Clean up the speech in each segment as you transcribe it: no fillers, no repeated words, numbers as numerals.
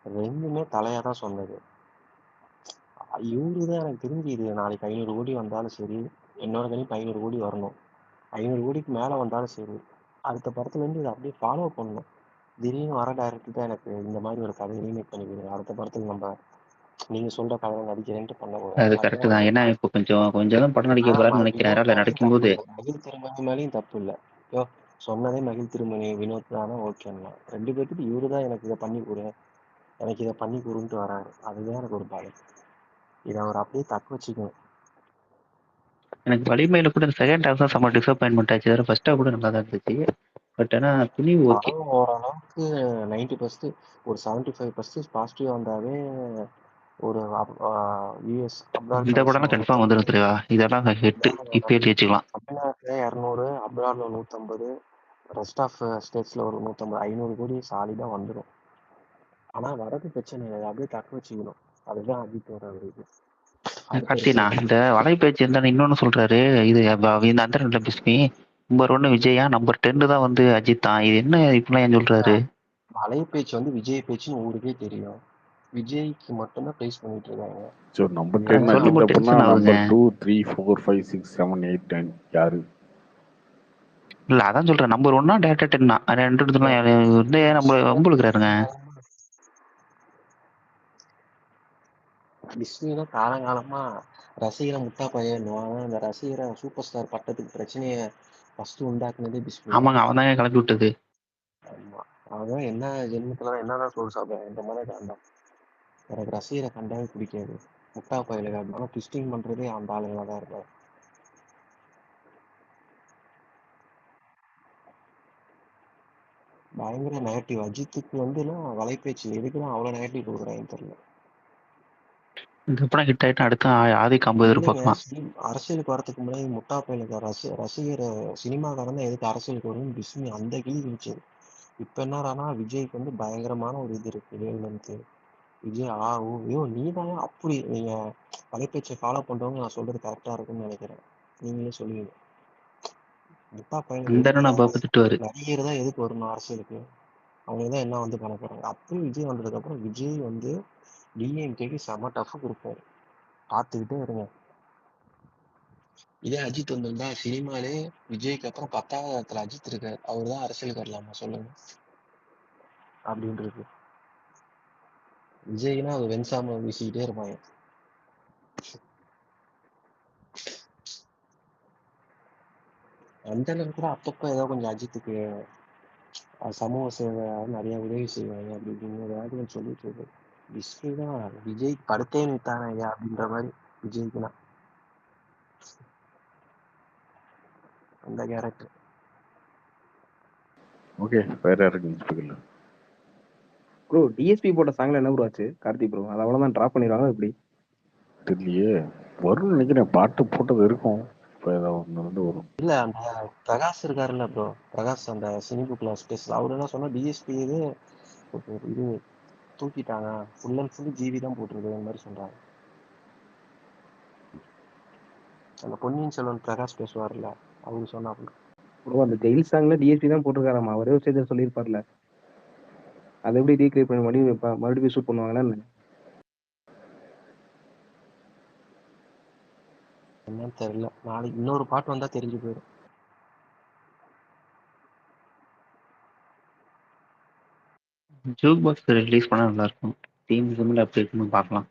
2மே தலையா தான் சொன்னது. இவரு தான் எனக்கு தெரிஞ்சு இது நாளைக்கு 500 கோடி வந்தாலும் சரி, என்னோட கணிப்பு 500 கோடி வரணும். 500 கோடிக்கு மேல வந்தாலும் சரி, அடுத்த படத்துலேருந்து இதை அப்படியே ஃபாலோ பண்ணணும். திடீர்னு வர டைரக்டர் தான் எனக்கு இந்த மாதிரி ஒரு கதையை ரீமேக் பண்ணி கொடுங்க, அடுத்த படத்துக்கு நம்ம நீங்க சொல்ற கதை நடிக்கிறேன்ட்டு பண்ணக்கூடாது. அது கரெக்ட் தான். ஏன்னா இப்போ கொஞ்சம் தான் படம் நடிக்க போறான்னு நினைக்கிறேன். அதில் நடிக்கும்போது மகிழ் திருமணி மேலேயும் தப்பு இல்லை. யோ சொன்னதே மகிழ் திருமணி வினோத் தானே, ஓகேன்னா 2 பேர்த்துக்கு இவரு தான் எனக்கு இதை பண்ணி கொடு, எனக்கு இதை பண்ணி கொடுன்ட்டு வராரு. அதுதான் எனக்கு ஒரு பயம். இதை அவர் அப்படியே தக்க வச்சுக்கணும். எனக்கு வலிமையில கூட செகண்ட் ஹாஃப் தான் செம்ம டிசப்பாயின்மெண்ட் ஆச்சு. வேற ஃபர்ஸ்ட் ஹாஃப் கூட நல்லா தான் இருந்துச்சு. பட் ஆனால் துணிவு ஓகே. படம் ஓரளவுக்கு 90%, ஒரு 75% பாசிட்டிவ் வந்தாவே ஒரு யூஎஸ் இந்த படம்லாம் கன்ஃபார்ம் வந்துடும் தெரியா. இதெல்லாம் ஹிட் இப்போ எழுதி வச்சுக்கலாம். தமிழ்நாட்டில் 200, அப்ராட்ல 150, ரெஸ்ட் ஆஃப் ஸ்டேட்ஸில் ஒரு 150, 500 கோடி சாலிடாக வந்துடும். ஆனால் வரது பிரச்சனை இல்லை, அப்படியே தக்க வச்சுக்கணும். அதுதான் அஜித்தோட ஒரு இது. கார்த்தினா இந்த வலைபேச்சு இருந்தா இன்னொன்னு சொல்றாரு. இது இந்த அந்த ரெண்டு பிஸ்மி நம்பர் 1 விஜயா, நம்பர் 10 தான் வந்து அஜித் தான். இது என்ன இப்பெல்லாம் ஏன் சொல்றாரு? வலைபேச்சு வந்து விஜய் பேச்சுன்னு ஊருக்கே தெரியும். விஜய்க்கு மட்டும்தான் பிரைஸ் பண்ணிட்டு இருக்காங்க. ஸோ நம்பர் 10 அஜித் அப்படின்னா நம்பர் 2, 3, 4, 5, 6, 7, 8, 10 யாரு? இல்ல அதான் சொல்றேன். நம்பர் 1 டேரக்டா 10 தான். ரெண்டு வந்து நம்ம வம்புழுக்கிறாருங்க. டிஸ்னினா காலங்காலமா ரசிகரை முட்டா பையன்னுவாங்க. அந்த ரசிகரை சூப்பர் ஸ்டார் பட்டத்துக்கு பிரச்சனையை ஃபர்ஸ்ட் உண்டாக்குனதே டிஸ்னி. ஆமாங்க, அவன் தாங்க கிளப்பி விட்டது. ஆமா, அவன் என்ன ஜென்மத்துல என்னதான் சோறு சாப்பிடுவேன் இந்த மாதிரி காண்டான். எனக்கு ரசிகரை கண்டாவே பிடிக்காது, முட்டா பயிலுங்க. ஆனால் ட்விஸ்டிங் பண்றதே அந்த ஆளுங்களா தான் இருக்கும். பயங்கர நெகட்டிவ். அஜித்துக்கு வந்துலாம் வலைபேச்சு எதுக்குலாம் அவ்வளோ நெகட்டிவ் கொடுக்குறாங்கன்னு தெரியல. இந்த படம் ஹிட் ஆயிட்டா அடுத்து ஆதிக்கு 50 எதிர்பார்க்கலாம். அரசியலுக்கு வரதுக்கு முன்னாடி முட்டா பயிலுக்கு ரசிகர் சினிமாக்காரன் தான் எதுக்கு அரசியலுக்கு வரும்னு டிஸ்னி அந்த கிளி இருந்துச்சு. இப்போ என்னடானா விஜய்க்கு வந்து பயங்கரமான ஒரு இது இருக்கு வேவ்லென்த்து. விஜய் ஐயோ நீ தான் அப்படி நீங்கள் வலைபேச்சை ஃபாலோ பண்ணுறவங்க நான் சொல்கிறது கரெக்டாக இருக்குன்னு நினைக்கிறேன். நீங்களே சொல்லுவீங்க. முட்டா பையன் நடிகர் தான் எதுக்கு வரணும் அரசியலுக்கு, அவங்க தான் என்ன வந்து பண்ண போகிறாங்க. அப்பயும் விஜய் வந்ததுக்கப்புறம் விஜய் வந்து டிஎம்கேக்கு செம்ம டஃப் கொடுப்போம், பார்த்துக்கிட்டே இருங்க. இதே அஜித் வந்திருந்தா சினிமாலே விஜய்க்கு அப்புறம் 10வது இடத்துல அஜித் இருக்கார், அவர் தான் அரசியலுக்கு வரலாமா சொல்லுங்க அப்படின்றது. விஜய்னா அது வெண்சாம வீசிக்கிட்டே இருப்பாங்க. அந்த அளவுக்கு கூட அப்பப்போ ஏதோ கொஞ்சம் அஜித்துக்கு சமூக சேவை நிறைய உதவி செய்வாங்க அப்படி இப்படின்னு ஏதாவது சொல்லிட்டு இருக்கு. விஷ்ணு தான் விஜய் படுத்தே நிறுத்தானே ஐயா அப்படின்ற மாதிரி விஜய்க்குனா அந்த கேரக்டர். ஓகே, வேற யாருக்கு ப்ரோ டிஎஸ்பி போட்ட சாங்ல என்ன ப்ரோ ஆச்சு கார்த்தி ப்ரோ? அது அவ்வளவுதான் டிராப் பண்ணிடுவாங்க எப்படி தெரியலையே. வரும்னு நினைக்கிறேன், பாட்டு போட்டது இருக்கும். இப்போ ஏதாவது வந்து வரும். இல்ல அந்த பிரகாஷ் இருக்காருல்ல ப்ரோ, பிரகாஷ் அந்த சினி புக்ல ஸ்பேஸ், அவர் என்ன சொன்னா டிஎஸ்பி இது இது தூக்கிட்டாங்க, ஃபுல் அண்ட் ஃபுல் ஜிவி தான் போட்டிருக்கு அந்த மாதிரி சொல்றாங்க. அந்த பொன்னியின் செல்வன் பிரகாஷ் பேசுவார்ல, அவரு சொன்னாப்புல. ப்ரோ அந்த ஜெயில் சாங்ல டிஎஸ்பி தான் போட்டிருக்காராமா, ஒரே ஒரு செய்தி சொல்லியிருப்பார்ல. அதை எப்படி ரீக்ரியேட் பண்ணி மறுபடியும் ஷூட் பண்ணுவாங்கன்னா என்னன்னு தெரியல, நாளைக்கு இன்னொரு பாட்டு வந்தா தெரிஞ்சு போயிடும். ஜூக் பாக்ஸ் ரிலீஸ் பண்ணா நல்லா இருக்கும். டீம் சிம்ல அப்படி இருக்குன்னு பார்க்கலாம்.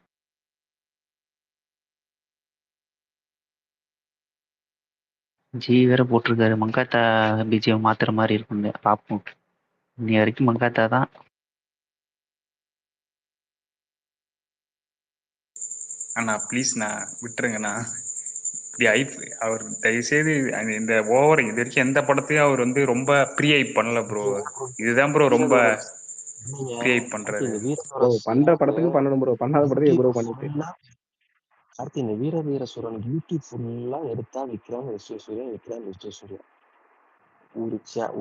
ஜி வேற போட்டிருக்காரு, மங்காத்தா பிஜிஎம் மாத்துற மாதிரி இருக்குங்க, பார்ப்போம். இன்னி வரைக்கும் மங்காத்தா தான். அண்ணா ப்ளீஸ்ண்ணா விட்டுருங்கண்ணா. இப்படி அவர் தயவுசெய்து இந்த ஓவர் இது வரைக்கும் எந்த படத்தையும் அவர் வந்து ரொம்ப ப்ரீஹைப் பண்ணல ப்ரோ. இதுதான் ப்ரோ ரொம்ப ப்ரீஹைப் பண்றாரு. பண்ற படத்துக்கு பண்ணணும் ப்ரோ, பண்ணாத படத்துக்கு ப்ரோ பண்ணிட்டு. அடுத்து இந்த வீர வீர சூரன் யூடியூப் ஃபுல்லா எடுத்தா விக்ரம் விஸ்வேஸ்வரியா, விக்ரம் விஸ்வேஸ்வரியா.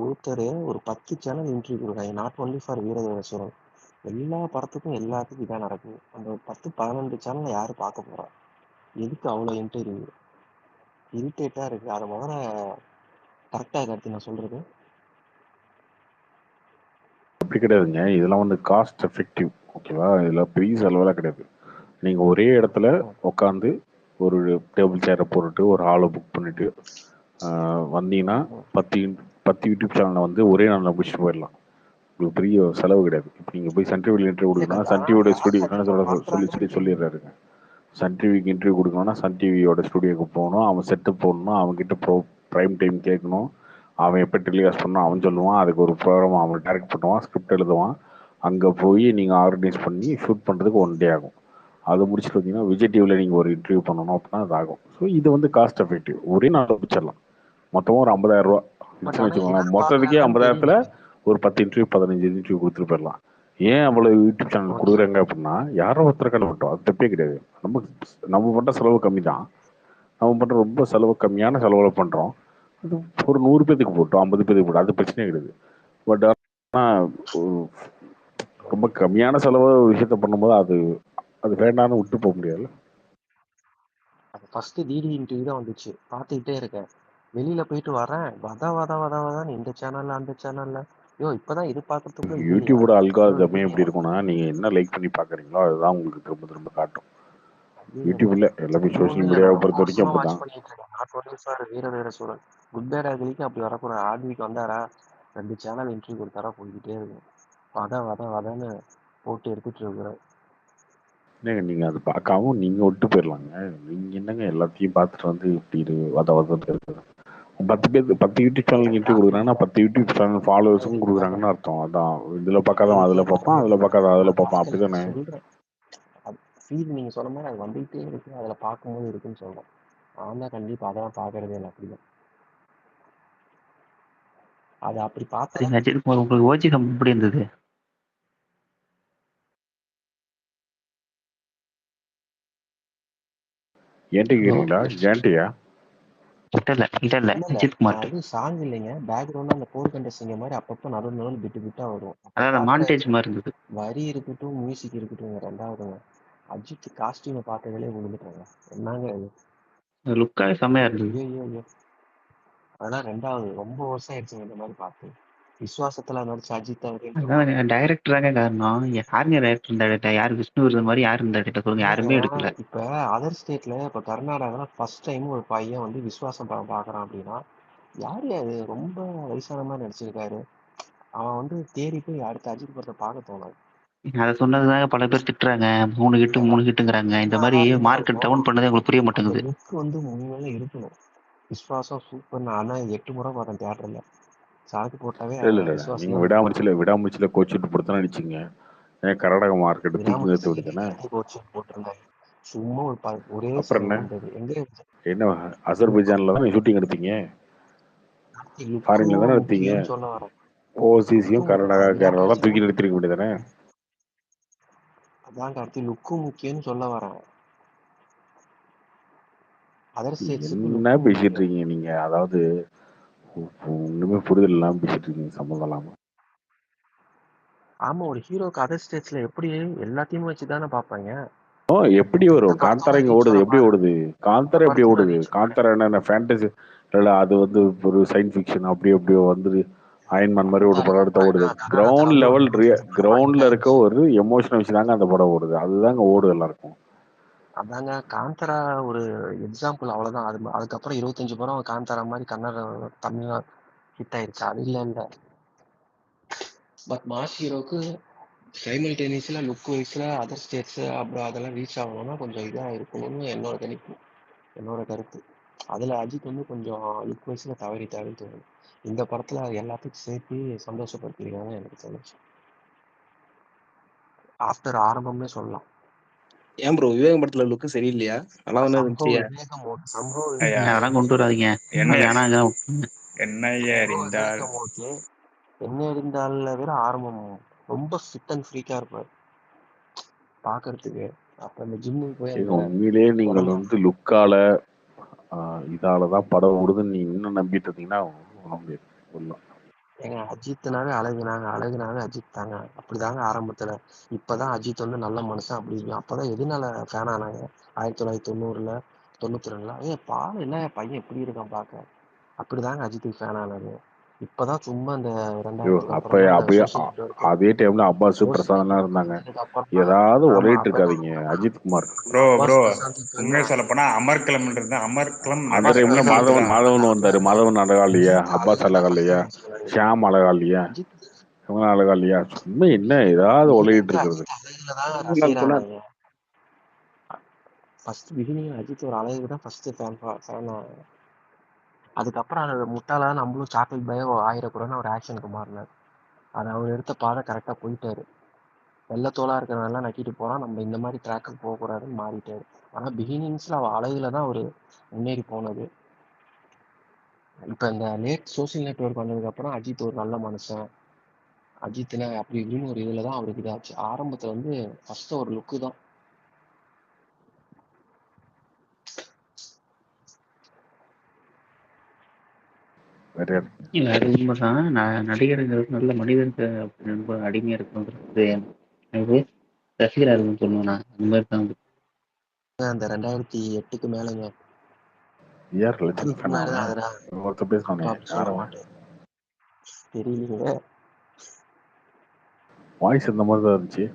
ஒருத்தர் ஒரு 10 சேனல் இன்டர்வியூ கொடுக்குறாங்க, நாட் ஒன்லி ஃபார் வீர வீர சூரன். எல்லா படத்துக்கும் எல்லாத்துக்கும் இதான் நடக்குது. அந்த 10-12 சேனலை யாரு பார்க்க போறா? எதுக்கு அவ்வளோ இன்டர்வியூ? இரிட்டேட்டா இருக்கு. அதை முதல்ல கரெக்டா கருத்து நான் சொல்றது. அப்படி கிடையாதுங்க, இதெல்லாம் வந்து காஸ்ட் எஃபெக்டிவ். ஓகே, ஓகேவா? இதுல பெரிய செலவெல்லாம் கிடையாது. நீங்க ஒரே இடத்துல உட்காந்து ஒரு டேபிள் சேரை போட்டுட்டு ஒரு ஹாலை புக் பண்ணிட்டு வந்தீங்கன்னா 10 யூடியூப் சேனலை வந்து ஒரே நாளில் முடிச்சுட்டு போயிடலாம். உங்களுக்கு பெரிய செலவு கிடையாது. இப்போ நீங்கள் போய் சன் டிவியில் இன்டர்வியூ கொடுக்கணும்னா சன் டிவியோட ஸ்டுடியோ சொல்லிடுறாருங்க. சன் டிவிக்கு இன்டர்வியூ கொடுக்கணும்னா சன் டிவியோட ஸ்டுடியோக்கு போகணும், அவன் செட்டு போடணும், அவன்கிட்ட ப்ரைம் டைம் கேட்கணும், அவன் எப்போ டெலிகாஸ்ட் பண்ணணும் அவன் சொல்லுவான், அதுக்கு ஒரு ப்ரோக்ராம் அவன் டைரக்ட் பண்ணுவான், ஸ்கிரிப்ட் எழுதுவான், அங்கே போய் நீங்கள் ஆர்கனைஸ் பண்ணி ஷூட் பண்ணுறதுக்கு 1 டே ஆகும். அதை முடிச்சுட்டு வந்தீங்கன்னா விஜய் டிவியில் நீங்கள் ஒரு இன்டர்வியூ பண்ணணும் அப்படின்னா அது ஆகும். ஸோ இது வந்து காஸ்ட் எஃபெக்டிவ். ஒரே நாள் முடிச்சிடலாம். மொத்தமாக ஒரு 50,000 ரூபா வச்சுக்கோங்களேன். மொத்தத்துக்கே 50,000த்துல ஒரு 10 இன்டர்வியூ 15 இன்டர்வியூ கொடுத்துட்டு போயிடலாம். ஏன் அவ்வளோ யூடியூப் சேனல் கொடுக்குறாங்க அப்படின்னா யாரோ ஒருத்தர் கடை மட்டும் அது தப்பே கிடையாது. நம்ம பண்ணுற செலவு கம்மி தான். நம்ம பண்ணுற ரொம்ப செலவு கம்மியான செலவில் பண்ணுறோம். அது ஒரு 100 பேத்துக்கு போட்டோம், 50 பேத்துக்கு போட்டோம், அது பிரச்சனையே கிடையாது. பட் ஆனால் ரொம்ப கம்மியான செலவு விஷயத்த பண்ணும்போது அது வேண்டாம்னு விட்டு போக முடியாது. அது ஃபர்ஸ்ட் டிடி இன்டர்வியூ தான் வந்துச்சு, பார்த்துக்கிட்டே இருக்கேன். வெளியில போயிட்டு வரேன், வதான்னு இந்த சேனல்ல அந்த சேனல்ல இப்பதான் இது பார்க்கறதுக்குள்ள இது இல்லையா? யூடியூபோட அல்காரிதமே எப்படி இருக்கும்னா நீங்க என்ன லைக் பண்ணி பாக்குறீங்களோ அதுதான் உங்களுக்கு திரும்ப திரும்ப காட்டும். யூடியூப்ல எல்லாமே அது சோஷியல் ஒண்ணும் இல்ல, மீடியாவை நான் பொறுத்த ரொம்ப வரைக்கும் வருஷமா வாட்ச் அப்படிதான். பண்ணிட்டு இருக்கேன். நாட் ஒன்லி ஃபார் வீர சூழல், குட் பேட் அக்லிக்கு அப்படி வரக்கூட ஆர்விக்கு வந்தாரா 2 சேனல் இன்டர்வியூ கொடுத்தாரா போய்கிட்டே இருக்கும். வதான்னு போட்டு எடுத்துட்டு இருக்கிறேன். என்னங்க நீங்க அது பார்க்காம நீங்க விட்டு போயிடலாங்க. நீங்க என்னங்க எல்லாத்தையும் பார்த்துட்டு வந்து இப்படி வதன்னு இருக்குது. 10 யூடியூப் சேனலுக்கு இன்டர்வியூ கொடுக்குறாங்கன்னா 10 யூடியூப் சேனல் ஃபாலோவர்ஸுக்கும் கொடுக்குறாங்கன்னு அர்த்தம். அதான் இதுல பார்க்காதவன் அதுல பார்ப்பான், அதுல பார்க்காத அதுல பார்ப்பான், அப்படிதானே? சொல்றேன், ஃபீல் நீங்க சொன்ன மாதிரி அது வந்துகிட்டே இருக்கு, அதுல பார்க்கும்போது இருக்குன்னு சொல்றேன். நான் தான் கண்டிப்பா அதெல்லாம் பாக்குறதே இல்லை. அப்படிதான் அது அப்படி பார்த்தா அஜித் குமார் உங்களுக்கு ஓஜி கம்பெனி எப்படி இருந்தது? ஏன்ட்டு கேக்குறீங்களா? ஏன்ட்டியா? இல்ல அஜித் குமார். அது சாங் இல்லைங்க, பேக்ரவுண்ட் அந்த போர் கண்ட சிங்க மாதிரி அப்பப்போ நடுவில் பிட்டா வரும். அதாவது மாண்டேஜ் மாதிரி இருந்தது. வரி இருக்கட்டும், மியூசிக் இருக்கட்டும். ரெண்டாவதுங்க அஜித் காஸ்டியூமை பார்த்ததுலேயே விழுந்துட்டாங்க. என்னங்க லுக்காவே செம்மையா இருந்தது. ஐயோ அதெல்லாம் ரெண்டாவது. ரொம்ப வருஷம் ஆயிடுச்சுங்க இந்த மாதிரி பார்த்து. விசுவாசத்துல நடிச்ச அஜித் டைரக்டர் தாங்க காரணம். யாருங்க டைரக்டர் இருந்தா யாரு விஷ்ணு இருந்த மாதிரி யாரு இருந்தா சொல்லுங்க, யாருமே எடுக்கல. இப்ப அதர் ஸ்டேட்ல இப்ப கர்நாடகால ஃபர்ஸ்ட் டைம் ஒரு பையன் வந்து விசுவாசம் படம் பாக்குறான் அப்படின்னா யாரு அது ரொம்ப வயசான மாதிரி நடிச்சிருக்காரு, அவன் வந்து தேடி போய் அடுத்த அஜித் படத்தை பார்க்க தோணாது. அதை சொன்னதுதாங்க பல பேர் திட்டுறாங்க, 3 ஹிட்டுங்கிறாங்க. இந்த மாதிரி மார்க்கெட் டவுன் பண்ணதே உங்களுக்கு புரிய மாட்டேங்குது. லுக் வந்து உண்மையில இருக்கணும். விசுவாசம் சூப்பர். ஆனா 8 முறை பார்த்தேன் தியேட்டர்ல. சாக்கு போட்டாவே இல்ல நீங்க விடாமுயற்சியில கோச்சிட்டு போட்டு நடிச்சீங்க. கர்நாடக மார்க்கெட் தூக்கி நிறுத்த விடுதானே. போட்டிருந்தாங்க சும்மா ஒரே அப்புறம் சீன் வந்தது. என்ன அசர்பைஜான்ல தானே ஷூட்டிங் எடுத்தீங்க, ஃபாரின்ல தானே எடுத்தீங்க. சொல்ல வரேன். ஓசிசியும் கர்நாடகா கேரளாலாம் தூக்கி நிறுத்திருக்க வேண்டியதானே. அதான் கார்த்தி லுக்கும் முக்கியம்னு சொல்ல வரேன். என்ன பேசிட்டு இருக்கீங்க நீங்க? அதாவது ஒண்ணுமே புரிதல் இல்லாம பேசிட்டு இருக்கீங்க, சம்மந்தம் இல்லாம. ஆமா, ஒரு ஹீரோக்கு அதர் ஸ்டேட்ஸ்ல எப்படி எல்லாத்தையுமே வச்சுதானே பாப்பாங்க. எப்படி வரும்? காந்தாரா இங்க ஓடுது, எப்படி ஓடுது? காந்தாரா எப்படி ஓடுது? காந்தாரா என்ன ஃபேண்டசி இல்ல, அது வந்து ஒரு சயின்ஸ் ஃபிக்ஷன். அப்படியோ வந்து அயன்மேன் மாதிரி ஒரு படம் எடுத்தா ஓடுது. கிரவுண்ட்ல இருக்க ஒரு எமோஷனல் வச்சு தாங்க அந்த படம் ஓடுது. அதுதாங்க ஓடுது எல்லாருக்கும். அதாங்க காந்தாரா ஒரு எக்ஸாம்பிள், அவ்வளவுதான். அதுக்கப்புறம் 25 படம் காந்தாரா மாதிரி கன்னட தமிழ் ஹிட் ஆயிடுச்சு. அது இல்ல பட் மாஸ் ஹீரோக்கு சைமல்டேனியஸ்ல லுக் வைஸ்ல அதர் ஸ்டேட்ஸ் அப்புறம் அதெல்லாம் ரீச் ஆகணும்னா கொஞ்சம் இதா இருக்கணும்னு என்னோட கருத்து. அதுல அஜித் வந்து கொஞ்சம் லுக் வைஸ்ல தவறி தோணும். இந்த படத்துல எல்லாத்துக்கும் சேர்த்து சந்தோஷப்படுத்திருக்காங்க எனக்கு தோணுச்சு. ஆஃப்டர் ஆரம்பமே சொல்லலாம். ஏன் ப்ரோ விவேகம் படத்துல லுக்கு சரியில்லையா? நல்லா தானே இருந்துச்சு. அதெல்லாம் கொண்டு வராதீங்க. என்ன இருந்தால விட ஆரம்பம் ரொம்ப ஃபிட் அண்ட் ஃப்ரீக்கா இருப்பார் பாக்குறதுக்கு. அப்ப இந்த ஜிம்முக்கு போய் உண்மையிலேயே நீங்கள் வந்து லுக்கால இதாலதான் படம் ஓடுதுன்னு நீ இன்னும் நம்பிட்டு இருந்தீங்கன்னா ஏங்க அஜித்னாவே அழகுனாவே அஜித் தாங்க. அப்படிதாங்க ஆரம்பத்துல. இப்பதான் அஜித் வந்து நல்ல மனுஷன் அப்படி இருக்கு. அப்பதான் எதுனால ஃபேன் ஆனாங்க 1990ல 92ல பால் என்ன பையன் எப்படி இருக்கான் பாக்க, அப்படிதாங்க அஜித்துக்கு ஃபேன் ஆனாரு. இப்பதான் சும்மா இந்த ஐயோ 2000க்கு அப்ப அப்புறம் தான் இந்த அப்படியே சோசியல் நெட்வொர்க் அதே டைம்ல அப்பாஸ் சோசியல் பிரசாத்லாம் நெட்வொர்க் இருந்தாங்க. வந்ததுக்கு அப்புறம் தான் ஏதாவது ஆமா உலகிட்டு அப்பதான் இருக்காதீங்க அஜித் குமார். ப்ரோ அப்பாஸ் பிரசாந்த் உண்மையை சொல்ல போனா அமர்கலம் அந்த டைம்ல நவாஸ் மாதவன் வந்தாரு. மாதவன் அழகா இல்லையா? அப்பாஸ் அழகா இல்லையா? ஷாம் அழகா இல்லையா? அஜித் இவங்க அழகா இல்லையா? சும்மா என்ன ஏதாவது உலகிட்டு இருக்கிறது. அழகுலதான் ரசிகரானாங்க. ஃபர்ஸ்ட் பிகினிங் அஜித் ஒரு அழகுக்கு தான் ஃபர்ஸ்ட் ஃபேன். அதுக்கப்புறம் அது முட்டாளா நம்மளும் சாக்லேட் பயோ 1000 குரோன்னு ஒரு ஆக்ஷனுக்கு மாறினார். அது அவர் எடுத்த பாதை கரெக்டா போயிட்டாரு. வெள்ளத்தோலா இருக்கிறவெல்லாம் நக்கிட்டு போறான், நம்ம இந்த மாதிரி ட்ராக்கு போகக்கூடாதுன்னு மாறிட்டாரு. ஆனா பிகினிங்ஸ்ல அவ அழகுல தான் ஒரு முன்னேறி போனது. இப்ப இந்த சோசியல் நெட்வொர்க் வந்ததுக்கு அப்புறம் அஜித் ஒரு நல்ல மனுஷன், அஜித்னா அப்படி இப்படின்னு ஒரு இதுல தான் அவருக்கு இதாச்சு. ஆரம்பத்துல வந்து ஃபர்ஸ்ட் ஒரு லுக்கு தான். இல்ல அது உண்மைதான். நடிகருங்கிறது நல்ல மனிதனுக்கு ரொம்ப அடிமையா இருக்கணுங்கிறது எனக்கு ரசிகரா இருக்குன்னு சொல்லுவேன் நான். அந்த மாதிரி தான் அந்த 2008க்கு மேலங்க. யார் லட்சம் அதுக்கு முன்னாடிதான் அதெல்லாம் ஒருத்தர் பேசுவானே அப்படி சொல்ல யாரும் மாட்டேன். தெரியலீங்க. வாய்ஸ் இந்த மாதிரி தான் இருந்துச்சு.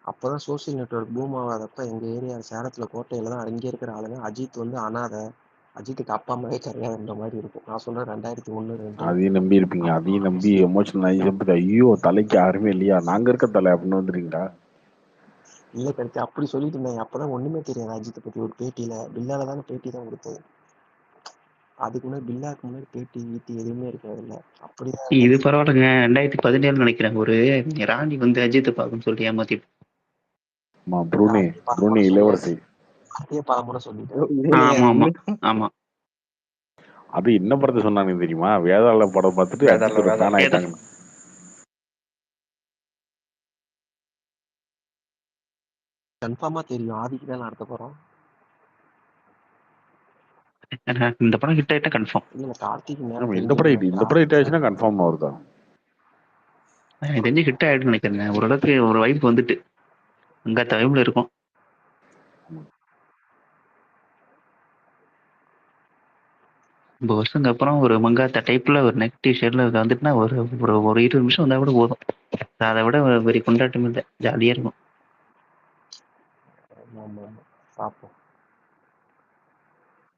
அப்பதான் சோசியல் நெட்வொர்க் பூம் ஆகாதப்ப எங்க ஏரியா சேலத்துல கோட்டையில தான் அங்கே இருக்கிற ஆளுங்க அஜித் வந்து அனாதை, அஜித்துக்கு அப்பா அம்மாவே கிடையாதுன்ற மாதிரி இருக்கும். நான் சொல்றேன் 2001, 2002. அதையும் நம்பி இருப்பீங்க. அதையும் நம்பி எமோஷனல் ஆகி சொல்லிட்டு ஐயோ தலைக்கு யாருமே இல்லையா, நாங்க இருக்க தலை அப்படின்னு வந்துருக்கீங்களா? இல்ல கருத்து அப்படி சொல்லிட்டு இருந்தாங்க. அப்பதான் ஒண்ணுமே தெரியாது அஜித்தை பத்தி. ஒரு பேட்டியில பில்லால தானே பேட்டி தான் கொடுத்தது. அதுக்கு முன்னாடி பில்லாக்கு முன்னாடி பேட்டி ஈட்டி எதுவுமே இருக்காது இல்ல. அப்படிதான் இது பரவாயில்லைங்க. 2017 நினைக்கிறேன் ஒரு ராணி வந்து அஜித்தை பார்க்கணும்னு சொல்லி ஏமாத்தி. ப்ரூனி இளவரசி அதே பலமுறை சொல்லிட்டு ஆமா ஆமா ஆமா. அது என்ன படத்தை சொன்னாங்க தெரியுமா? வேதாள படம் பார்த்துட்டு அஜித்தோட ஃபேன் ஆயிட்டாங்க. கன்ஃபார்மா தெரியும் ஆதிக்கு தான் நடத்த போறோம். இந்த படம் ஹிட் ஆயிட்டா கன்ஃபார்ம். இல்ல கார்த்திக் இந்த படம் ஹிட் ஆயிடுச்சுன்னா கன்ஃபார்ம் வருதா? எனக்கு தெரிஞ்சு ஹிட் ஆயிடுன்னு நினைக்கிறேன். ஓரளவுக்கு ஒரு வைப் வந்துட்டு அங்க டைம்ல இருக்கும். ரொம்ப வருஷங்க அப்புறம் ஒரு மங்காத்த டைப்ல ஒரு நெகட்டிவ் ஷேட்ல வந்துட்டுனா ஒரு ஒரு 20 நிமிஷம் வந்தா கூட போதும். அதை விட வெறி கொண்டாட்டம் இல்லை, ஜாலியா இருக்கும். பார்ப்போம்.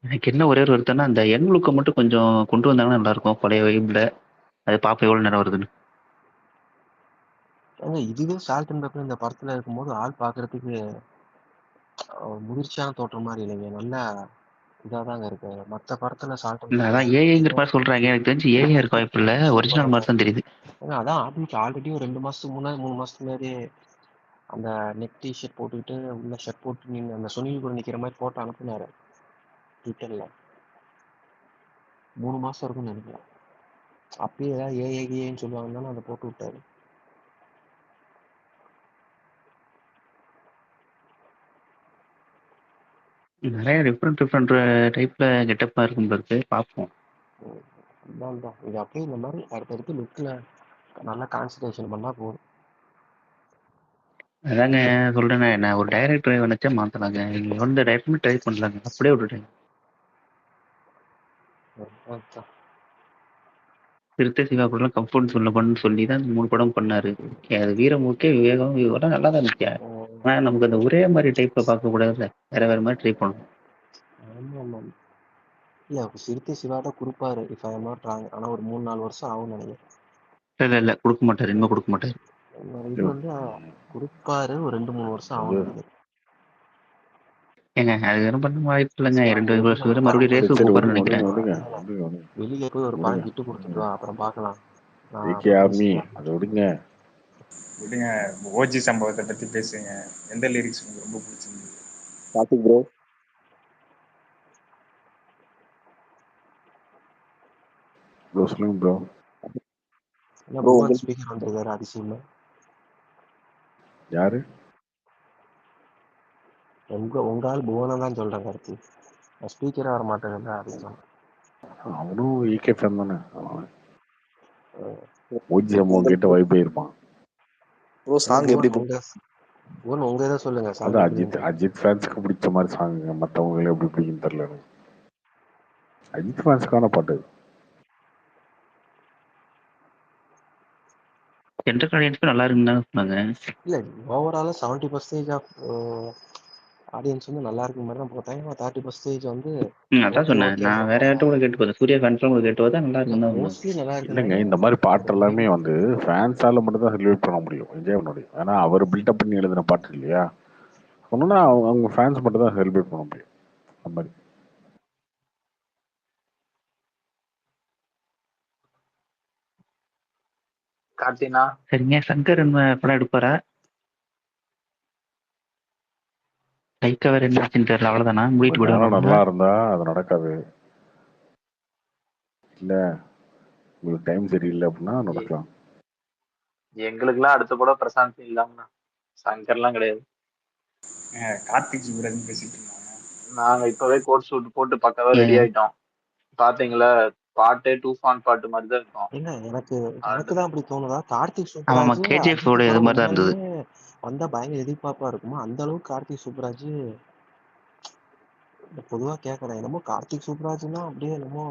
எனக்கு என்ன ஒரே ஒரு வருத்தம்னா அந்த யங் லுக்கை மட்டும் கொஞ்சம் கொண்டு வந்தாங்கன்னா நல்லா இருக்கும் பழைய வைப்ல. அது பாப்ப எவ்வளவு நேரம் வருதுன்னு. இதுவே சால்ட் அண்ட் பெப்பர் இந்த படத்துல இருக்கும்போது ஆள் பாக்குறதுக்கு முதிர்ச்சியான தோற்றம் மாதிரி இல்லைங்க. நல்லா இதாதாங்க இருக்கு. மத்த படத்துல சால்ட் அண்ட் அதான் ஏஐங்கிற மாதிரி சொல்றாங்க. எனக்கு தெரிஞ்சு ஏஐ இருக்க வாய்ப்பு இல்லை, ஒரிஜினல் மாதிரி தான் தெரியுது. அதான் ஆல்ரெடி ஒரு 2 மாசத்துக்கு முன்னாடி 3 மாசத்துக்கு முன்னாடி அந்த நெக் டி ஷர்ட் போட்டுக்கிட்டு உள்ள ஷர்ட் போட்டு நின்று அந்த சுனில் கூட நிக்கிற மாதிரி போட்டோ அனுப்புனாரு ட்விட்டர்ல. 3 மாசம் இருக்கும்னு நினைக்கிறேன். அப்பயே ஏதாவது ஏஏன்னு சொல்லுவாங்கன்னு அதை போட்டு விட்டாரு. நிறைய டிஃப்ரெண்ட் டைப்ல கெட்டப்பா இருக்கும் இருக்கு, பார்ப்போம். அதான் இது அப்படியே இந்த மாதிரி அடுத்தடுத்து லுக்ல நல்லா கான்சன்ட்ரேஷன் பண்ணா போதும். அதாங்க சொல்றேன், நான் ஒரு டைரக்டரை நினைச்சா மாத்தலாங்க. நீங்க எந்த டைரக்டருமே ட்ரை பண்ணலாங்க, அப்படியே விட்டுட்டேன். சிறுத்தை சிவா கூட கம்ஃபர்ட் சொல்ல பண்ணு சொல்லி தான் 3 படம் பண்ணாரு. அது வீரமுக்கே விவேகம் இவெல்லாம் நல்லா தான் இருந்துச்சு. ஆனா நமக்கு அந்த ஒரே மாதிரி டைப்ல பார்க்க கூடாதுல்ல, வேற மாதிரி ட்ரை பண்ணணும். இல்ல சிறுத்தை சிவாதான் கொடுப்பாரு if I am not wrong. ஆனா ஒரு 3-4 வருஷம் ஆகும்னு நினைக்கிறேன். இல்ல கொடுக்க மாட்டாரு, இன்னும் கொடுக்க மாட்டாரு. இது வந்து கொடுப்பாரு, ஒரு 2-3 வருஷம் ஆகும்னு நினைக்கிறேன். ஏங்க அது வெறும் பண்ண வாய்ப்பு இல்லைங்க. 2 வருஷம் வரை மறுபடியும் ரேஸ் கூப்பிடுறேன்னு நினைக்கிறேன். வெளியில போய் ஒரு படம் கிட்டு கொடுத்துட்டு வா, அப்புறம் பார்க்கலாம். விடுங்க ஓஜி சம்பவத்தை பத்தி பேசுங்க. எந்த லிரிக்ஸ் உங்களுக்கு ரொம்ப பிடிச்சிருந்தது? கார்த்திக் ப்ரோ சொல்லுங்க ப்ரோ. புவன் ஸ்பீக்கர் வந்திருக்காரு அதிசயமா. யாரு? உங்க ஆள் புவனை தான் சொல்றேன் கருத்து. ஸ்பீக்கரே வர மாட்டேங்குது அதிசயம். அவனும் ஈகே ஃபேன் தானே. ஓஜி சம்பவம் கேட்ட வைப்பே இருப்பான். உங்க இதை சொல்லுங்க. அது அஜித் ஃபேன்ஸ்க்கு பிடிச்ச மாதிரி சாங்குங்க, மற்றவங்களுக்கு எப்படி பிடிக்குன்னு தெரியல. அஜித் ஃபேன்ஸ்க்கான பாட்டு இது. ஜென்ரல் ஆடியன்ஸ்க்கு நல்லா இருக்குன்னு தான் சொன்னாங்க. இல்ல ஓவராலா 70% ஆஃப் ஆடியன்ஸ் வந்து நல்லா இருக்கு மாதிரி தான் போட்டாங்க. 30% வந்து அதான் ஓகே சொன்னேன். ஓகே நான் வேற யார்கிட்ட கூட கேட்டு பார்த்தேன். சூர்யா ஃபேன்ஸ்லாம் கூட கேட்டு பார்த்தா நல்லா இருக்குன்னு தான் சொன்னாங்க. மோஸ்ட்லி நல்லா இல்லைங்க, இருக்குனாங்க. இந்த மாதிரி பாட்டு எல்லாமே வந்து ஃபேன்ஸால மட்டும் தான் செலிப்ரேட் பண்ண முடியும் விஜய் முடியும். ஏன்னா அவர் பில்டப் பண்ணி எழுதின பாட்டு இல்லையா, சொன்னா அவங்க ஃபேன்ஸ் மட்டும் தான் செலிப்ரேட் பண்ண முடியும். அந்த மாதிரி கார்த்தினா சரிங்க. சங்கர் என்ன படம் எடுப்பாரா? லைக்கா வேற என்ன ஆச்சுன்னு தெரியல. அவ்வளவுதானா மூடிட்டு நேரம் போயிடுவாங்க. நல்லா இருந்தா அது நடக்காது. இல்ல உங்களுக்கு டைம் சரியில்லை அப்படின்னா நடக்கலாம். எங்களுக்குலாம் அடுத்த படம் பிரசாந்த் இல்லாம சங்கர்லாம் கிடையாது. கார்த்திக் சுப்ராஜ் பேசிட்டு இருந்தாங்க. நாங்க இப்பவே கோட் சூட் போட்டு பக்காவா ரெடி ஆயிட்டோம். பாத்தீங்களா, பாட்டே டூஃபான் பாட்டு மாதிரி தான் இருக்கும். ஏங்க எனக்கு தான் அப்படி தோணுதா? கார்த்திக் ஆமா, சுப்ராஜ் கேஜிஎஃப் ஓட இது மாதிரி தான் இருந்தது. வந்தா பயங்கர எதிர்பார்ப்பா இருக்குமா? அந்த அளவுக்கு கார்த்திக் சுப்ராஜ் பொதுவா கேட்கறேன். என்னமோ கார்த்திக் சுப்ராஜ்னா அப்படியே என்னமோ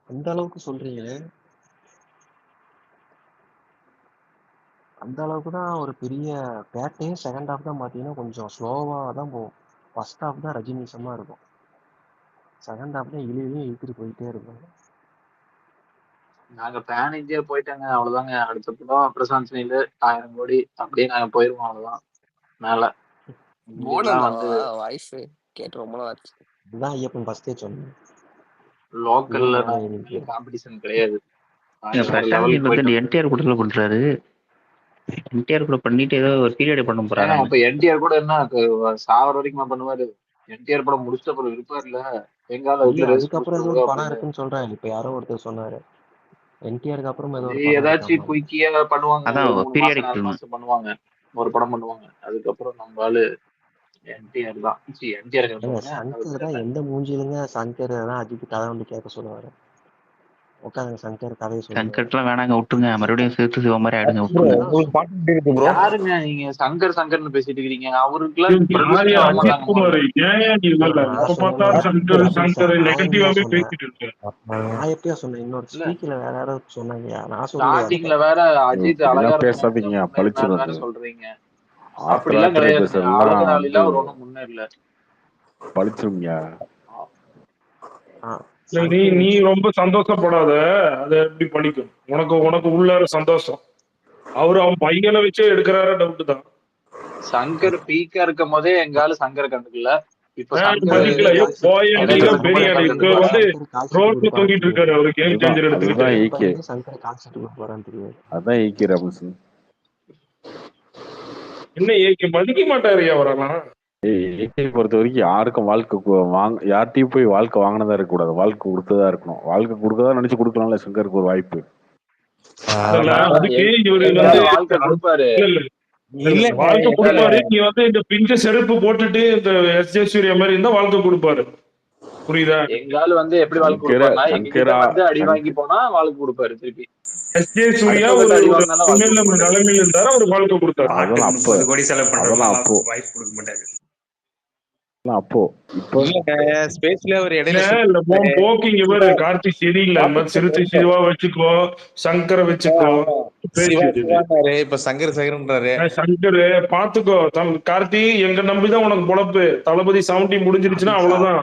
அந்த அளவுக்கு சொல்றீங்களே, அந்த அளவுக்கு தான் ஒரு பெரிய பேட்டையும் செகண்ட் ஹாஃப் தான் பார்த்தீங்கன்னா கொஞ்சம் ஸ்லோவாக தான் போகும். ஃபர்ஸ்ட் ஹாஃப் தான் ரஜினிசமாக இருக்கும். செகண்ட் ஹாஃப் தான் இழுத்துட்டு போயிட்டே இருக்கும். நாங்க பேன் இந்தியா போயிட்டாங்க, அவ்வளவுதாங்க. அடுத்த படம் பிரசாந்த் நீல் 1000 கோடி அப்படியே நாங்க போயிருவோம், அவ்வளவுதான். மேல வந்து வாய்ஸ் கேட்டு ரொம்ப நாள் ஆச்சு. இதுதான் ஐயப்பன் ஃபர்ஸ்டே சொன்னேன். லோக்கல்ல காம்படிஷன் கிடையாது. என்டிஆர் கூடல பண்றாரு. என்டிஆர் கூட பண்ணிட்டு ஏதோ ஒரு பீரியட் பண்ண போறாங்க. அப்ப என்டிஆர் கூட என்ன சாவர வரைக்கும் பண்ணுவாரு? என்டிஆர் படம் முடிச்ச அப்புறம் இருப்பார்ல, எங்கால அதுக்கப்புறம் ஏதோ ஒரு படம் இருக்குன்னு சொல்றாங்க. இப்ப யாரோ ஒருத்தர் சொன்னாரு என்டிஆருக்கு அப்புறம் ஏதாச்சும் குயிக்கியா பண்ணுவாங்க. 3 மாசம் பண்ணுவாங்க, ஒரு படம் பண்ணுவாங்க. அதுக்கப்புறம் நம்மளால என்டிஆர் தான். சங்கர் தான் எந்த மூஞ்சிலுங்க சங்கர் தான் அஜித் கதை வந்து கேட்க சொல்லுவாரு. உட்காந்து சங்கர் கதையை சொல்லுங்க. சங்கர்லாம் வேணாங்க, விட்டுருங்க. மறுபடியும் சேர்த்து சிவ மாதிரி ஆயிடுங்க, விட்டுருங்க. யாருங்க நீங்க சங்கர்னு பேசிட்டு இருக்கீங்க? அவருக்கு நான் எப்படியா சொன்னேன்? இன்னொரு ஸ்பீக்கர்ல வேற யாராவது சொன்னாங்க. நான் ஸ்டார்டிங்ல வேற அஜித் அழகா பேசாதீங்க, பழிச்சிருங்க சொல்றீங்க. அப்படிலாம் கிடையாது. அழகுனால ஒரு ஒண்ணும் முன்னேறல, பழிச்சிருங்க. நீ ரொம்ப சந்தோஷப்படாத. அதை எப்படி படிக்கும்? உனக்கு உள்ள சந்தோஷம். அவன் பையனை வச்சே எடுக்கிறாரு, டவுட் தான். சங்கர் பீக்கா இருக்கும் போதே எங்கால சங்கரை கண்டுக்கல. இப்ப தூங்கிட்டு இருக்காரு. அவரு கேம் சேஞ்சர் எடுத்துக்கிட்டு என்ன ஏகே மதிக்க மாட்டாரு அவரெல்லாம். பொறுத்த வரைக்கும் யாருக்கும் யார்ட்டையும் போய் வாழ்க்கை வாங்கினதா இருக்க கூடாது, வாழ்க்கை கொடுத்ததா இருக்கணும். வாழ்க்கை கொடுக்கதான் நினைச்சு கொடுக்கலாம்ல சங்கருக்கு ஒரு வாய்ப்பு. அதுக்கு இவரு வாழ்க்கை கொடுப்பாரு, வாழ்க்கை கொடுப்பாரு. நீ வந்து இந்த பிஞ்ச செருப்பு போட்டுட்டு இந்த எஸ்.ஜே. சூர்யா மாதிரி இருந்தா வாழ்க்கை கொடுப்பாரு, புரியுதா? எங்கால வந்து எப்படி வாழ்க்கை கொடுப்பாருன்னா, எங்க வந்து அடி வாங்கி போனா வாழ்க்கை கொடுப்பாரு திருப்பி. எஸ்.ஜே. சூர்யா ஒரு நிலைமையில இருந்தாரு, அவர் வாழ்க்கை கொடுத்தாரு. 30 கோடி செலவு பண்றப்போ வாய்ப்பு கொடுக்க மாட்டாரு. கார்த்திக் சரியில்லை, சிறுத்தை சிவா வச்சுக்கோ, சங்கரை வச்சுக்கோ. இப்ப சங்கரு பாத்துக்கோ. கார்த்தி எங்க நம்பிதான் உனக்கு பொழப்பு. தளபதி 70 முடிஞ்சிருச்சுன்னா அவ்வளவுதான்.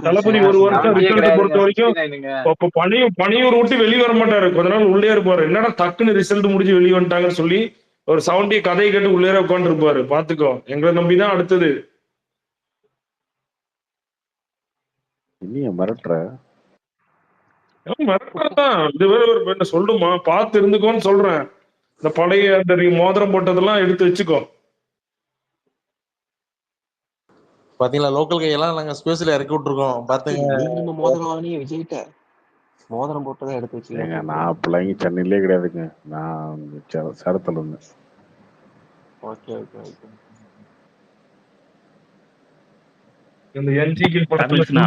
தளபதி ஒரு வருஷம் ரிசல்ட் பொறுத்த வரைக்கும் பணியூர் விட்டு வெளியே வர மாட்டாரு, கொஞ்ச நாள் உள்ளே இருப்பாரு. என்னடா டக்குன்னு ரிசல்ட் முடிஞ்சு வெளியே வந்துட்டாங்கன்னு சொல்லி ஒரு 70 கதையை கேட்டு உள்ளே உட்காந்து இருப்பாரு. பாத்துக்கோ, எங்களை நம்பிதான் அடுத்தது. இது வேற ஒரு சொல்லுமா, பார்த்து இருந்துக்கோன்னு சொல்றேன். இந்த பழைய அந்த மோதிரம் போட்டதெல்லாம் எடுத்து வச்சுக்கோ. பாத்தீங்களா, லோக்கல் கையெல்லாம் நாங்க ஸ்பேஸ்ல இறக்கி விட்டுருக்கோம். பாத்துங்க, மோதிரம் போட்டதை எடுத்து வச்சுக்கோங்க. நான் பிள்ளைங்க சென்னையிலே கிடையாதுங்க, நான் சேலத்துல இருந்தேன். Okay okay okay. இந்த என்ஜிகே படத்துல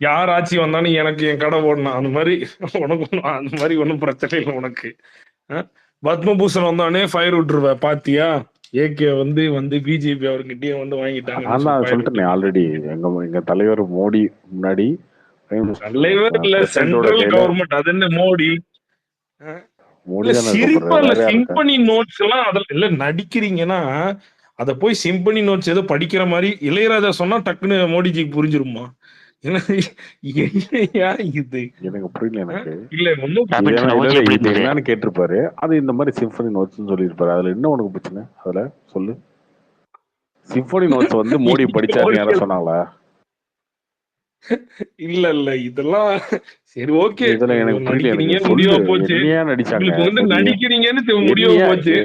யார் ஆட்சி வந்தாலும் எனக்கு என் கடை ஓடணும், அந்த மாதிரி உனக்கு அந்த மாதிரி ஒன்றும் பிரச்சனை இல்லை உனக்கு. பத்மபூஷன் வந்தானே ஃபயர் விட்டுருவ, பாத்தியா? ஏகே வந்து பிஜேபி அவர்கிட்டயே வந்து வாங்கிட்டாங்கன்னு நான் தான் சொல்லிட்டேனே சொல்லிட்டு ஆல்ரெடி. எங்க தலைவர் மோடி முன்னாடி தலைவர் இல்ல பிரசிடென்டோட சென்ட்ரல் கையில கவர்மெண்ட் அது என்ன மோடி மோடி இல்ல தானே சிரிப்பா இல்ல வேற யார் இருக்கா? சிம்பனி நோட்ஸ் எல்லாம் அதில் இல்ல நடிக்கிறீங்கன்னா அத போய் சிம்பனி நோட்ஸ் ஏதோ படிக்கிற மாதிரி இளையராஜா சொன்னா டக்குன்னு மோடிஜிக்கு புரிஞ்சிருமா? என்னையா இது எனக்கு புரியல. எனக்கு இல்ல ஒண்ணும் இது என்னன்னு கேட்டிருப்பாரு. அது இந்த மாதிரி சிம்பனி நோட்ஸ் சொல்லியிருப்பாரு. அதுல என்ன உனக்கு பிரச்சனை? அதுல சொல்லு. சிம்பனி நோட்ஸ் வந்து மோடி படிச்சாருன்னு யாரும் சொன்னாங்களா? இல்ல இதெல்லாம் சரி ஓகே. இதுல எனக்கு புரியல. எனக்கு முடிவா சொல்லு. போச்சு என்னையா நடிச்சாங்க? உங்களுக்கு வந்து நடிக்கிறீங்கன்னு முடிவா போச்சு.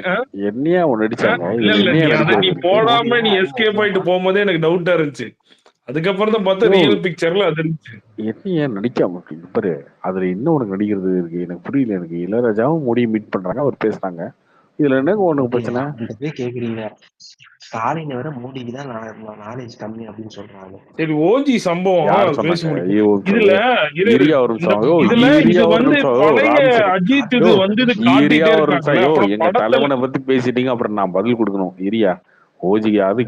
என்னையா நடிச்சாங்க? இல்ல நீ போடாம நீ எஸ்கேப் ஆயிட்டு போகும்போதே எனக்கு டவுட்டா இருந்துச்சு. அதுக்கப்புறம் தான் பார்த்தா ரியல் பிக்சர்ல அது இருந்துச்சு. என்னையா நடிக்காம பாரு. அதுல என்ன உனக்கு நடிக்கிறது இருக்கு? எனக்கு புரியல. எனக்கு இளையராஜாவும் மோடியை மீட் பண்றாங்க, அவர் பேசுறாங்க. இதுல என்ன உனக்கு பிரச்சனை? கேக்குறீங்க ஸ்டாலின் வர மோடிக்கு தான் நாலேஜ் கம்மி அப்படின்னு சொல்றாங்க. சரி ஓஜி சம்பவம் பேசி முடிக்கும். இதுல இது வந்து பழைய அஜித் இது வந்து எங்க தலைவனை பத்தி பேசிட்டீங்க, அப்புறம் நான் பதில் கொடுக்கணும். இரியா ஓஜிக்கு அது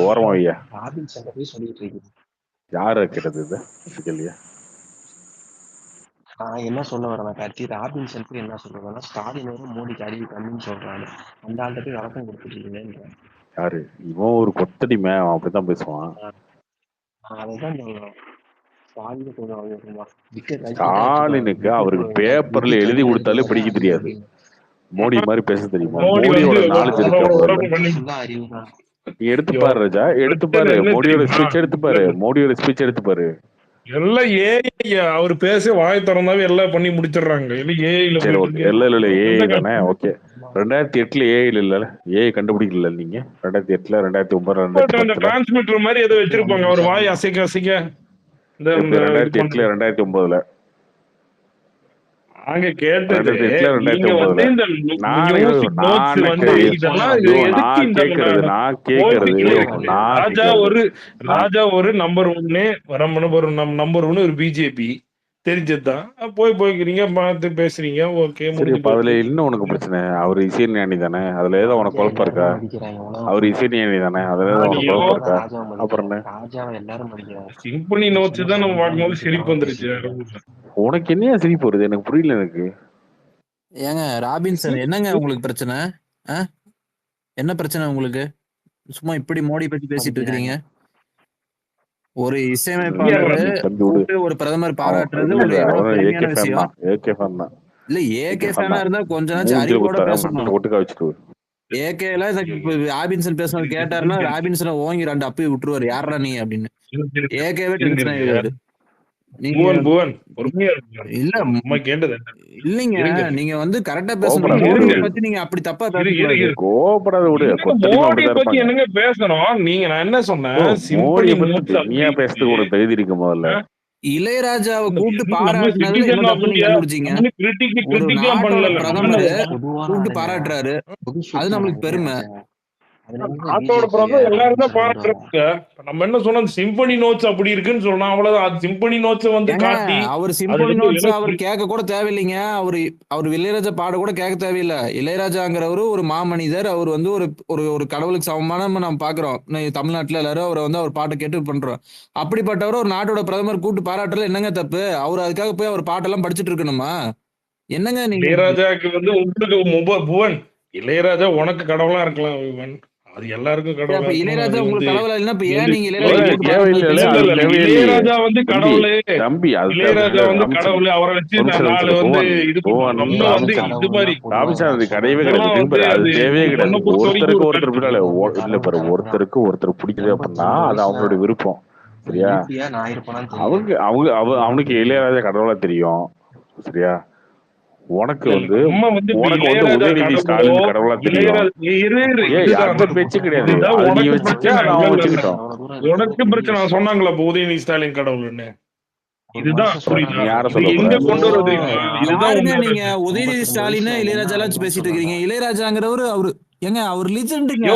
ஓரமா வையா. ராபின்சன் போய் சொல்லிட்டு இருக்கீங்க. யாரு கேட்டது இது? இல்லையா நான் என்ன சொல்ல வரேன் கார்த்தி, ராபின்சன் என்ன சொல்றேன்னா ஸ்டாலின் வர மோடிக்கு அறிவு கம்மின்னு சொல்றாங்க. அந்த ஆள்கிட்ட போய் வழக்கம் கொடுத்துருக்கீங்க. யாரு இவன்? ஒரு கொத்தடிமை, அவன் அப்படித்தான் பேசுவான். ஸ்டாலினுக்கு அவருக்கு பேப்பர்ல எழுதி கொடுத்தாலே படிக்க தெரியாது. மோடி மாதிரி பேச தெரியுமா? மோடியோட நாலேஜ் இருக்கு. நீ எடுத்து பாரு ராஜா, எடுத்து பாரு மோடியோட ஸ்பீச் எடுத்து பாரு, மோடியோட ஸ்பீச் எடுத்து பாரு. எல்லாம் ஏஐ அவர் பேச வாய் திறந்தாவே எல்லாம் பண்ணி முடிச்சிடுறாங்க. இல்ல ஏஐ தானே. ஓகே 2008 ஏஐ இல்ல, ஏஐ கண்டுபிடிக்கல நீங்க. 2008 2009 டிரான்ஸ்மிட்டர் மாதிரி ஏதோ வச்சிருப்பாங்க அவர் வாய் அசைக்க அசைக்க. 2008 2009 நாங்க கேட்டது ராஜா ஒரு நம்பர் 1 ஒரு பிஜேபி தெரிஞ்சதுதான். போய்க்கிறீங்க பார்த்து பேசுறீங்க. ஓகே அதுல இன்னும் உனக்கு பிரச்சனை. அவரு இசைஞானி தானே, அதுல ஏதோ உனக்கு குழப்பம் இருக்கா? அவரு இசைஞானி தானே, அதுல ஏதோ உனக்கு குழப்பம் இருக்கா? அப்புறம் சிம்பனி நோட்ஸ் தான் நம்ம பார்க்கும்போது சிரிப்பு வந்துருச்சு. உனக்கு என்னையா சிரிப்பு வருது? எனக்கு புரியல. எனக்கு ஏங்க ராபின்சன் என்னங்க உங்களுக்கு பிரச்சனை? என்ன பிரச்சனை உங்களுக்கு? சும்மா இப்படி மோடி பத்தி பேசிட்டு இருக்கீங்க. ஒரு இசையமைப்பாளர் ஒரு பிரதமர் பாராட்டுறது ஒரு பெருமையான விஷயம். இல்ல ஏகே ஃபேனா இருந்தா கொஞ்ச நாள் அறிவோட பேசணும். ஏகே எல்லாம் ராபின்சன் பேசுனது கேட்டாருன்னா ராபின்சனை ஓங்கி 2 அப்பி விட்டுருவாரு. யாரா நீ அப்படின்னு. ஏகேவே டென்ஷன் ஆயிடுவாரு. இல்லைங்க நீங்க வந்து கரெக்டா பேசணும். பத்தி நீங்க அப்படி தப்பா என்னங்க பேசணும்? நீங்க நான் என்ன சொன்னேன்? இளையராஜாவை கூப்பிட்டு பாராட்டினது பிரதமர் கூப்பிட்டு பாராட்டுறாரு. அது நம்மளுக்கு பெருமை. எல்லாரும் தான் பாராட்டுறாங்க. நம்ம என்ன சொன்னோம்? சிம்பனி நோட்ஸ் அப்படி இருக்குன்னு சொன்னா அவ்வளவுதான். அது சிம்பனி நோட்ஸ் வந்து காட்டி அவர் சிம்பனி நோட்ஸ் அவர் கேட்க கூட தேவையில்லைங்க. அவர் இளையராஜா பாட கூட கேட்க தேவையில்லை. இளையராஜாங்கிறவரு ஒரு மாமனிதர். அவர் வந்து ஒரு கடவுளுக்கு சமமான நம்ம பாக்குறோம் தமிழ்நாட்டுல. எல்லாரும் அவரை வந்து அவர் பாட்டை கேட்டு பண்றோம். அப்படிப்பட்டவர் ஒரு நாட்டோட பிரதமர் கூப்பிட்டு பாராட்டுறது என்னங்க தப்பு? அவர் அதுக்காக போய் அவர் பாட்டெல்லாம் படிச்சுட்டு இருக்கணுமா? என்னங்க நீங்க இளையராஜாக்கு வந்து உங்களுக்கு இளையராஜா உனக்கு கடவுளா இருக்கலாம். அது எல்லாருக்கும் கடவுள். இளையராஜா உங்களுக்கு கடவுளா இல்லைன்னா இப்ப ஏன் நீங்க இளையராஜா வந்து கடவுள்? இளையராஜா வந்து கடவுள். அவரை வச்சு நாலு வந்து இது வந்து இது மாதிரி கிடையவே கிடையாது. தேவையே கிடையாது. ஒருத்தருக்கு ஒருத்தர் பிடிக்குது அப்படின்னா அது அவங்களுடைய விருப்பம். சரியா? அவனுக்கு இளையராஜா கடவுளா தெரியும். சரியா? உனக்கு வந்து உதயநிதி ஸ்டாலின் கடவுளா தெரியும். அந்த பேச்சு கிடையாது. உனக்கு பிரச்சனை சொன்னாங்களா உதயநிதி ஸ்டாலின் கடவுள்னு? இதுதான் நீங்க உதயநிதி ஸ்டாலின் இளையராஜா எல்லாம் பேசிட்டு இருக்கீங்க. இளையராஜாங்கிறவரு அவரு ஏங்க அவர் லிஜெண்டுங்க.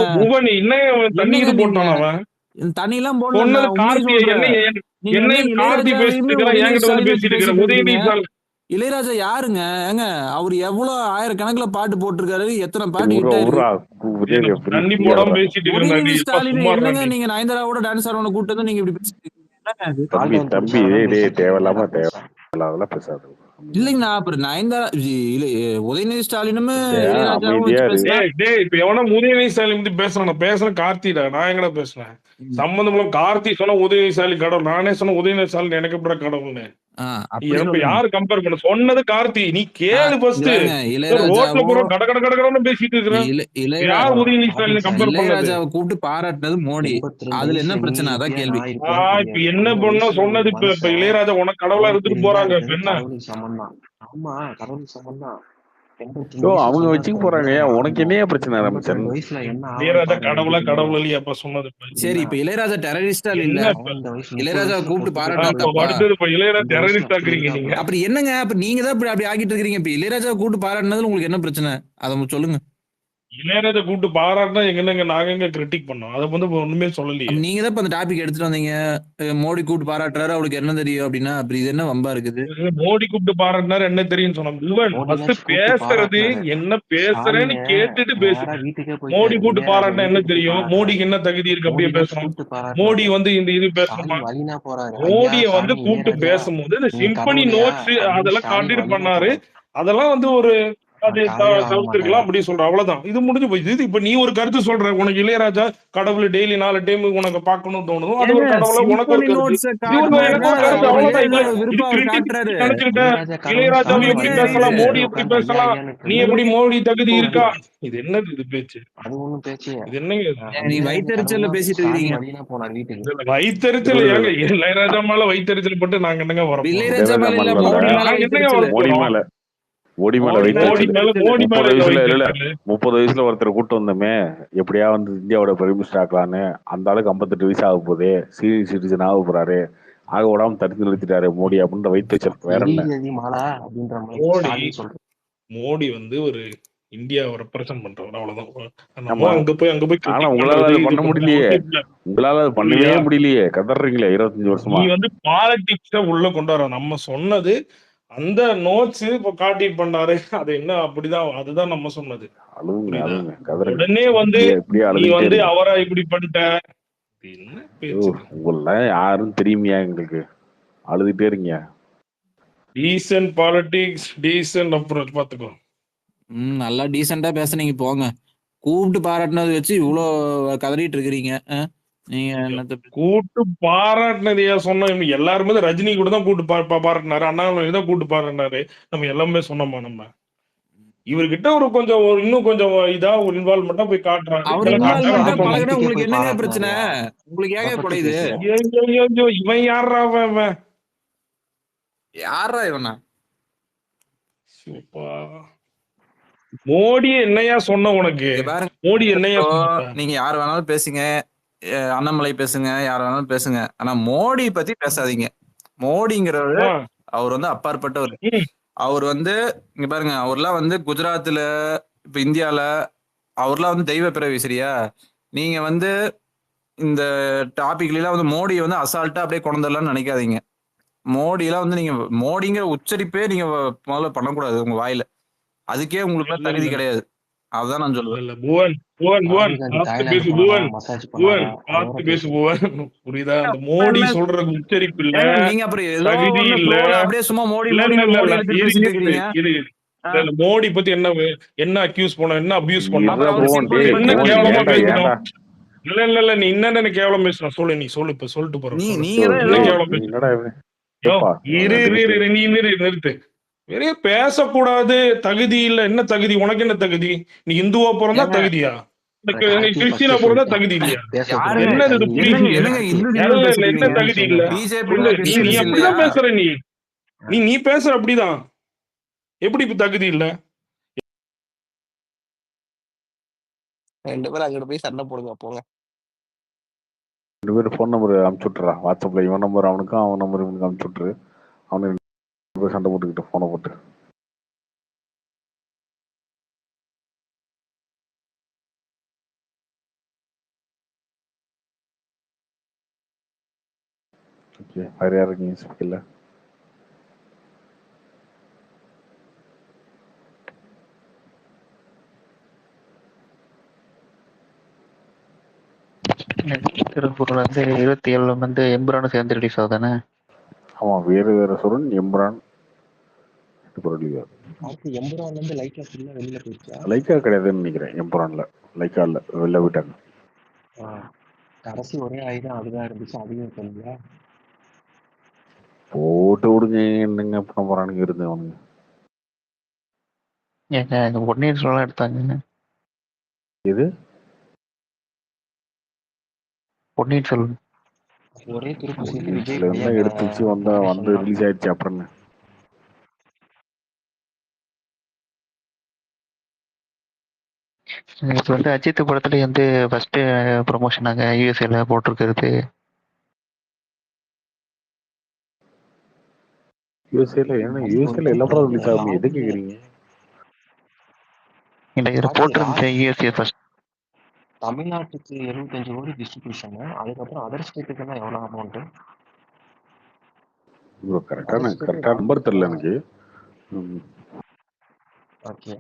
தண்ணி போட்டான் அவன். தண்ணி எல்லாம் போடல. உதயநிதி இளையராஜா யாருங்க? ஏங்க அவரு எவ்வளவு ஆயிரக்கணக்குல பாட்டு போட்டிருக்காரு, எத்தனை பாட்டு ஹிட் ஆயிருக்கு. எனக்கு தண்ணி போடாம பேசிட்டு இருந்தாரு. உதயநிதி எப்ப ஸ்டாலின் சும்மா என்னங்க நீங்க நயன்தாராவோட டான்ஸ் ஆடவன கூட்டு வந்து நீங்க இப்படி பேசிட்டு இருக்கீங்க? என்னங்க அது? தம்பி கால்டன் தம்பி பிடிச்சாதான் டேய் பேச தேவையில்லாம தெரியுதுடா பேச. தேவையில்லாதெல்லாம் பேசாது. இல்லைங்கண்ணா, அப்புறம் நயன்தாரா உதயநிதி ஸ்டாலினும் இளையராஜாவும் அமைதியா வச்சு இரு. பேசினா டேய் இப்ப எவனா உதயநிதி ஸ்டாலின் பத்தி பேசுறான், நான் பேசுறேன் கார்த்திடா, நான் எங்கடா பேசுறேன் சம்பந்தம் கார்த்தி சொன்ன உதயநிதி ஸ்டாலின் கடவுள், நானே சொன்ன உதயநிதி ஸ்டாலின் எனக்கு எப்படி கடவுள்னு. அப்படி இப்ப சொல்லுங்க. யாரு கம்பேர் பண்ண சொன்னது? கார்த்தி நீ கேளு இங்க ஃபர்ஸ்ட். பாருங்க, ரோட்ல போற இளையராஜாவும் கட கட கடகடன்னு பேசிட்டு இருக்கிறேன். யார் உதயநிதி ஸ்டாலின் கம்பேர் பண்ணது? இளையராஜாவை கூப்பிட்டு பாராட்டினது மோடி. 82 அதுல என்ன வயசுல நீ பிரச்சனை? அதான் இருப்பியா கேள்வி. நான் இருப்பியான்னு இப்ப தெரியாது. என்ன அந்த பண்ண வயசுல ஒரு சொன்னது? இப்ப இப்ப மனுஷன் இளையராஜா உனக்கு கடவுளா அவனுக்கு இருந்துட்டு ரீடா போறாங்க, இப்ப இருக்கிறது என்ன? கடவுளுக்கு சமம் தான். ஆமா கடவுளுக்கு சமம் தான். 82 ஓ வயசுல அவங்க வச்சுக்க சம்பாதிக்கிறது போறாங்க, உனக்கு ஆரம்பம். என்னையா பிரச்சனை ரமச்சன்? 82 வயசுல என்ன ஆவான்னு இளையராஜா பாரு கடவுளா இதுக்கு மேல. கடவுள் இல்லையா அப்ப சொன்னது? சரி, என்ன இப்ப இளையராஜா டெரரிஸ்டா இல்ல? என்ன இப்ப அவன் இந்த வயசு 30 இளையராஜாவை வயசுல கூப்பிட்டு கெட்டு பாராட்டினது போய் இப்ப தப்பா? அடுத்தது இப்ப இளையராஜா இந்த வயசுல டெரரிஸ்ட் அப்படி ஆக்குறீங்க இருந்தா நீங்க. அப்புறம் அப்படி என்னங்க? அப்ப நீங்க தான் இப்படி அப்படி ஆக்கிட்டு இருக்கிறீங்க. இப்ப இளையராஜாவை கூப்பிட்டு பாராட்டினதுல உங்களுக்கு என்ன பிரச்சனை? அதை சொல்லுங்க. இளையராஜா கூப்பிட்டு பாராட்டினா எங்க நாங்க எங்க கிரிட்டிக் பண்ணோம்? அதை வந்து ஒண்ணுமே சொல்லலையே. நீங்க தான் இப்ப அந்த டாபிக் எடுத்துட்டு வந்தீங்க. மோடி கூப்பிட்டு பாராட்டுறாரு, அவருக்கு என்ன தெரியும் அப்படின்னா, அப்படி இது என்ன வம்பா இருக்குது? மோடி கூப்பிட்டு பாராட்டினாரு என்ன தெரியும் சொன்னோம். இவன் ஃபர்ஸ்ட் மோடினாச்சும் கூப்பிட்டு பேசுறது பாராட்டினாரு. என்ன பேசுறேன்னு ஸ்டாலின் கேட்டுட்டு நேரா பேசுங்க. வீட்டுக்கே மோடி போயிட்டாரு. கூப்பிட்டு இளையராஜா பாராட்டினா என்ன வீட்டுக்கு போய் தெரியும்? பாராட்டுறாரு. மோடிக்கு என்ன தகுதி இருக்கு அப்படியே மோடினாச்சும் பேசணும்? கூப்பிட்டு மோடி பாராட்டினாரு. வந்து இது பேசணுமா? ஸ்டாலின் வழினா போறாரு. ஐயா மோடிய வந்து சாமி கூப்பிட்டு இளையராஜா பேசும்போது இந்த நீங்க சிம்பனி கடவுளையா நோட்ஸ் அப்படின்னு அதெல்லாம் ஸ்டாலின் காட்டிட்டு வழினா பண்ணாரு. போறாரு. அதெல்லாம் வந்து ஒரு அதை காதலே வாங்க தவிர்த்திருக்கலாம் மாட்டாரா? அப்படி சொல்றேன். அவ்வளவுதான். இது முடிஞ்சு போய் இது இப்ப நீ ஒரு கருத்து சொல்ற, உனக்கு இளையராஜா கடவுள் டெய்லி 4 டைம் உனக்கு பார்க்கணும்னு தோணுதும் அது ஒரு ஏங்க கடவுளா உனக்கு ஒரு சிம்பனி கருத்து. நோட்ஸ இது ஒரு எனக்கு காட்டினாருன்னா ஒரு அது கருத்து, அவர் அவ்வளவுதான். இது விருப்பம் இது அவர் கிரிட்டிக் காட்டுறாரு. நினைச்சுக்கிட்ட இளையராஜா கடவுள் இளையராஜாவை சாமி எப்படி உங்களுக்கு வழினா பேசலாம், வீட்டுக்கு மோடி போய் எப்படி உட்காந்து ஐயா பேசலாம், ஐயான்னு நீ இருக்காரு. எப்படி மோடி தகுதி இருக்கா? என்னது இது என்னது இது பேச்சு? அது ஒண்ணும் பேச்சு. இது என்னங்க இது? நீ இளையராஜா வயிற்றுச்சல்ல கடவுள்னா பேசிட்டு ஸ்டாலின் இருக்கிறீங்க. வழினா போனார் வீட்டுக்கு. இதுல வயித்தெரிச்சல் ஏங்க? இளையராஜா மேல வயித்தெரிச்சல் பட்டு நாங்க என்னங்க வரப்போறோம்? இளையராஜா மேல இல்ல, இல்ல மோடி மேல நாங்க என்னங்க வயிற்றுச்சல். மோடி வரப்போறோம்? மேல மோடி மேல மோடி மேல மோடி மேல வயிற்றுச்சல். மோடி 30 மேல எங்க வயசுல இல்ல வயித்தெரிச்சல்? 30 வயசுல ஒருத்தர் கூட்டு வந்தோமே, எப்படியா வந்து இந்தியாவோட பிரைம் மினிஸ்டர் ஆக்கலான்னு. அந்த ஆளுக்கு 58 வயசு ஆக போகுது, சீனியர் சிட்டிசன் ஆக போறாரு, ஆக விடாம தடுத்து நிறுத்திட்டாரு மோடி அப்படின்ற வைத்தச்சல் வேற என்ன? எரியுது மாலா அப்படின்ற மாதிரி மோடி ஸ்டாலின் சொல்றாரு. மோடி வந்து ஒரு இந்தியாவை ரெப்ரசென்ட் பண்றவர், அவ்வளவுதான். நம்ம ஆமா, அங்க போய் ஆனா கிரிட்டிக் உங்களால பண்றது அது இது பண்ண பண்றது முடியலையே, அவசியம் இல்ல. உங்களால அது பண்ணவே இல்லையா? முடியலையே, கதறீங்களே 25 நீ வருஷமா. வந்து பாலிடிக்ஸ உள்ள கொண்டு வர நம்ம சொன்னது அந்த நோட்ஸ் இப்ப காட்டி பண்ணாரு, அது என்ன அப்படிதான், அதுதான் நம்ம சொன்னது. அழுவுங்க புரியுதா? அழுவுங்க கதறுங்க, உடனே வந்து இப்படியே இப்படியே நீ அழுதுகிட்டே வந்து இருங்க. அவரை இப்படி பண்ணிட்ட, இது என்ன பேச்சு இது? உங்கள யாரும் தெரியுமியா எங்களுக்கு? அழுதுகிட்டே இருங்க. டீசன்ட் பாலிடிக்ஸ், டீசன்ட் அப்ரோச் பாத்துக்கோ. நல்லா டீசெண்டா பேசுனீங்க போங்க. கூப்பிட்டு பாராட்டினது வச்சு இவ்வளோ கதறிட்டு இருக்கிறீங்க. நீங்க என்னத்த கூட்டு பாராட்டினதையா சொன்னோம்? எல்லாருமே தான் ரஜினி கூட தான் கூட்டு பாராட்டினாரு, அண்ணாமலை தான் கூட்டு பாராட்டினாரு. நம்ம எல்லாமே சொன்னோமா? நம்ம இவர்கிட்ட ஒரு இன்னும் கொஞ்சம் இதா ஒரு இன்வால்வ்மெண்டா போய் காட்டுறாரு. அவர் இதெல்லாம் காட்டாம இன்வால்வ்மெண்டா விட்டுருங்க. பழகுனா வீட்டுக்கே உங்களுக்கு போய் என்னங்க பிரச்சனை? பாராட்டினாருயா. உங்களுக்கு அதை ஏங்க பத்தி குறையுது? பேசுற. ஐயோ, இவன் யாரா அவன்? யாரா இவனா? சுப்பா. மோடி என்னையா சொன்ன உனக்கு? இங்க பாருங்க, மோடி என்னையா இப்போ சொன்ன? நீங்க யார் வேணாலும் பேசுங்க, அண்ணாமலை பேசுங்க, யார் வேணாலும் பேசுங்க. ஆனா மோடி பத்தி பேசாதீங்க. மோடிங்கிறவர் ஆ, அவர் வந்து அப்பாற்பட்டவர். ம், அவர் வந்து இங்க பாருங்க, அவர்லாம் வந்து குஜராத்ல, இப்ப இந்தியால அவர்லாம் வந்து தெய்வ பிறவி, சரியா? நீங்க வந்து இந்த டாபிக்லாம் வந்து மோடியை வந்து அசால்ட்டா அப்படியே கொண்டு நினைக்காதீங்க. மோடியெல்லாம் வந்து நீங்க மோடிங்கிற உச்சரிப்பே நீங்க முதல்ல பண்ணக்கூடாது உங்க வாயில. அதுக்கே உங்களுக்கு இல்ல தகுதி இல்ல கிடையாது. அதுதான் நான் சொல்லுவேன். இல்ல புவன் புவன் புவன் ராகுல் காந்தி பார்த்து தாய்லாந்து பேசு போனாரா, புவன். மசாஜ் புவன் பண்ணாரா, அதோட பார்த்து பேசு பேசு. புவன். புரியுதா? அந்த மோடி சொல்றது உச்சரிப்பு இல்ல, ஏங்க நீங்க அப்புறம் ஏதோ தகுதி ஒண்ணு இல்ல. ஃப்ளோல அப்படியே சும்மா மோடி இல்ல இல்ல மோடி இல்ல மோடி இல்ல எடுத்து இரு பேசிட்டு இரு இருக்கிறீங்க. இரு இரு. இல்ல, இல்ல, மோடி பத்தி என்ன அக்யூஸ் பண்ண, என்ன அபியூஸ் பண்ண, அப்புறம் அவர் போவோம். சிம்பனி டேய் பத்தி என்ன போவோம், கேவலமா ஏன்டா பேசணும்? ஏன்டா இல்ல நீ என்ன கேவலம் பேசணும்? சொல்லு, நீ சொல்லு, இப்ப சொல்லிட்டு போறேன், சொல்லு. நீங்க தான் என்ன ஏதோ கேவலம் நீ பேசணும்? என்னடா இவன்? யோ, ஏப்பா நீ நிறுத்து. வெளிய பேசக்கூடாது, தகுதி இல்ல. என்ன தகுதி? உனக்கு என்ன தகுதி? நீ இந்துவா பிறந்தா ஏங்க தகுதியா? நீ கார்த்தி கிறிஸ்டினா ஃபர்ஸ்டே பிறந்தா சொல்லிட்டான் தகுதி இல்லையா? பேசக்கூடாது, யாருங்க என்னது இது தகுதி என்னங்க இல்ல. புரியலையே? என்னங்க கார்த்தி இந்து இல்ல இந்துன்னு பேசிட்டு என்ன இருக்கீங்க? தகுதி இல்ல? பிஜேபி சொல்லு. நீ கிறிஸ்டியன்ஸ் இல்லையா? அப்படிதான் பேசுற. நீ பேசுற அப்படிதான். எப்படி இப்ப தகுதி இல்ல? ரெண்டு பேரும் அங்கிட்டு போய் சண்டை போடுங்க போங்க. 2 பேரும் ஃபோன் நம்பர் அனுப்பிச்சு விட்டுறா வாட்ஸ்அப்ல. இவன் நம்பர் அவனுக்கும், அவன் நம்பர் இவனுக்கு அனுப்பிச்சு விட்டுரு. அவனுக்கு 2 பேரும் சண்டை போட்டுக்கிட்டு போனை போட்டு. ஓகே, வேற யாரும் இருக்கீங்க ஸ்பீக்கர்ல? திருப்பூர்ல வந்து 27 வந்து எம்புரானும் சேர்ந்து ரிலீஸ் ஆகுதானே? ஆமா, வேற சுரன் எம்புரான் அடுத்து எம்புரான்ல இருந்து லைக்கா ஃபுல்லா வெளியில போயிடுச்சா? லைக்கா கிடையாதுன்னு நினைக்கிறேன். எம்புரான்ல லைக்கா இல்ல, வெளில விட்டாங்க. கடைசி ஒரே ஆயுதம் அதுதான் இருந்துச்சு, அதுவும் தெரியல. போட்டு விடுங்க, என்னங்க பண்ண போறானுங்க இருந்து அவனுங்க. ஏங்க பொன்னியின் செல்வன் எடுத்தாங்க. எது பொன்னியின் செல்வன் ஒரே திருப்பு சேர்த்து விஜய் தான் எடுத்துச்சு வந்து ரிலீஸ் ஆயிடுச்சு. அப்புறம் என்ன? இப்போ வந்து அஜித் படத்துல வந்து ஃபர்ஸ்ட் ப்ரொமோஷனாக யூஎஸ்ஏல போட்டிருக்கிறது. யூஎஸ்ஏல எல்லா படம் ரிலீஸ் ஆகும், எது கேக்குறீங்க? இந்த போட்டிருந்துச்சு யூஎஸ்ஏ ஃபர்ஸ்ட். தமிழ்நாட்டுக்கு 75 கோடி டிஸ்ட்ரிபியூஷன், அதுக்கப்புறம் அதர் ஸ்டேட்டுக்கு எல்லாம் எவ்வளவு அமௌண்ட்? கரெக்டா நம்பர் தெரியல எனக்கு. ஓகே.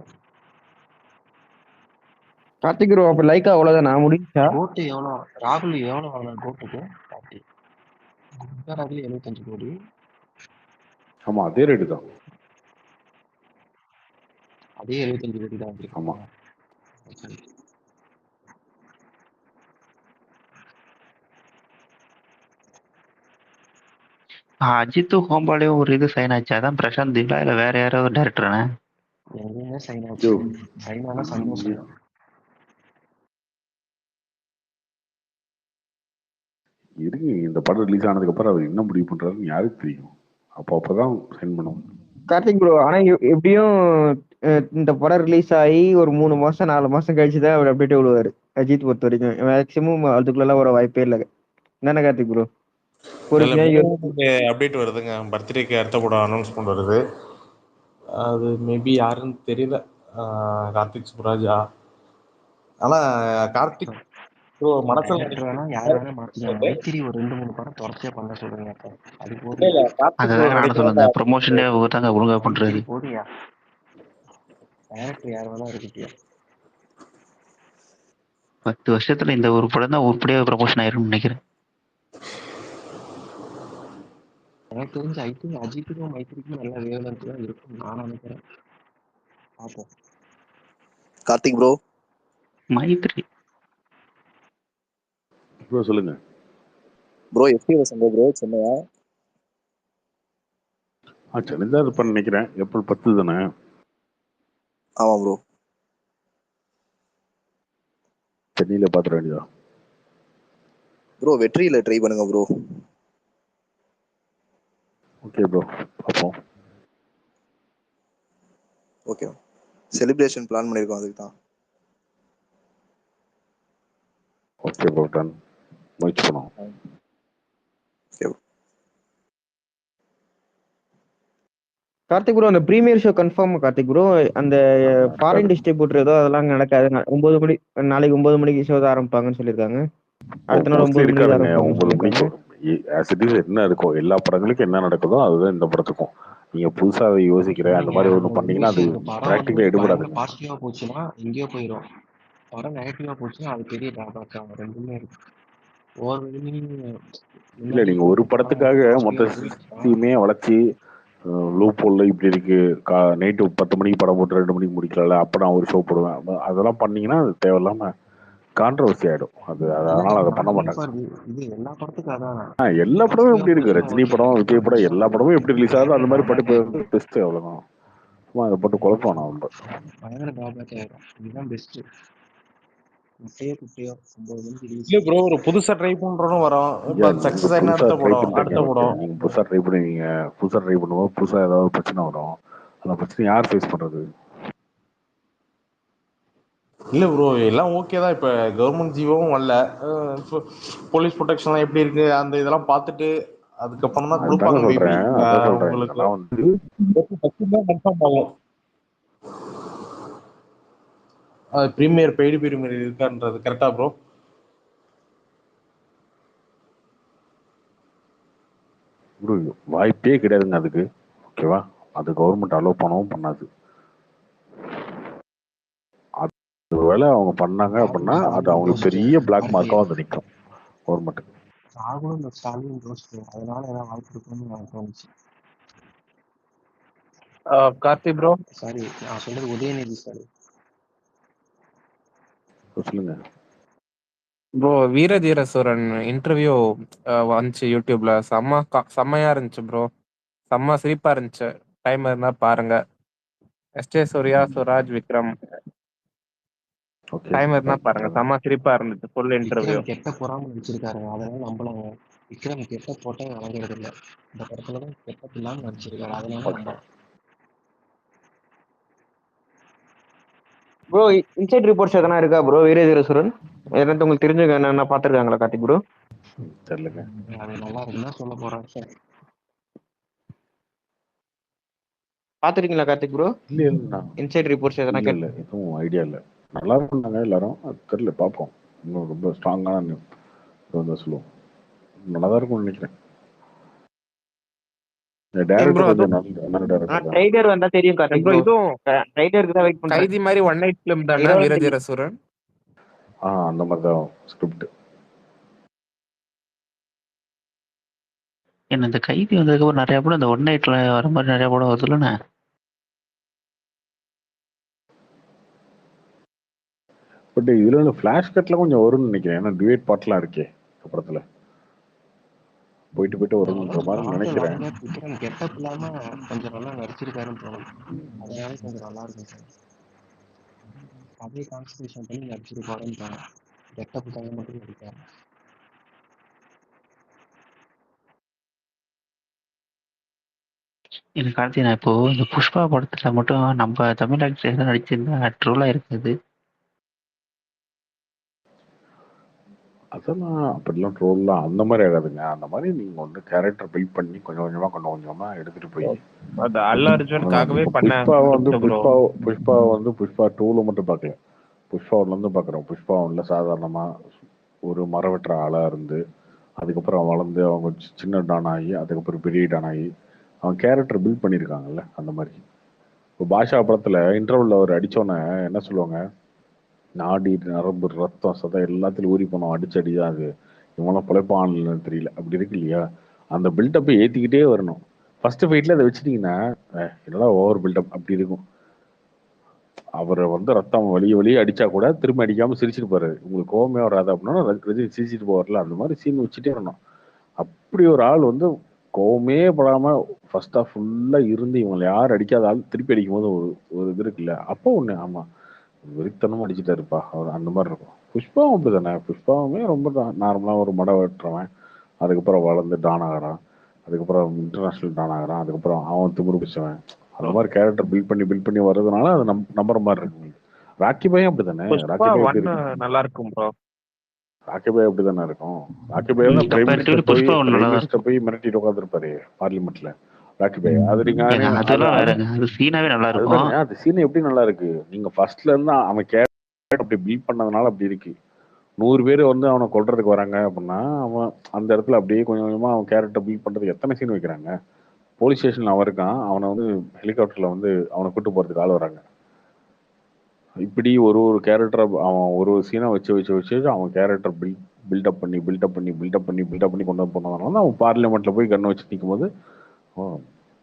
கார்த்திக் ப்ரோ அப்ப லைக்கா அவ்வளவுதான் நான் முடிச்சா. கோட்டு எவ்வளவு? ராகுல் எவ்வளவு வாங்கினார் கோட்டுக்கு? ராகுல் 75 கோடி. ஆமா, அதே ரேட்டு தான். அதே 75 கோடி தான் இருக்கு. ஆமா. அஜித்தும் ஹோம்பாலையும் ஒரு இது சைன் ஆச்சு, அதான் பிரசாந்த் இல்ல இல்ல வேற யாராவது டைரக்டரானே? எங்கேயுமே சைன் ஆச்சு. சைன் ஆனா சந்தோஷம். இருங்க, இந்த படம் ரிலீஸ் ஆனதுக்கு அப்புறம் அவர் என்ன முடிவு பண்றாருன்னு யாருக்கு தெரியும்? அப்பதான் சைன் பண்ணுவோம். கார்த்திக் ப்ரோ ஆனா எப்படியும் இந்த படம் ரிலீஸ் ஆகி ஒரு 3 மாசம் 4 மாசம் கழிச்சுதான் அவர் அப்டேட் விடுவாரு. அஜித் பொறுத்த வரைக்கும் மேக்சிமம் அதுக்குள்ள வர வாய்ப்பே இல்லை. என்னென்ன கார்த்திக் ப்ரோ? அப்டேட் வருதுங்க, பர்த்டேக்கு அடுத்த படம் அனௌன்ஸ்மெண்ட் வருது. அது மேபி யாருன்னு தெரியல, கார்த்திக் சுப்ராஜா. ஆனா கார்த்திக் ப்ரோ மனசுல யார் வேணா மாத்திக்கலாம். மைத்திரி ஒரு 2-3 படம் தொடர்ச்சியா பண்ண சொல்லுங்க. அது போதும். ப்ரமோஷனே ஒழுங்கா பண்றாரு. போதியா டைரக்டர் யார் வேணா இருக்கட்டியா? 10 வருஷத்துல இந்த ஒரு படம் தான் உருப்படியாக ப்ரமோஷன் ஆயிரும்னு நினைக்கிறேன். எனக்கு தெரிஞ்சு ஐ திங்க் அஜித்துக்கும் மைத்திரிக்கும் நல்ல வேவலன்ஸ் தான் இருக்கும் நான் நினைக்கிறேன். பார்ப்போம். கார்த்திக் ப்ரோ, மைத்திரி ப்ரோ சொல்லுங்க ப்ரோ. எப்படி வசந்த ப்ரோ? சென்னையா? சென்னை தான் இருப்பான்னு நினைக்கிறேன். ஏப்ரல் 10 தானே? ஆமா ப்ரோ. சென்னையில பாத்துற வேண்டியதா ப்ரோ? வெற்றியில ட்ரை பண்ணுங்க ப்ரோ. ஓகே ப்ரோ, பாப்போம். ஓகே, செலிப்ரேஷன் பிளான் பண்ணிருக்கோம், அதுக்கு தான். Okay bro, done. முயற்சி பண்ணுவோம். ஓகே. கார்த்திக் ப்ரோ அந்த premiere show confirm Karthik bro? அந்த ஃபாரின் டிஸ்ட்ரிபியூட்டர் ஏதோ அதெல்லாம் நடக்காது. 9 மணி நாளைக்கு 9 மணிக்கு ஷோ ஆரம்பிப்பாங்கன்னு சொல்லியிருக்காங்க. அடுத்த நாள் 9 மணிக்கு ஆரம்பிப்பாங்கன்னு சொல்லியிருக்காங்க. என்ன இருக்கும் எல்லா படங்களுக்கும் என்ன நடக்குதோ அதுதான் இந்த படத்துக்கும். நீங்க புதுசா அதை யோசிக்கிற அந்த மாதிரி ஒண்ணு பண்ணீங்கன்னா அது பிராக்டிகலா எடுபடாது. பாசிட்டிவா போச்சுன்னா எங்கேயோ போயிடும். படம் நெகட்டிவா போச்சுன்னா அது பெரிய டிராபேக் ஆகும். ரெண்டுமே இருக்கு. இல்ல, நீங்க ஒரு படத்துக்காக மொத்தத்தையுமே வளைச்சி லூப் போல்ல இப்படி இருக்கு, நைட்டு 10 மணிக்கு படம் போட்டு 2 மணிக்கு முடிக்கல, அப்ப நான் ஒரு ஷோ போடுவேன், அதெல்லாம் பண்ணீங்கன்னா அது தேவையில்லாம கான்ட்ரவர்சி ஆயிடும். அதனால அதை பண்ண மாட்டாங்க. எல்லா படத்துக்கும் அதான். எல்லா படமும் எப்படி இருக்கு, ரஜினி படம் விஜய் படம் எல்லா படமும் எப்படி ரிலீஸ் ஆகுது அந்த மாதிரி பட்டு பெஸ்ட். அவ்வளவுதான். சும்மா அதை போட்டு குழப்பம். ரொம்ப பயங்கர டிராபேக் ஆயிடும். இதுதான் பெஸ்ட். இல்ல ப்ரோ, ஒரு புதுசா ட்ரை பண்றோம் வரோம். இப்ப சக்சஸ் ஆயினா அடுத்த படம் நீங்க புதுசா ட்ரை பண்ணுவீங்க. புதுசா ட்ரை பண்ணுவோம், புதுசா ஏதாவது பிரச்சனை வரும். அந்த பிரச்சனை யார் ஃபேஸ் பண்றது? இல்ல ப்ரோ, எல்லாம் ஓகே தான். இப்ப கவர்மெண்ட் ஜீவோவும் வரல, போலீஸ் ப்ரொடெக்ஷன்லாம் எப்படி இருக்கு அந்த இதெல்லாம் பார்த்துட்டு அதுக்கப்புறம் தான் கொடுப்பாங்க. மேபி உங்களுக்கு கன்ஃபார்ம் ஆகும். பிரீமியர் பெய்டு பிரீமியர் இருக்கான்றது கரெக்டா ப்ரோ? வாய்ப்பே கிடையாதுங்க அதுக்கு. ஓகேவா? அது கவர்மெண்ட் அலோவ் பண்ணவும் பண்ணாது. ஒருவேளை அவங்க பண்ணாங்க அப்படின்னா அது அவங்களுக்கு பெரிய பிளாக் மார்க்கா வந்து நிற்கும். கவர்மெண்ட். ராகுலும் இந்த ஸ்டாலின் ரோஸ்ட் அதனால ஏதாவது வாய்ப்பு இருக்குன்னு எனக்கு தோணுச்சு. கார்த்தி ப்ரோ சாரி, நான் சொல்றது உதயநிதி ஸ்டாலின். சொல்லுங்க ப்ரோ. வீரதீர சூரன் இன்டர்வியூ வந்துச்சு யூடியூப்ல. செம்மையா இருந்துச்சு ப்ரோ. செம்ம சிரிப்பா இருந்துச்சு. டைம் இருந்தா பாருங்க. எஸ்டே சூர்யா, சுராஜ், விக்ரம். டைம் இருந்தா பாருங்க. செம்ம சிரிப்பா இருந்துச்சு ஃபுல் இன்டர்வியூ. விக்ரம் கெட்ட பொறாம நடிச்சிருக்காரு, அதனால நம்பலாம். விக்ரம் கெட்ட போட்டே வழங்குறது இல்லை. இந்த படத்துல தான் கெட்ட இல்லாம நடிச்சிருக்காரு, அதனால நம்பலாம். ப்ரோ இன்சைட் ரிப்போர்ட்ஸ் எதனா இருக்கா ப்ரோ வீரதீரசுரன்? எதாவது உங்களுக்கு தெரிஞ்சவங்க என்ன பாத்துருக்காங்களா கார்த்திக் ப்ரோ? தெரியலங்க. அது நல்லா இருக்குன்னா சொல்ல போறேன் சார். பாத்துருக்கீங்களா கார்த்திக் ப்ரோ? இல்ல இன்சைட் ரிப்போர்ட்ஸ் எதனா இல்ல எதுவும் ஐடியா இல்லை. நல்லா இருந்தாங்க எல்லாரும். அது தெரியல, பார்ப்போம். இன்னும் ரொம்ப ஸ்ட்ராங்கான வந்து சொல்லுவோம். நல்லா தான் இருக்கும்னு நினைக்கிறேன். டைரக்டர் கொஞ்சம் நல்ல டைரக்டர் தான். ட்ரைலர் வந்தா தெரியும் கார்த்திக் ப்ரோ. இதுவும் ட்ரைலருக்கு தான் வெயிட் பண்றேன். கைதி மாதிரி ஒன் நைட் ஃபிலிம் தானே வீரதீர சூரன்? அந்த மாதிரி தான் ஸ்கிரிப்ட். என்ன இந்த கைதி வந்ததுக்கப்புறம் நிறைய படம் இந்த ஒன் நைட்ல வர மாதிரி நிறைய படம் வருதுல்லண்ணே. பட் இதுல வந்து ஃபிளாஷ் கட்ல கொஞ்சம் வரும்னு நினைக்கிறேன். ஏன்னா டிவேட் பாட்லாம் இருக்கே படத்துல, போயிட்டு போயிட்டு வரும்ன்ற மாதிரி நினைக்கிறேன். விக்ரம் கெட்டப் இல்லாம கொஞ்சம் நல்லா நடிச்சிருக்காருன்னு தோணும், அதனால கொஞ்சம் நல்லா இருக்கும் சார். அதே கான்சன்ட்ரேஷன் பண்ணி நடிச்சிருப்பாருன்னு தோணும், கெட்டப்புக்காக மட்டும் நடிக்காரு. எனக்கு கார்த்தி, நான் இப்போ இந்த புஷ்பா படத்துல மட்டும் நம்ம தமிழ் ஆக்டர் நடிச்சிருந்தா ட்ரோலா இருக்குது. அதெல்லாம் அப்படிலாம் ட்ரோல்லாம் அந்த மாதிரி ஆகாதுங்க. அந்த மாதிரி நீங்க வந்து கேரக்டர் பில்ட் பண்ணி கொஞ்சம் கொஞ்சமா எடுத்துட்டு போய் அது அல்ல அர்ஜுனுக்காகவே பண்ண. புஷ்பா வந்து புஷ்பா 2ல மட்டும் பார்க்கல, புஷ்பா 1ல இருந்து பார்க்குறோம். புஷ்பா 1ல சாதாரணமா ஒரு மரம் வெட்டுற ஆளா இருந்து, அதுக்கப்புறம் வளர்ந்து அவங்க சின்ன டான் ஆகி, அதுக்கப்புறம் பெரிய டான் ஆகி அவன் கேரக்டர் பில்ட் பண்ணியிருக்காங்கல்ல. அந்த மாதிரி இப்போ பாஷா படத்துல இன்டர்வல்ல அவர் அடிச்சோன்னே என்ன சொல்லுவாங்க, நாடி நரம்பு ரத்தம் சதம் எல்லாத்துலையும் ஊறி போனோம், அடிச்சடி தான் அது, இவங்களாம் பிழைப்பான்னு தெரியல. அப்படி இருக்கு இல்லையா? அந்த பில்டப்பை ஏற்றிக்கிட்டே வரணும். ஃபர்ஸ்ட் ஃபைட்ல அதை வச்சுட்டீங்கன்னா என்னடா ஓவர் பில்டப் அப்படி இருக்கும். அவரை வந்து ரத்தம் வழியே அடிச்சா கூட திரும்ப அடிக்காம சிரிச்சுட்டு போறாரு. உங்களுக்கு கோவமே வராது அப்படின்னா சிரிச்சுட்டு போவார்ல, அந்த மாதிரி சீன் வச்சுட்டே வரணும். அப்படி ஒரு ஆள் வந்து கோவமே படாம ஃபர்ஸ்ட் ஆஃப் ஃபுல்லா இருந்து இவங்களை யாரும் அடிக்காத ஆள் திருப்பி அடிக்கும் போது ஒரு இது இருக்குல்ல, அப்போ ஒண்ணு ஆமா வெறித்தனமா அடிச்சுட்டாருப்பா அவர், அந்த மாதிரி இருக்கும். புஷ்பாவும் அப்படிதானே. புஷ்பாவுமே ரொம்ப நார்மலா ஒரு மடம் வெட்டுறவன், அதுக்கப்புறம் வளர்ந்து டான் ஆகிறான், அதுக்கப்புறம் இன்டர்நேஷனல் டான் ஆகிறான், அதுக்கப்புறம் அவன் திமிரு பிடிச்சவன். அந்த மாதிரி கேரக்டர் பில்ட் பண்ணி வர்றதுனால அது நம்புற மாதிரி இருக்கு. ராக்கி பாயும் அப்படிதானே. ராக்கி பாய் எப்படி இருக்கு? நல்லா இருக்கும் ப்ரோ. ராக்கி பாய் அப்படிதானே இருக்கும். ராக்கி பாய் தான் பிரைம் மினிஸ்டர் போய் மிரட்டிட்டு உட்காந்துருப்பாரு பார்லிமெண்ட்ல. ராக்கி பாய் அது நீங்க அது சீன் எப்படி நல்லா இருக்கு. நீங்க ஃபர்ஸ்ட்ல இருந்து அவன் கேரக்டர் அப்படி பில்ட் பண்ணதுனால அப்படி இருக்கு. 100 பேர் வந்து அவனை கொல்றதுக்கு வராங்க அப்படின்னா அவன் அந்த இடத்துல அப்படியே கொஞ்சம் கொஞ்சமா அவன் கேரக்டர் பில்ட் பண்றதுக்கு எத்தனை சீன் வைக்கிறாங்க. போலீஸ் ஸ்டேஷன்ல அவன் இருக்கான், அவனை வந்து ஹெலிகாப்டர்ல வந்து அவனை கூட்டு போறதுக்கு ஆள் வராங்க. இப்படி ஒரு கேரக்டரை அவன் ஒரு சீனை வச்சு அவன் கேரக்டர் பில்டப் பண்ணி கொண்டு போனதுனால அவன் பார்லிமெண்ட்ல போய் கண்ணை வச்சு நிற்கும் போது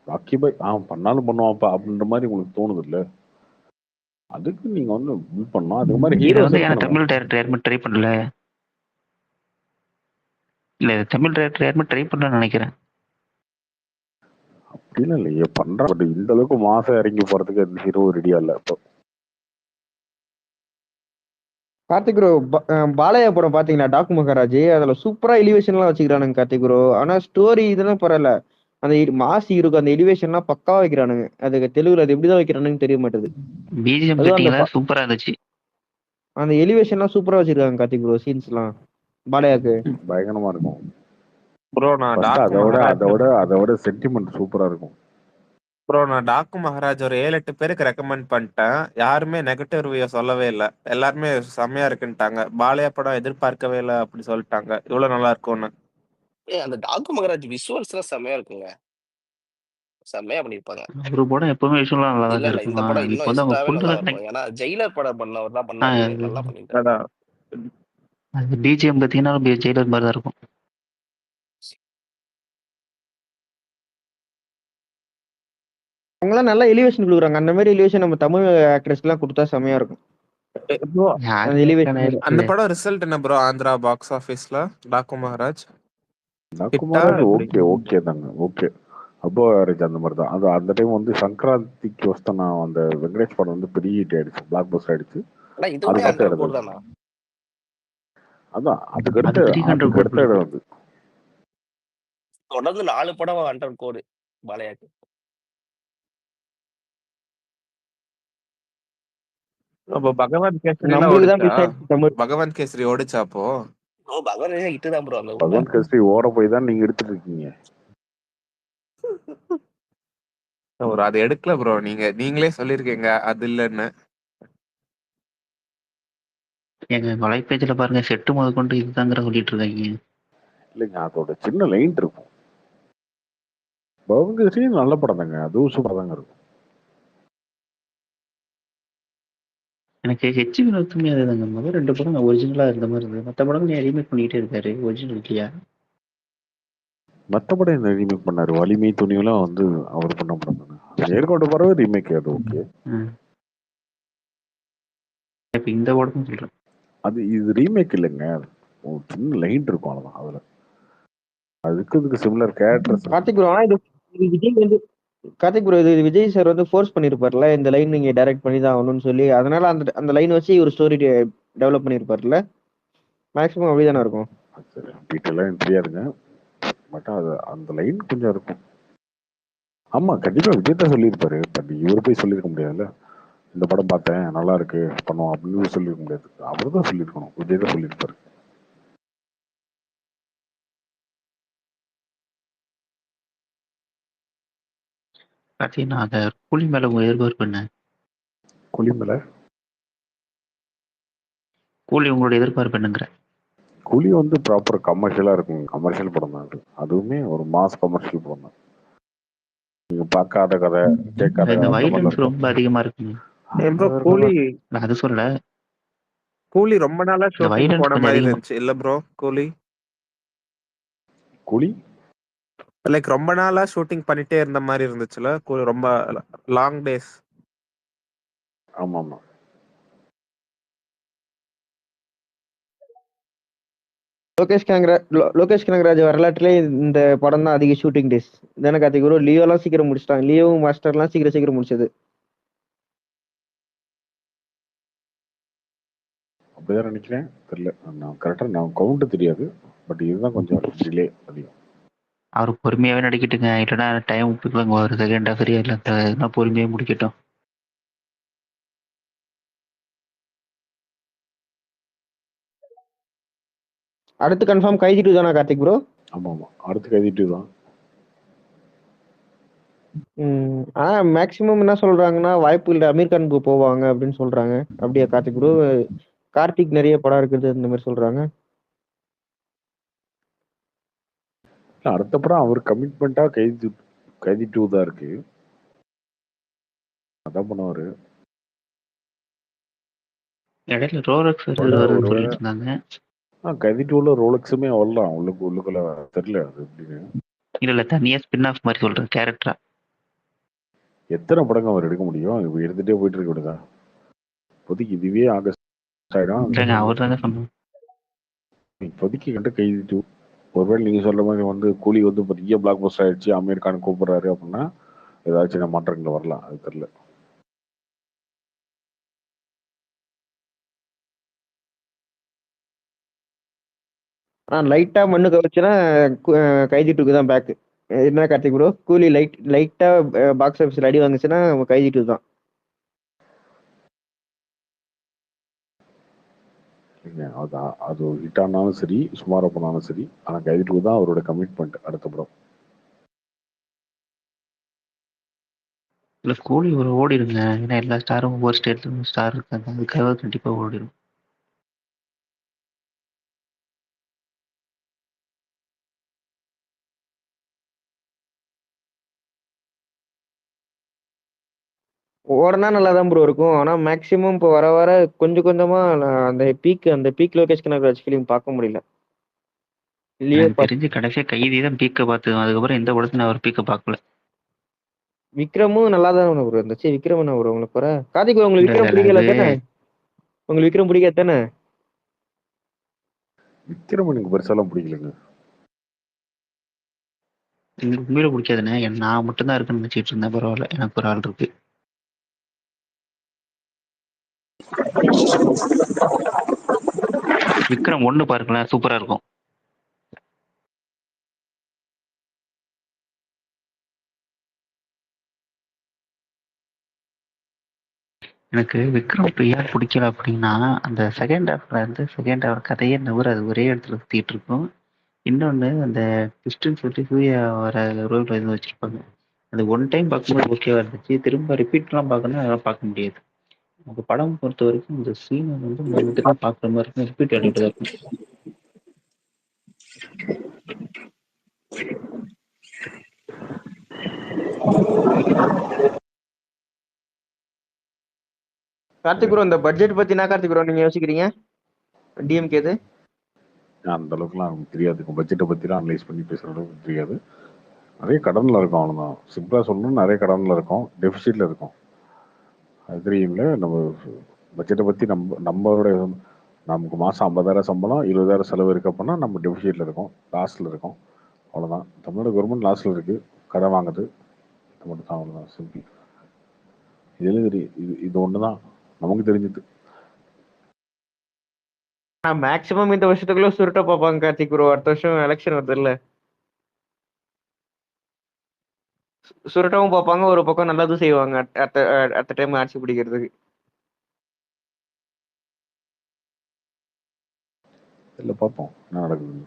ராக்கி பாய் அவன் பண்ணாலும் பண்ணுவான்ப்பா அப்படின்ற மாதிரி உங்களுக்கு தோணுது இல்ல. அதுக்கு நீங்க வந்து பில்ட் பண்ணணும். அது மாதிரி ஹீரோ தமிழ் டைரக்டர் யாருமே ட்ரை பண்ணல. இல்ல தமிழ் டைரக்டர் யாருமே ட்ரை பண்ணலன்னு நினைக்கிறேன். அப்படிலாம் இல்லையே பண்றான். பட் இந்த அளவுக்கு மாசம் இறங்கி போறதுக்கு அந்த ஹீரோ ரெடியா இல்ல. இப்போ கார்த்திக் ப்ரோ பாலையா படம் பாத்தீங்களா? டாக்கு மகாராஜ் அதுல சூப்பரா எலிவேஷன் எல்லாம் வச்சுக்கிறானுங்க கார்த்திக் ப்ரோ. ஆனா ஸ்டோரி இதெல்லாம் பரவாயில்ல, அந்த மாசி இருக்கும், அந்த எலிவேஷன்லாம் பக்காவா வைக்கிறானுங்க. அதுக்கு தெலுங்குல அது எப்படிதான் வைக்கிறானுன்னு தெரிய மாட்டேது. சூப்பரா இருந்துச்சு. அந்த எலிவேஷன்லாம் சூப்பரா வச்சிருக்காங்க கார்த்திக் ப்ரோ. சீன்ஸ் எல்லாம் பாலையாக்கு பயங்கரமா இருக்கும் ப்ரோ. நான் அதோட சென்டிமெண்ட் சூப்பரா இருக்கும் ப்ரோ. நான் டாக்கு மகாராஜ் ஒரு 7-8 பேருக்கு ரெக்கமெண்ட் பண்ணிட்டேன், யாருமே நெகட்டிவ் ரிவ்யூ சொல்லவே இல்லை. எல்லாருமே செம்மையா இருக்குன்ட்டாங்க. பாலையா படம் எதிர்பார்க்கவே இல்லை அப்படி சொல்லிட்டாங்க, இவ்வளவு நல்லா இருக்கும்னு. அந்த டாக்கு மகாராஜ் விஷுவல்ஸ் எல்லாம் செம்மையா இருக்குங்க, செம்மையா பண்ணிருப்பாங்க. ஒரு படம் எப்பவுமே விஷுவலா நல்லா தான் இல்ல இந்த படம் இன்னும் எக்ஸ்ட்ராவே நல்லா இருக்கும். ஏன்னா ஜெயிலர் படம் பண்ணவர் தான் பண்ணாரு, நல்லா பண்ணிருக்காரு. அது பிஜிஎம் பார்த்தீங்கன்னா ஜெயிலர் மாதிரி தான் இருக்கும். அவங்களாம் நல்ல எலிவேஷன் கொடுக்குறாங்க. அந்த மாதிரி எலிவேஷன் நம்ம தமிழ் ஆக்ட்ரஸ்க்குலாம் கொடுத்தா செமையா இருக்கும். ப்ரோ அந்த எலிவேஷன் அந்த படம் ரிசல்ட் என்ன ப்ரோ ஆந்திரா பாக்ஸ் ஆஃபீஸ்ல? டாக்கு மகாராஜ் ஹிட்டா குமாராஜ் எப்படி? ஓகே தாங்க, ஓகே. அப்போ ஆவரேஜ் அந்த மாதிரி தான். அது அந்த டைம் வந்து சங்கராந்திக்கு வஸ்தான் நான் அந்த வெங்கடேஷ் படம் வந்து பெரிய ஹிட் ஆயிடுச்சு, பிளாக் பஸ்டர் ஆயிடுச்சு. ஆனா இதுவுமே அதுக்கு அடுத்த 100 இடம் கோடி அது. தானா? அதான் அதுக்கு அது அடுத்த 300 அதுக்கு அடுத்த கோடி. இடம் வந்து தொடர்ந்து 4 படம் 100 கோடி பாலையாக்கு. அப்போ பகவான் கேசரி எல்லாம் நம்மளுக்கு தான் ஓடிச்சா? மிஸ் ஆயிடுச்சு தமிழ். பகவான் கேசரி ஓடிச்சா அப்போ? பகவான் ஹிட் தான் ப்ரோ அந்த ஊர்ல. பகவான் கேசரி ஓட போய் தான் நீங்க எடுத்துட்டு இருக்கீங்க. ஒரு அது எடுக்கல ப்ரோ, நீங்களே சொல்லிருக்கீங்க அது இல்லைன்னு. எங்க வலைப்பேஜில் பாருங்க, செட்டு முத கொண்டு இதுதாங்கிற சொல்லிட்டு இருக்காங்க. இல்லைங்க, அதோட சின்ன லைன் இருக்கும். பகவான் கேசரி நல்ல படம் தாங்க, அதுவும் சூப்பராக தாங்க இருக்கும். எனக்கு ஹெச் வினோத்துமே அதுதாங்க. முதல் 2 படம் ஒரிஜினலாக இருந்த மாதிரி இருந்தது. மற்ற படம் ரீமேக் பண்ணிக்கிட்டே இருக்காரு, ஒரிஜினல் இல்லையா? மற்ற படம் என்ன ரீமேக் பண்ணாரு? வலிமை துணிவெல்லாம் வந்து அவர் பண்ண படம் தானே. நேர்கொண்ட பறவை ரீமேக், அது ஓகே. இப்போ இந்த படமும் சொல்கிறேன், அது இது ரீமேக் இல்லைங்க, ஒரு சின்ன லைன் இருக்கும் அவ்வளோதான். அதில் அதுக்கு சிமிலர் கேரக்டர்ஸ். கார்த்திக் ப்ரோ, ஆனா இது விஜய் வந்து கார்த்திக் ப்ரோ, இது விஜய் சார் வந்து ஃபோர்ஸ் பண்ணிருப்பார்ல, இந்த லைன் நீங்க டைரக்ட் பண்ணி தான் ஆகணும்னு சொல்லி. அதனால அந்த அந்த லைன் வச்சு ஒரு ஸ்டோரி டெவலப் பண்ணிருப்பார்ல. மேக்ஸிமம் அப்படிதானே இருக்கும். சரி, டீட்டெயிலாக எனக்கு தெரியாதுங்க, பட் அது அந்த லைன் கொஞ்சம் இருக்கும். ஆமா, கண்டிப்பா விஜய் தான் சொல்லியிருப்பாரு. பட் இவர் போய் சொல்லியிருக்க முடியாதுல்ல. இந்த படம் பார்த்தேன், நல்லா இருக்கு, பண்ணுவோம் அப்படின்னு சொல்லியிருக்க முடியாது. அவர் தான் சொல்லியிருக்கணும், விஜய் தான் சொல்லியிருப்பாரு. பார்த்தீங்கன்னா அந்த கூலி மேலே உங்கள் எதிர்பார்ப்பு என்ன? கூலி மேல கூலி உங்களோட எதிர்பார்ப்பு என்னங்கிற? கூலி வந்து ப்ராப்பர் கமர்ஷியலா இருக்கும், கமர்ஷியல் படம் தான் அது. அதுவுமே ஒரு மாஸ் கமர்ஷியல் படம் தான். நீங்க பார்க்காத கதை, கேட்காத இந்த கதை அந்த மாதிரிலாம் வைலன்ஸ் இருக்கும். ரொம்ப அதிகமாக இருக்குங்க. ப்ரோ கூலி நான் அது சொல்லல, கூலி ரொம்ப நாளா இந்த ஷூட்டிங் வைலன்ஸ் போன கொஞ்சம் மாதிரி அதிகமாக. இருந்துச்சு இல்ல ப்ரோ? கூலி கூலி லைக் ரொம்ப நாளா ஷூட்டிங் பண்ணிட்டே இருந்த மாதிரி இருந்துச்சுல, கூலி ரொம்ப லாங் டேஸ். ஆமா ஆமா. லோகேஷ் கனகராஜ் வரலாற்றிலே இந்த படம் தான் அதிக ஷூட்டிங் டேஸ். தானே கார்த்திக் ப்ரோ? லியோலாம் சீக்கிரம் முடிச்சிட்டாங்க. லியோ மாஸ்டர்லாம் சீக்கிரம் முடிச்சது. அப்படிதான் நினைக்கிறேன், தெரியல. நான் கரெக்டாக நான் கவுண்ட் தெரியாது, பட் இதுதான் கொஞ்சம் டிலே அதிகம். அவர் பொறுமையாகவே நடிக்கட்டுங்க, இல்லைன்னா டைம் விட்டுக்குவாங்க. ஒரு செகண்ட் சரியா இல்லை, பொறுமையாக முடிக்கட்டும். அடுத்து கன்ஃபார்ம் கைதி 2 தானா கார்த்திக் ப்ரோ? ஆமா ஆமா, அடுத்து கைதிட்டு தான். ஆனா மேக்ஸிமம் என்ன சொல்றாங்கன்னா, வாய்ப்பு இல்லை, அமீர் கான் போவாங்க அப்படின்னு சொல்றாங்க. அப்படியா கார்த்திக் ப்ரோ? கார்த்திக் நிறைய படம் இருக்குது இந்த மாதிரி சொல்றாங்க. அடுத்த படம் அவர் கமிட்மெண்டா கைதி 2 தான் இருக்கு, அதான் பண்ணுவாரு. இடையில ரோலக்ஸ் வருதுன்னு சொல்லிட்டு இருந்தாங்க. கைதி 2ல ரோலக்ஸுமே வரலாம் உள்ளுக்குள்ள, தெரியல அது எப்படின்னு. இல்ல தனியா ஸ்பின் ஆஃப் மாதிரி சொல்றேன், கேரக்டரா. எத்தனை படங்கள் அவர் எடுக்க முடியும்? இப்போ எடுத்துட்டே போயிட்டு இருக்க விடுதா? இப்போதைக்கு இதுவே ஆகஸ்ட் ஆயிடும். அவர் தானே சொன்னோம் இப்போதைக்கு கண்டு கைதி 2. ஒருவேளை நீங்க சொல்ற மாதிரி வந்து கூலி வந்து பெரிய பிளாக் பஸ்டர் ஆயிடுச்சு, அமீர் கான் கூப்பிடுறாரு அப்படின்னா ஏதாச்சும் மாற்றங்கள் வரலாம், அது தெரியல. லைட்டா மண்ணு கவச்சுன்னா கைதி 2 தான் பேக். என்ன கார்த்திக் ப்ரோ? கூலி லைட்டா பாக்ஸ் ஆஃபீஸ்ல அடி வாங்குச்சுன்னா கைதி 2 தான். அது ஹிட் ஆனாலும் சரி, சுமாரா போனாலும் சரி, ஆனா கைதி 2 தான் அவரோட கமிட்மெண்ட் அடுத்த படம். இல்ல கூலி ஒரு ஓடிடுங்க, ஏன்னா எல்லா ஸ்டாரும் ஒவ்வொரு ஸ்டேட்ல ஸ்டார் இருக்காங்க, அதுக்காக கண்டிப்பா ஓடிடும். ஓடுனா நல்லா தான் ப்ரோ இருக்கும். ஆனா மேக்ஸிமம் இப்போ வர வர கொஞ்சம் கொஞ்சமா அந்த பீக் லோகேஷ் கனகராஜ் ஃபிலிம் பார்க்க முடியல. லியோ எனக்கு தெரிஞ்சு கடைசியா கைதி தான் பீக்க பார்த்தது. அதுக்கப்புறம் எந்த படத்துல அவர் பீக்க பார்க்கல. விக்ரமும் நல்லா தான் ப்ரோ இருந்துச்சு. விக்ரம் என்ன ப்ரோ உங்களுக்கு போற கார்த்திக் உங்களுக்கு இல்ல விக்ரம் இல்ல பிடிக்கல அது தானே? உங்களுக்கு விக்ரம் பிடிக்காது தானே? விக்ரம் எனக்கு பெருசாலாம் பிடிக்கலங்க. எனக்கு உண்மையில பிடிக்காதுண்ணே. நான் மட்டும்தான் இருக்குன்னு நினைச்சிட்டு இருந்தேன். பரவாயில்ல, எனக்கு ஒரு ஆள் இருக்கு. விக்ரம் 1 பாருங்களேன், சூப்பரா இருக்கும். எனக்கு விக்ரம் இப்போ ஏன் பிடிக்கல அப்படின்னா, அந்த செகண்ட் ஹாஃப் கதையே நவர அது ஒரே இடத்துல சுத்திட்டு இருக்கும். இன்னொன்னு அந்த ட்விஸ்ட்ன்னு சொல்லி சூர்யா வர ரோல் இது வச்சிருப்பாங்க. அது ஒன் டைம் பார்க்கும்போது ஓகேவா இருந்துச்சு. திரும்ப ரிப்பீட்லாம் பார்க்கணும், அதெல்லாம் பார்க்க முடியாது. நமக்கு படம் பொறுத்த வரைக்கும் இந்த சீன் வந்து மறுபடியும் திரும்ப பார்க்குற மாதிரி இருக்கும். ரிப்பீட் ஆகிட்டு தான் இருக்கும். கார்த்திக் ப்ரோ இந்த பட்ஜெட் பத்தி என்ன கார்த்திக் ப்ரோ நீங்க யோசிக்கிறீங்க? டிஎம்கேது அந்த அளவுக்குலாம் நமக்கு தெரியாது. பட்ஜெட்டை பற்றிலாம் அனலைஸ் பண்ணி பேசுகிற அளவுக்கு தெரியாது. நிறைய கடனில் இருக்கும், அவ்வளோதான். சிம்பிளாக சொல்லணும், நிறைய கடனில் இருக்கும், டெபிசிட்டில் இருக்கும். அது தெரியுங்களே. நம்ம பட்ஜெட்டை பற்றி நம்மளுடைய நமக்கு மாதம் 50,000 சம்பளம், 20,000 செலவு இருக்க போனால் நம்ம டெபிசிட்டில் இருக்கோம், லாஸில் இருக்கோம், அவ்வளோதான். தமிழ்நாடு கவர்மெண்ட் லாஸில் இருக்குது, கடன் வாங்குது. இது மட்டும் தான், அவ்வளோதான், சிம்பிள். இது ஒன்று தான் நமக்கு தெரிஞ்சது. மேக்ஸிமம் இந்த வருஷத்துக்குள்ள சுருட்ட பார்ப்பாங்க கார்த்திக் ப்ரோ. அடுத்த வருஷம் எலெக்ஷன் வருது இல்ல, சுருட்டவும் பார்ப்பாங்க, ஒரு பக்கம் நல்லதும் செய்வாங்க அடுத்த டைம் ஆட்சி பிடிக்கிறதுக்கு. இல்லை, பார்ப்போம் என்ன நடக்குது.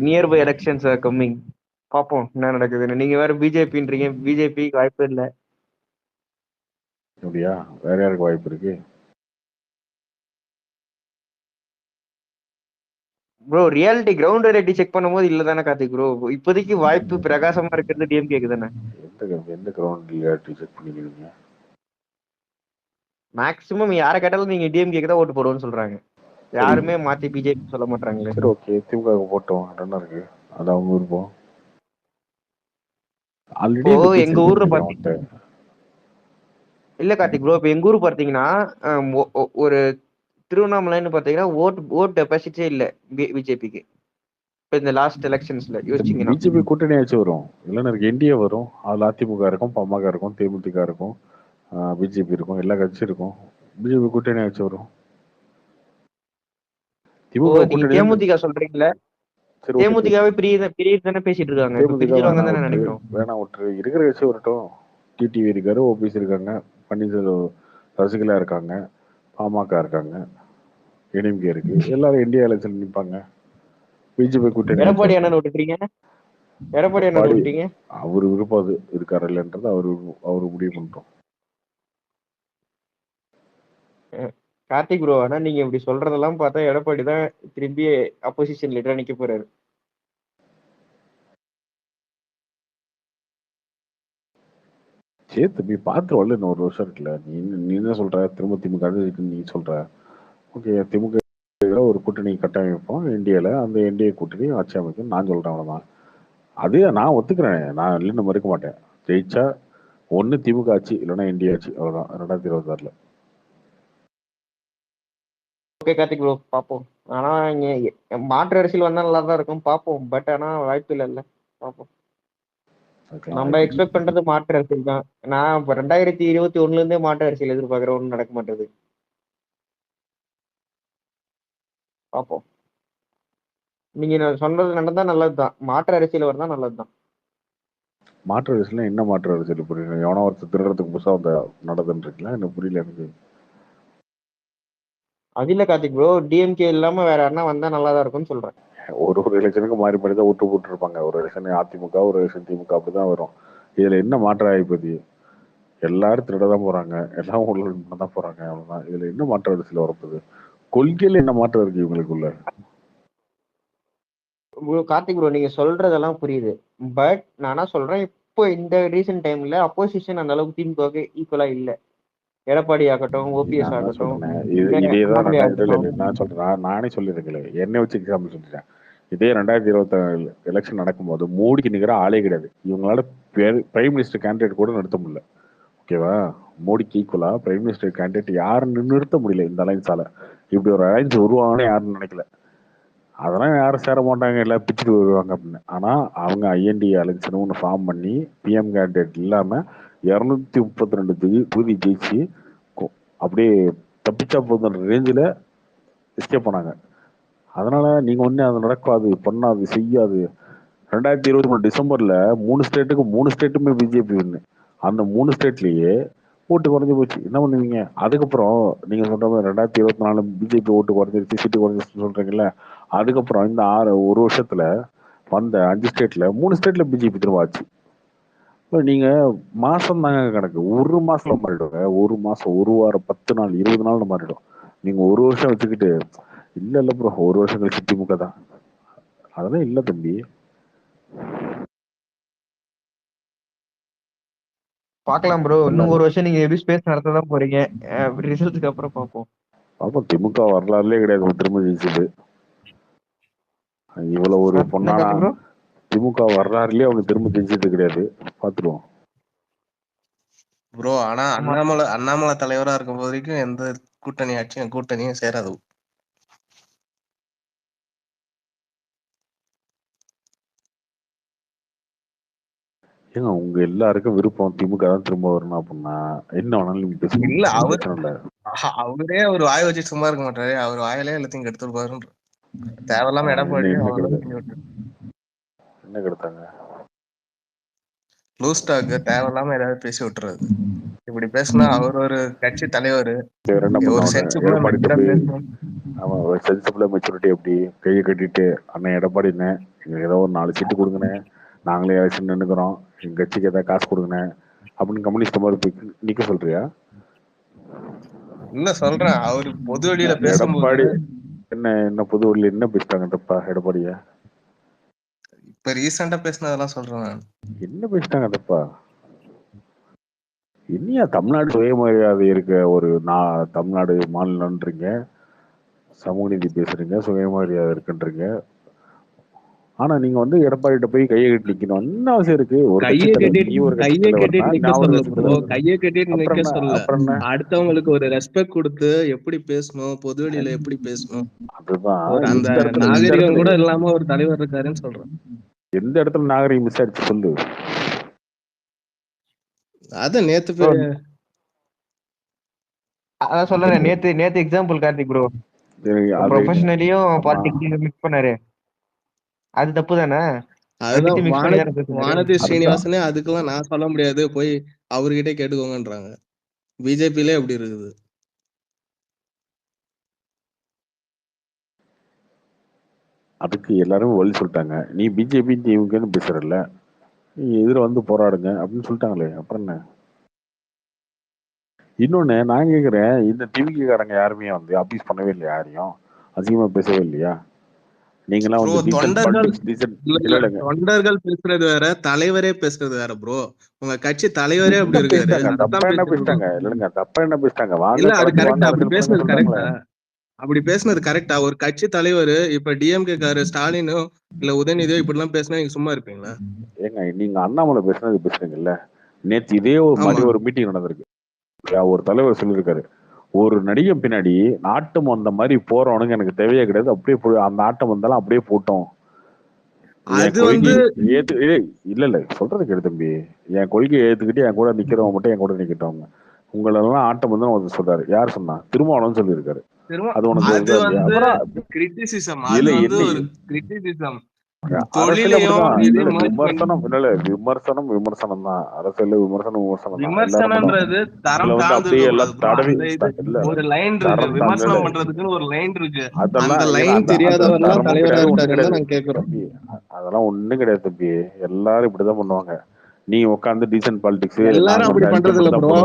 Nearby elections are coming. பார்ப்போம் என்ன நடக்குதுன்னு. நீங்க வேற பிஜேபின்றீங்க, பிஜேபிக்கு வாய்ப்பு இல்லை. அப்படியா? வேற யாருக்கு வாய்ப்பு இருக்கு? Bro reality ground reality check பண்ணும்போது இல்ல தானே கார்த்திக் ப்ரோ. இப்போதைக்கு வாய்ப்பு பிரகாசமா இருக்கிறது டிஎம்கேக்கு தானே. எந்த கிரவுண்ட் ரியாலிட்டி செக் பண்ணிக்கிறீங்க? மேக்ஸிமம் யாரை கேட்டாலும் நீங்க டிஎம்கேக்கு தான் ஓட்டு போடுவோம்னு சொல்றாங்க. யாருமே மாத்தி பிஜேபி சொல்ல மாட்டாங்களே. சரி, ஓகே, திமுக போட்டோம், என்ன இருக்கு, அது அவங்க விருப்பம். ஆல்ரெடி எங்க ஊர்ல பாத்தீங்கன்னா இல்ல கார்த்திக் ப்ரோ, இப்ப எங்க ஊர் பார்த்தீங்கன்னா ஒரு திருவண்ணாமலைன்னு பாத்தீங்கன்னா ஓட் டெபாசிட்டே இல்ல பிஜேபிக்கு இந்த லாஸ்ட் எலெக்ஷன்ஸ்ல. யோசிச்சீங்கன்னா பிஜேபி கூட்டணி ஆச்சு வரும், இல்லைன்னா இருக்கு என்டிஏ வரும். அதுல அதிமுக இருக்கும், பாமக இருக்கும், தேமுதிக இருக்கும், பிஜேபி இருக்கும், எல்லா கட்சியும் இருக்கும். பிஜேபி கூட்டணி ஆச்சு வரும். தேமுதிக சொல்றீங்களா? தேமுதிகவே பிரிய தானே பேசிட்டு இருக்காங்க. பிரிஞ்சிருவாங்க தானே நினைக்கிறோம். வேணா விட்டுரு, இருக்கிற கட்சி வரட்டும். டிடிவி இருக்காரு, ஓபிஎஸ் இருக்காங்க, பன்னீர்செல்வம் சசிகலா இருக்காங்க, பாமக இருக்காங்க, எடிஎம்கே இருக்கு, எல்லாரும் இந்தியா எலெக்ஷன் நிற்பாங்க. பிஜேபி கூட்டணி எடப்பாடி அண்ணன் விட்டுட்டீங்க. எடப்பாடி அண்ணன் விட்டுட்டீங்க. அவரு விருப்பம் அது இருக்காரு இல்லைன்றது அவரு முடிவு பண்ணிட்டோம். கார்த்திக் ப்ரோ, ஆனா நீங்க இப்படி சொல்றதெல்லாம் பார்த்தா எடப்பாடி தான் திரும்பி அப்போசிஷன் லீடரா நிக்க போறாரு. சேர்த்து போய் பார்த்துருவாள். இன்னும் 1 வருஷம் இருக்குல்ல. நீ என்ன சொல்ற, திரும்ப திமுக நீ சொல்ற. ஓகே, திமுக ஒரு கூட்டணி கட்டமைப்போம் இந்தியாவில், அந்த என்டிஏ கூட்டணி ஆட்சி அமைக்கும் நான் சொல்றேன், அவ்வளோதான். அது நான் ஒத்துக்கிறேன், நான் இல்லைன்னு மறுக்க மாட்டேன். ஜெயிச்சா ஒன்று திமுக ஆட்சி, இல்லைன்னா என்டிஏ ஆட்சி, அவ்வளோதான் 2026. ஓகே கார்த்திக் ப்ரோ, பார்ப்போம். ஆனா இங்க மாற்று அரசியல் வந்தா நல்லா தான் இருக்கும், பார்ப்போம். பட் ஆனா வாய்ப்பு இல்லைல்ல, பார்ப்போம். நம்ம எக்ஸ்பெக்ட் பண்றது மாற்று அரசியல் தான். நான் இப்ப 2021 இருந்தே மாற்று அரசியல் எதிர்பார்க்கிறேன், ஒன்றும் நடக்க மாட்டேது. பார்ப்போம். நீங்க சொன்னது நடந்தா நல்லதுதான், மாற்று அரசியல் வரதா நல்லதுதான். மாற்று அரசியல் என்ன மாற்று அரசியல் புரியல? எவனோ ஒருத்தர் திருடுறதுக்கு புதுசாக அந்த நடந்துருக்கீங்களா? என்ன புரியல எனக்கு. அது இல்ல கார்த்திக் ப்ரோ, டிஎம்கே இல்லாம வேற யாருன்னா வந்தா நல்லா தான் இருக்கும்னு சொல்றேன். ஒரு எலெக்ஷனுக்கு மாறி மாறி தான் விட்டு போட்டுருப்பாங்க. ஒரு எலெக்ஷன் அதிமுக, ஒரு எலெக்ஷன் திமுக, அப்படிதான் வரும். இதுல என்ன மாற்றம் ஆகிப்பதி? எல்லாரும் திருட தான் போறாங்க, எல்லாம் உள்ள தான் போறாங்க, அவ்வளவுதான். இதுல என்ன மாற்று அரசியல் வரப்போகுது? கொள்கையில என்ன மாற்றம் இருக்கு இவங்களுக்குள்ள? கார்த்திக் ப்ரோ நீங்க சொல்றதெல்லாம் புரியுது. பட் நான் என்ன சொல்றேன், இப்போ இந்த ரீசெண்ட் டைம்ல அப்போசிஷன் அந்த அளவுக்கு திமுகவுக்கு ஈக்குவலா இல்ல. எடப்பாடி ஆகட்டும், ஓபிஎஸ் நான் ஆகட்டும், சொல்றேன் இல்ல இதேதான் அண்ணாமலை ஆகட்டும். நான் சொல்றேன், நானே சொல்லியிருக்கேன், என்னை வச்சு எக்ஸாம்பிள் சொல்லிட்டேன். இதே 2027 எலெக்ஷன் நடக்கும்போது மோடிக்கு நிகர ஆளே கிடையாது. இவங்களால பிரைம் மினிஸ்டர் கேண்டிடேட் கூட நிறுத்த முடியல. ஓகேவா? மோடிக்கு ஈக்குவலா பிரைம் மினிஸ்டர் கேண்டிடேட் யாரும் நிறுத்த முடியல இந்த அலைன்ஸால. இப்படி ஒரு அலைன்ஸ் உருவாங்கன்னு யாரும் நினைக்கல. அதெல்லாம் யாரும் சேர மாட்டாங்க, எல்லாம் பிச்சுட்டு வருவாங்க அப்படின்னு. ஆனா அவங்க ஐஎன்டி அலைன்ஸ்னு ஒன்று ஃபார்ம் பண்ணி பிஎம் கேண்டிடேட் இல்லாம 232 தொகுதி ஜெயிச்சு அப்படியே தப்பிச்சா போதுன்ற ரேஞ்சில் எஸ்கேப் பண்ணாங்க. அதனால நீங்க ஒண்ணு அது நடக்காது, பண்ணாது, செய்யாது. 2023 டிசம்பர்ல 3 ஸ்டேட்டுக்கு 3 ஸ்டேட்டுமே பிஜேபி ஒண்ணு. அந்த 3 ஸ்டேட்லயே ஓட்டு குறைஞ்சு போச்சு. என்ன பண்ணுவீங்க? அதுக்கப்புறம் நீங்க சொல்ற மாதிரி 2024 பிஜேபி ஓட்டு குறைஞ்சிருச்சு, சீட்டு குறைஞ்சிருச்சுன்னு சொல்றீங்கல்ல. அதுக்கப்புறம் இந்த ஒரு வருஷத்துல வந்த 5 ஸ்டேட்ல 3 ஸ்டேட்ல பிஜேபி திரும்ப ஆச்சு. நீங்க மாசம் தாங்க கணக்கு. ஒரு மாசத்துல மாறிடுங்க. ஒரு மாசம், ஒரு வாரம், 10 நாள், 20 நாள் மாறிடும். நீங்க ஒரு வருஷம் வச்சுக்கிட்டு இல்ல ப்ரோ ஒரு வருஷம் கழிச்சு திமுக தான், அதெல்லாம் இல்ல தம்பி. பாக்கலாம் ப்ரோ, இன்னும் ஒரு வருஷம் நீங்க எப்படி ஸ்பேஸ் நடத்ததான் போறீங்க. ரிசல்ட்டுக்கு அப்புறம் பார்ப்போம். பாப்போம். திமுக வரலாறுலே கிடையாது திரும்ப ஜெயிச்சது. இவ்வளவு ஒரு பொண்ணானா திமுக வரலாறுலயே அவங்க திரும்ப ஜெயிச்சது கிடையாது. பாத்துருவோம் ப்ரோ. ஆனா அண்ணாமலை தலைவரா இருக்கும் போது வரைக்கும் எந்த கூட்டணியும் சேராது. ஏங்க உங்க எல்லாருக்கும் விருப்பம் திமுக தான் திரும்ப வரணும் அப்படின்னா என்ன வேணாலும் நீங்க பேசுங்க. இல்ல அவரே அவர் வாய் வச்சு சும்மா இருக்க மாட்டாரு. அவர் வாயிலே எல்லாத்தையும் கெடுத்துருப்பாருன்ற தேவையில்லாம எடப்பாடி என்ன கெடுத்தாங்க? லூஸ் டாக் தேவையில்லாம ஏதாவது பேசி விட்டுறது. இப்படி பேசினா அவர் ஒரு கட்சி தலைவர், ஒரு சென்சிபிளா மெச்சூரிட்டி எப்படி கையை கட்டிட்டு அண்ணன் எடப்பாடின்னு ஏதோ ஒரு 4 சீட்டு கொடுங்கண்ணே, நாங்களே எலெக்ஷன் நின்னுக்கிறோம், எங்க கட்சிக்கு ஏதாவது காசு கொடுங்கண்ணே அப்படின்னு கம்யூனிஸ்ட் மாதிரி போய் நிக்க சொல்றியா? இல்ல சொல்றேன், அவரு பொது வழியில பேசும்போது என்ன பொது வழியில என்ன பேசிட்டாங்க தப்பா எடப்பாடிய? இப்ப ரீசெண்டா பேசினதெல்லாம் சொல்றேன். என்ன பேசிட்டாங்க தப்பா? இன்னியா தமிழ்நாடு சுயமரியாதை இருக்க ஒரு தமிழ்நாடு மாநிலம்ன்றீங்க, சமூக நீதி பேசுறீங்க, சுயமரியாதை இருக்குன்றீங்க. ஆனா நீங்க வந்து எடப்பாடிட்ட போய் கையை கட்டி நிக்கணும் என்ன அவசியம் இருக்கு? ஒரு கையை கட்டிட்டு நிக்க சொல்ல, அடுத்தவங்களுக்கு ஒரு ரெஸ்பெக்ட் கொடுத்து எப்படி பேசணும், பொது வெளியில எப்படி பேசணும், அதுதான் அந்த நாகரிகம் கூட இல்லாம ஒரு தலைவர் இருக்காருன்னு சொல்றேன். எந்த இடத்துல நாகரிகம் மிஸ் ஆயிடுச்சு சொல்லு. அதான் அதான் சொல்றேன், நேத்து எக்ஸாம்பிள் கார்த்திக் ப்ரோ ப்ரொஃபஷனலியும் பாலிடிக்ஸையும் மிக்ஸ் பண்ணாரு, அது தப்பு தானே? அதுதான் வானதி ஸ்ரீனிவாசனே அதுக்கெல்லாம் நான் சொல்ல முடியாது, போய் அவர்கிட்ட கேட்டுக்கோங்கன்றாங்க. பிஜேபியிலே எப்படி இருக்குது? அதுக்கு எல்லாரும் வழி சொல்லிட்டாங்க. நீ பிஜேபி டிஎம்கேன்னு பேசுறல்ல, நீ எதிர வந்து போராடுங்க அப்படின்னு சொல்லிட்டாங்களே, அப்புறம் என்ன? இன்னொன்னு நான் கேக்குறேன், இந்த டிவிக்காரங்க யாருமே வந்து அபியூஸ் பண்ணவே இல்லையா? யாரையும் அதிகமா பேசவே இல்லையா? நீங்களாம் வந்து தொண்டர்கள் பேசுறது வேற, தலைவரே பேசுறது வேற ப்ரோ. உங்க கட்சி தலைவரே அப்படி இருக்காரு. தப்பா என்ன பேசிட்டாங்க? இல்லங்க தப்பா என்ன பேசிட்டாங்க? இல்ல அது கரெக்டா, அப்படி பேசுனது கரெக்டா? அப்படி பேசுனது கரெக்டா? ஒரு கட்சி தலைவர் இப்ப டிஎம்கே காரு ஸ்டாலினோ இல்ல உதயநிதியோ இப்படி எல்லாம் பேசினா நீங்க சும்மா இருப்பீங்களா? ஏங்க நீங்க அண்ணாமலை பேசுனது பேசுறீங்கல்ல, நேற்று இதே ஒரு மாதிரி ஒரு மீட்டிங் நடந்திருக்கு. ஒரு தலைவர் சொல்லியிருக்காரு, ஒரு நடிகை பின்னாடி நாட்டம் வந்த மாதிரி போறவனுங்க எனக்கு தேவையே கிடையாது, அப்படியே அந்த ஆட்டம் வந்தாலும் அப்படியே போட்டோம். இல்ல சொல்றது கேடு தம்பி, என் கொள்கையை ஏத்துக்கிட்டு என் கூட நிக்கிறவங்க மட்டும் என் கூட நிக்கட்டும். உங்களெல்லாம் ஆட்டம் வந்து சொல்றாரு. யார் சொன்னா? திருமாவளவன் சொல்லியிருக்காரு. அது உனக்கு விமர்சனம் தான். அரசியல் விமர்சனம்ன்றது தரம் தாழ்ந்து ஒரு லைன் இருக்கு, விமர்சனம் பண்றதுக்குன்னு ஒரு லைன் இருக்கு. அந்த லைன் தெரியாதவரெல்லாம் தலைவரா இருக்காருன்னு நான் கேக்குறோம். அதெல்லாம் ஒண்ணும் கிடையாது தம்பி, எல்லாரும் இப்படிதான் பண்ணுவாங்க. நீ உட்காந்து டீசன்ட் பாலிடிக்ஸ் எல்லாரும் அப்படி பண்றது இல்ல ப்ரோ.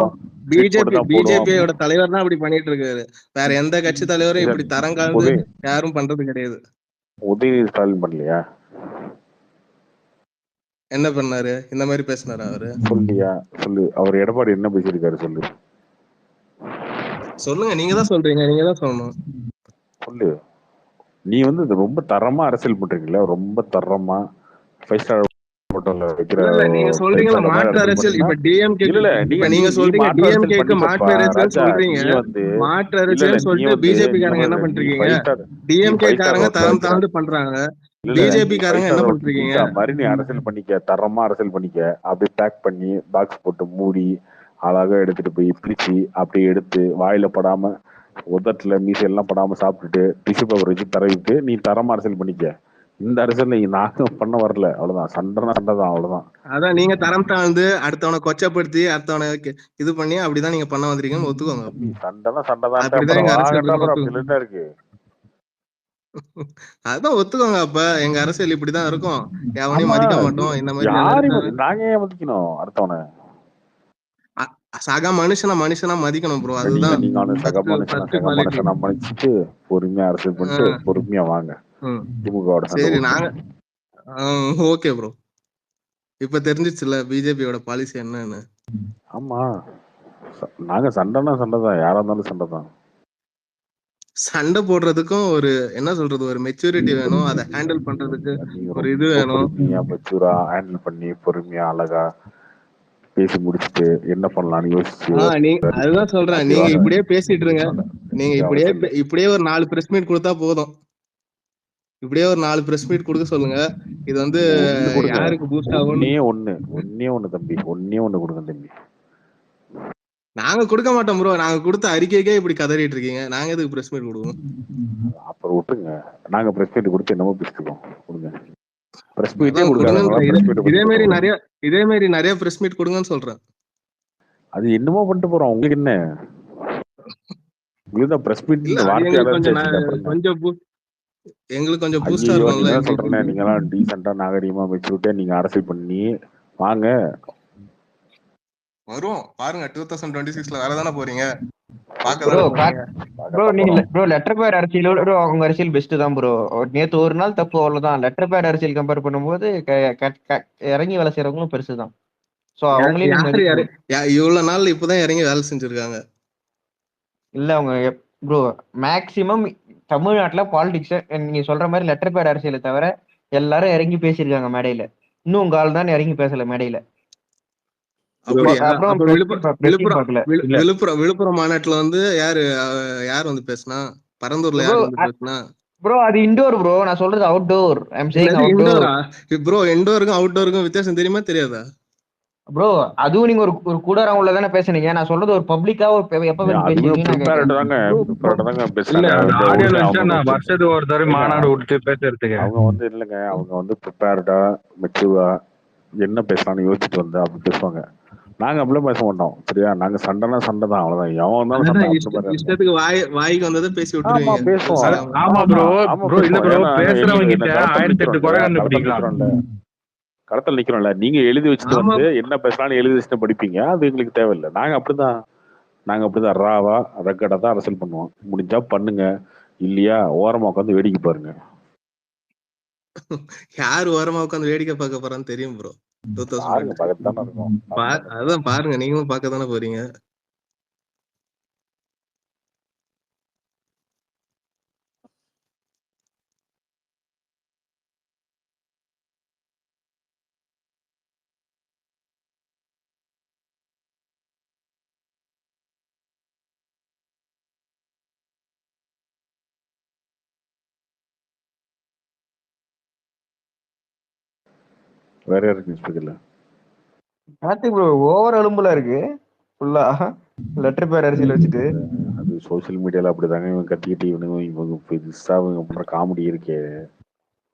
பிஜேபியோட தலைவர் தான் அப்படி பண்ணிட்டு இருக்காரு. வேற எந்த கட்சி தலைவரும் இப்படி தரம் காழ்ந்து யாரும் பண்றது கிடையாது. உதயநிதி ஸ்டாலின் பண்ணலையா? என்ன பண்ணாரு? இந்த மாதிரி பேசினாரா அவரு? சொல்லியா சொல்லு. அவர் எடப்பாடி என்ன பேசியிருக்காரு சொல்லு. சொல்லுங்க, நீங்க தான் சொல்றீங்க, நீங்க தான் சொல்லணும். சொல்லு. நீ வந்து இது ரொம்ப தரமா அரசியல் பண்றீங்களா? ரொம்ப தரமா 5 ஸ்டார் ஹோட்டல்ல வைக்கிற இல்ல நீங்க சொல்றீங்களா மாற்று அரசியல்? இப்ப டிஎம்கே இப்ப நீங்க சொல்றீங்க டிஎம்கேக்கு மாற்று அரசியல் சொல்றீங்க. மாற்று அரசியல் சொல்லிட்டு பிஜேபி காரங்க என்ன பண்றீங்க? டிஎம்கே காரங்க தரம் தாழ்ந்து பண்றாங்க, பிஜேபி காரங்க என்ன பண்றீங்க? மாதிரி நீ அரசியல் பண்ணிக்க, தரமா அரசியல் பண்ணிக்க. அப்படியே பேக் பண்ணி பாக்ஸ் போட்டு மூடி அழகா எடுத்துட்டு போய் பிரிச்சு அப்படியே எடுத்து வாயில படாம உதட்டுல மீசையெல்லாம் படாம சாப்பிட்டுட்டு டிஷ்யூ பேப்பர் வச்சு தரவிட்டு நீ தரமா அரசியல் பண்ணிக்க. இந்த அரசியல் நாங்க பண்ண வரல, அவ்வளவுதான். சண்டைனா சண்டை தான், அவ்வளவுதான். அதான் நீங்க தரம் தாழ்ந்து அடுத்தவனை கொச்சப்படுத்தி அடுத்தவனை இது பண்ணி அப்படிதான் நீங்க பண்ண வந்திருக்கீங்கன்னு ஒத்துக்கோங்க. சண்டைனா சண்டை தான் இருக்கு. அதான் ஒத்துக்கோங்க. அப்ப எங்க அரசியல் இப்படிதான் இருக்கும், எவனையும் மதிக்க மாட்டோம். இந்த மாதிரி நாங்க ஏன் மதிக்கணும் அடுத்தவனை? சக மனுஷனா மதிக்கணும் ப்ரோ. அதுதான் நீங்க சக மனுஷனா மதிச்சுட்டு பொறுமையா அரசியல் பண்ணிட்டு பொறுமையா வாங்க திமுகவோட. சரி நாங்க ஓகே ப்ரோ. இப்ப தெரிஞ்சிச்சுல பிஜேபியோட பாலிசி என்னன்னு. ஆமா, நாங்க சண்டைனா சண்டை தான், யாரா இருந்தாலும் சண்டை தான். சண்டை போடுறதுக்கும் ஒரு என்ன சொல்றது, ஒரு மெச்சூரிட்டி வேணும். அதை ஹேண்டில் பண்றதுக்கு ஒரு இது வேணும். மெச்சூரா ஹேண்டில் பண்ணி பொறுமையா அழகா பேசி முடிச்சுட்டு என்ன பண்ணலாம்னு யோசிச்சு. அதுதான் சொல்றேன், நீங்க இப்படியே பேசிட்டு இருங்க. நீங்க இப்படியே ஒரு 4 பிரஸ் மீட் கொடுத்தா போதும். இப்படியே ஒரு 4 பிரஸ் மீட் கொடுக்க சொல்லுங்க. இது வந்து யாருக்கு பூஸ்ட் ஆகும்? ஒன்னே ஒண்ணு தம்பி, ஒன்னே ஒண்ணு கொடுங்க தம்பி. நாங்க கொடுக்க மாட்டோம் ப்ரோ. நாங்க கொடுத்த அறிக்கைக்கே இப்படி கதறிட்டு இருக்கீங்க, நாங்க எதுக்கு பிரஸ் மீட் கொடுக்கணும்? அப்புறம் விட்டுருங்க, நாங்க பிரஸ் மீட் கொடுத்து என்னமோ பேசிக்கிறோம். கொடுங்க இதே மாதிரி நிறைய பிரஸ் மீட் கொடுங்கன்னு சொல்றேன். அது என்னமோ பண்ணிட்டு போறோம், உங்களுக்கு என்ன? உங்களுக்கு பிரஸ் மீட் எங்களுக்கு கொஞ்சம் பூஸ்டா இருக்கும்ல. சொல்றேன், நீங்க எல்லாம் டீசென்ட்டா நாகரிகமா மெச்சூரிட்டியா நீங்க அரசியல் பண்ணி வாங்க. வருவோம் பாருங்க, 2026ல வேறதானே போறீங்க. ப்ரோ நீங்க ப்ரோ லெட்டர் பேட் அரசியலோட அவங்க அரசியல் பெஸ்ட் தான் ப்ரோ. நேத்து ஒரு நாள் தப்பு அவ்வளவுதான். லெட்டர் பேட் அரசியல் கம்பேர் பண்ணும்போது இறங்கி வேலை செய்யறவங்களும் பெருசுதான். சோ அவங்களையும் இவ்வளவு நாள் இப்பதான் இறங்கி வேலை செஞ்சிருக்காங்க. இல்ல அவங்க ப்ரோ மேக்சிமம் தமிழ்நாட்டுல பாலிடிக்ஸ் நீங்க சொல்ற மாதிரி லெட்டர் பேட் அரசியலை தவிர எல்லாரும் இறங்கி பேசியிருக்காங்க மேடையில. இன்னும் உங்க ஆள் தான் இறங்கி பேசல மேடையில. விழுப்புரம் மாநாட்டுல வந்து யாரு வந்து பேசினா? பரந்தூர்ல யாரு வந்து பேசினா? ப்ரோ அது இன்டோர் ப்ரோ, நான் சொல்றது outdoor. I am saying outdoor. Bro இன்டோருக்கும் அவுட்டோருக்கும் வித்தியாசம் தெரியுமா தெரியாதா? ப்ரோ அதுவும் நீங்க ஒரு கூடாரம் உள்ள தானே பேசுனீங்க. நான் சொல்றது ஒரு பப்ளிக்கா எப்ப வருஷத்துக்கு ஒரு தடவை மாநாடு விட்டு பேசுறதுக்கு அவங்க வந்து இல்லைங்க, அவங்க வந்து ப்ரிப்பேர்டா மெச்சூரா என்ன பேசலாம்னு யோசிச்சுட்டு வந்து அப்படி பேசுவாங்க. நாங்க அப்படியே பேச மாட்டோம், சரியா? நாங்க சண்டைனா சண்டை தான், அவ்வளவுதான். எவன் இஷ்டத்துக்கு வாய்க்கு வந்ததை பேசி விட்டுருவீங்க. பேசுவோம். ஆமா ப்ரோ. ப்ரோ இல்ல ப்ரோ, பேசுறவங்க கிட்ட 1008 குறை கண்டுபிடிக்கலாம்ல. களத்துல நிக்கிறோம்ல, நீங்க எழுதி வச்சுட்டு வந்து என்ன பேசலாம்னு எழுதி வச்சுட்டு படிப்பீங்க. அது எங்களுக்கு தேவையில்லை. நாங்க அப்படிதான் ராவா ரெக்கடா தான் அரசியல் பண்ணுவோம். முடிஞ்சா பண்ணுங்க, இல்லையா ஓரமா உட்காந்து வேடிக்கை பாருங்க. யாரு ஓரமா உட்காந்து வேடிக்கை பார்க்க போறான்னு தெரியும் ப்ரோ. அதான் பாருங்க, நீங்களும் பார்க்க தானே போறீங்க. வேற யாருக்கு ஸ்பீக்கர்ல கார்த்திக் ப்ரோ ஓவர் எலும்புல இருக்கு ஃபுல்லா லெட்டர் பேர் அரசியல் வச்சுட்டு. அது சோசியல் மீடியால அப்படிதாங்க இவங்க கத்திக்கிட்டு இவங்க பெருசா இவங்க பண்ற காமெடி இருக்கே.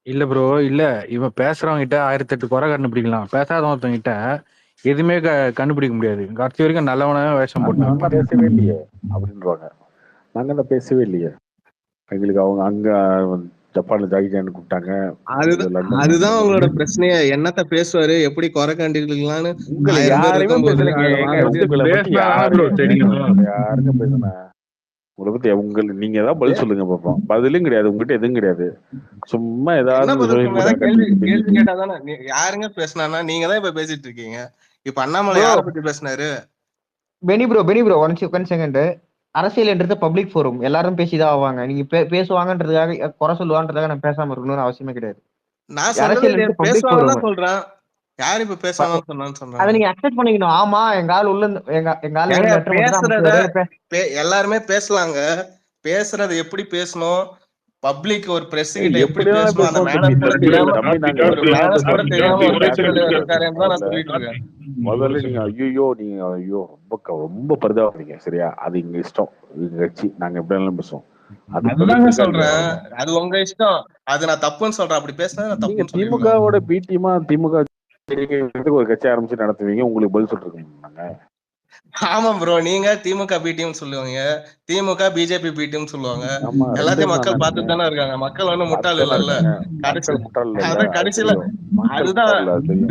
இல்ல ப்ரோ, இல்ல இவன் பேசுறவங்க கிட்ட 1008 குறை கண்டுபிடிக்கலாம், பேசாதவங்க கிட்ட எதுவுமே கண்டுபிடிக்க முடியாது. கடைசி வரைக்கும் நல்லவன வேஷம் போட்டு பேசவே இல்லையே அப்படின்றாங்க. நாங்க தான் பேசவே இல்லையே. எங்களுக்கு அவங்க அங்க ஜப்பான்ல ஜாக்கி சான் கூப்பிட்டாங்க. அதுதான் உங்களோட பிரச்சனையே. என்னத்த பேசுவாரு, எப்படி குறை கண்டுக்கலாம்னு யாருமே பேசலங்க. யாருங்க பேசுனா உங்களை பத்தி நீங்க ஏதாவது பதில் சொல்லுங்க பாப்போம். பதிலும் கிடையாது, உங்ககிட்ட எதுவும் கிடையாது. சும்மா ஏதாவது கேள்வி கேட்டாதானே. யாருங்க பேசினா? நீங்க தான் இப்ப பேசிட்டு இருக்கீங்க. இப்ப அண்ணாமலை யார பத்தி பேசினாரு? Beni bro 1 second. அரசியல்ன்றது public forum, எல்லாரும் பேசிதான் ஆவாங்க. நீங்க பேசுவாங்கன்றதுக்காக குறை சொல்லுவான்றதுக்காக நான் பேசாம இருக்கணும்னு அவசியமே கிடையாது. நான் பேசுவாங்கன்னு சொல்றேன். யாரு இப்ப பேசணும்னு சொன்னான்னு சொல்றேன். அதை நீங்க அக்செப்ட் பண்ணிக்கணும். ஆமா, எங்க ஆள் உள்ள எல்லாருமே பேசலாங்க. பேசுறது எப்படி பேசணும், பப்ளிக் ஒரு பிரஸ் கிட்ட எப்படி பேசணும், அந்த மேனர் கூட தெரியாம சொல்லிட்டு இருக்கேன். முதல்ல நீங்க ஐயோ ரொம்ப பரிதாபப்படுறீங்க. சரியா? அது எங்க இஷ்டம், எங்க கட்சி, நாங்க எப்படி எல்லாம் பேசுவோம். அதுதாங்க சொல்றேன், அது உங்க இஷ்டம். அது நான் தப்புன்னு சொல்றேன். அப்படி பேசினா நான் தப்பு. திமுகவோட பி டீமா திமுக ஒரு கட்சி ஆரம்பிச்சு நடத்துவீங்க, உங்களுக்கு பதில் சொல்லிருக்கோம். ஆமா ப்ரோ, நீங்க திமுக பி டீம் சொல்லுவாங்க, திமுக பிஜேபி பி டீம் சொல்லுவாங்க. எல்லாத்தையும் மக்கள் பார்த்துட்டு தானே இருக்காங்க. மக்கள் ஒன்னும் முட்டாள் இல்ல. கடைசியில அதுதான்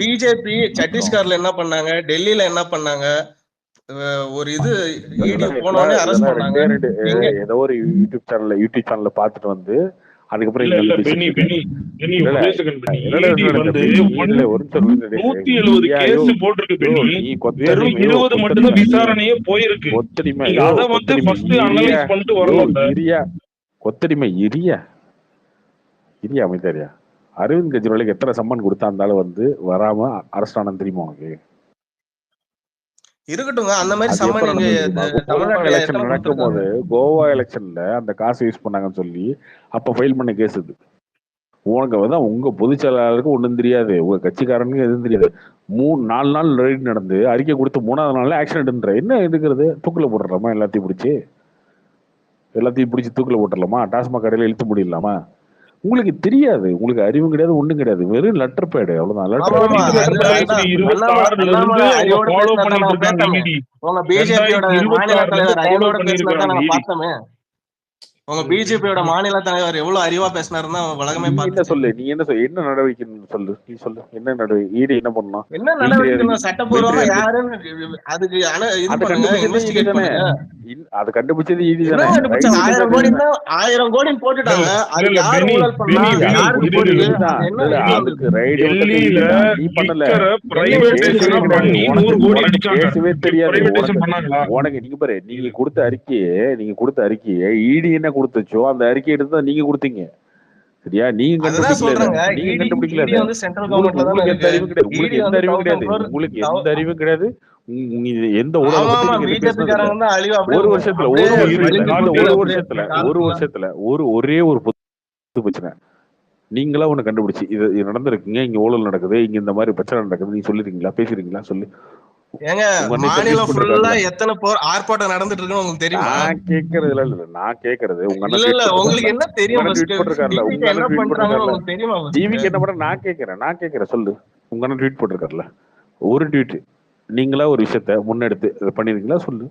பிஜேபி சத்தீஸ்கர்ல என்ன பண்ணாங்க, டெல்லியில என்ன பண்ணாங்க, ஒரு இது இடி போனோடனே அரெஸ்ட் பண்ணாங்க. ஏதோ ஒரு யூடியூப் சேனல்ல பாத்துட்டு வந்து அதுக்கப்புறம் கொத்தடிமை அமைதியா. அரவிந்த் கெஜ்ரிவாலுக்கு எத்தனை சம்மன் கொடுத்தா இருந்தாலும் வந்து வராம அரஸ்ட் ஆனது தெரியுமா உனக்கு? இருக்கட்டுங்க, அந்த மாதிரி சம்மன் எலெக்ஷன் நடக்கும் போது கோவா எலெக்ஷன்ல அந்த காசு யூஸ் பண்ணாங்கன்னு சொல்லி அப்ப ஃபைல் பண்ண கேஸ் இது. உனக்கு வந்து உங்க பொதுச் செயலாளருக்கு ஒண்ணும் தெரியாது, உங்க கட்சிக்காரனுக்கு எதுவும் தெரியாது. 4 நாள் ரைட் நடந்து அறிக்கை கொடுத்து 3ஆவது நாள்ல ஆக்ஷன் எடுன்ற என்ன எடுக்கிறது? தூக்குல போட்டுடலாமா? எல்லாத்தையும் பிடிச்சி தூக்குல போட்டுடலாமா? டாஸ்மாக் கடையில இழுத்து முடியலாமா? உங்களுக்கு தெரியாது, உங்களுக்கு அறிவும் கிடையாது, ஒண்ணும் கிடையாது, வெறும் லெட்டர் பேடு, அவ்வளவுதான். உங்க பிஜேபியோட மாநில தலைவர் எவ்வளவு அறிவா பேசினாருன்னா உலகமே பார்த்து சொல்லு. நீ என்ன நடவடிக்கை சொல்லு, நீ சொல்லு. என்ன நடவடிக்கை? ஈடு என்ன பண்ணணும்? என்ன நடவடிக்கை? சட்டப்பூர்வமா யாரும் அதுக்கு அது கண்டுபிடிச்சது ஈடி தானே. 1000 கோடி போட்டுட்டாங்க. அது யார் ஊழல் பண்ணா, யாருக்கு போடுது? அதுக்கு ரைடு நீ பண்ணல, பேசவே தெரியாது உனக்கு. நீங்க பாரு, நீங்க கொடுத்த அறிக்கையை ஈடி என்ன கொடுத்துச்சோ அந்த அறிக்கை எடுத்து நீங்க கொடுத்தீங்க. சரியா? நீங்க கண்டுபிடிக்கல. உங்களுக்கு எந்த அறிவும் கிடையாது. உங்களுக்கு எந்த அறிவும் கிடையாது. எந்த ஒரு வருஷத்துல ஒரே ஒரு பொது பிரச்சனை நீங்களா ஒண்ணு கண்டுபிடிச்சு இது நடந்திருக்குங்க, இங்க ஊழல் நடக்குது, இங்க இந்த மாதிரி பிரச்சனை நடக்குது, நீங்க சொல்லிருக்கீங்களா? பேசுறீங்களா? சொல்லு. ஏங்க, மாநிலம் ஃபுல்லா எத்தனை ஆர்ப்பாட்டம் நடந்துட்டு இருக்குன்னு உங்களுக்கு தெரியுமா? நான் கேக்குறது உங்க உங்களுக்கு என்ன தெரியும்? என்ன பண்றாங்க உங்களுக்கு தெரியுமா? டிவிக்கு என்ன பண்ற? நான் கேக்குறேன் சொல்லு. உங்க அண்ணன் ட்வீட் போட்டிருக்காருல்ல, ஒரு ட்வீட் நீங்களா ஒரு விஷயத்த முன்னெடுத்து பண்ணிருக்கீங்களா? சொல்லு.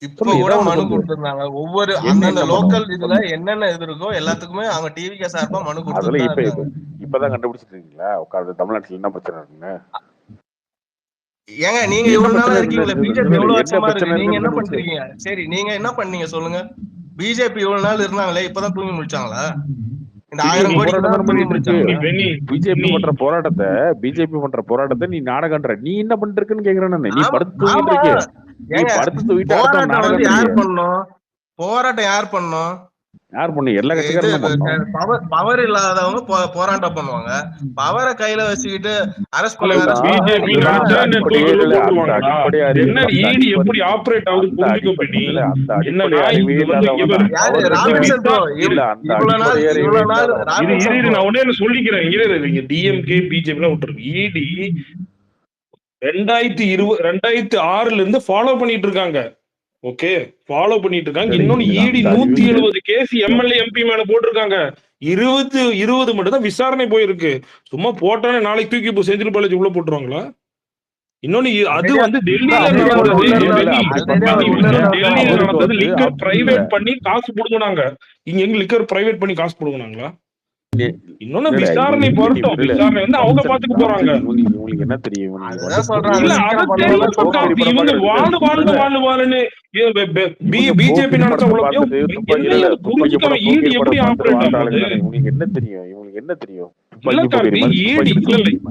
இப்போ கூட மனு கொடுத்திருந்தாங்க. ஒவ்வொரு அந்தந்த லோக்கல் இதுல என்னென்ன இது இருக்கோ எல்லாத்துக்குமே அவங்க டிவிக்கு சார்பா மனு கொடுத்திருக்காங்க. இப்பதான் கண்டுபிடிச்சிட்டு இருக்கீங்களா உட்கார்ந்து தமிழ்நாட்டுல என்ன பிரச்சனை இருக்குன்னு? ஏங்க, நீங்க இவ்வளவு நாளா இருக்கீங்களா? பிஜேபி எவ்வளவு வருஷமா இருக்கு, நீங்க என்ன பண்றீங்க? சரி, நீங்க என்ன பண்ணீங்க சொல்லுங்க. பிஜேபி இவ்வளவு நாள் இருந்தாங்களே, இப்பதான் தூங்கி முடிச்சாங்களா? இந்த 1000 கோடி பிஜேபி பண்ற போராட்டத்தை நீ நாடகன்ற. நீ என்ன பண்றன்னு கேக்குறேன். நீ போராட்டம் யார் பண்ணும்? எல்லா கட்சிக்காரங்களும் பவர் இல்லாதவங்க போராட்டம் பண்ணுவாங்க. பவரை கையில வச்சுக்கிட்டு அரஸ்ட் சொல்லிக்கிறேன். டிஎம்கே பிஜேபி 2006ல இருந்து ஃபாலோ பண்ணிட்டு இருக்காங்க. ஓகே, ஃபாலோ பண்ணிட்டு இருக்காங்க. இன்னொன்னு ஈடி 170 கேஸ் எம்எல்ஏ எம்பி மேல போட்டிருக்காங்க. 20 மட்டும் தான் விசாரணை போயிருக்கு. சும்மா போட்டானே நாளைக்கு தூக்கி இப்போ செந்தில் பாலாஜி உள்ள போட்டுருவாங்களா? இன்னொன்னு அது வந்து டெல்லியில நடந்தது லிக்கர் பிரைவேட் பண்ணி காசு புடுங்கினாங்க. இங்க எங்க லிக்கர் பிரைவேட் பண்ணி காசு புடுங்கினாங்களா? இன்னொன்னு விசாரணை போறட்டும், விசாரணை வந்து அவங்க பாத்துக்க போறாங்க. இவங்களுக்கு என்ன தெரியும்? இல்ல அத தெரியும் கார்த்தி, இவங்க வாழுன்னு பிஜேபி நடத்த புரிஞ்சுக்காம ஈடி எப்படி ஆபரேட் ஆகுது? இவங்களுக்கு என்ன தெரியும்? இவங்களுக்கு என்ன தெரியும்? இல்ல கார்த்தி, ஈடி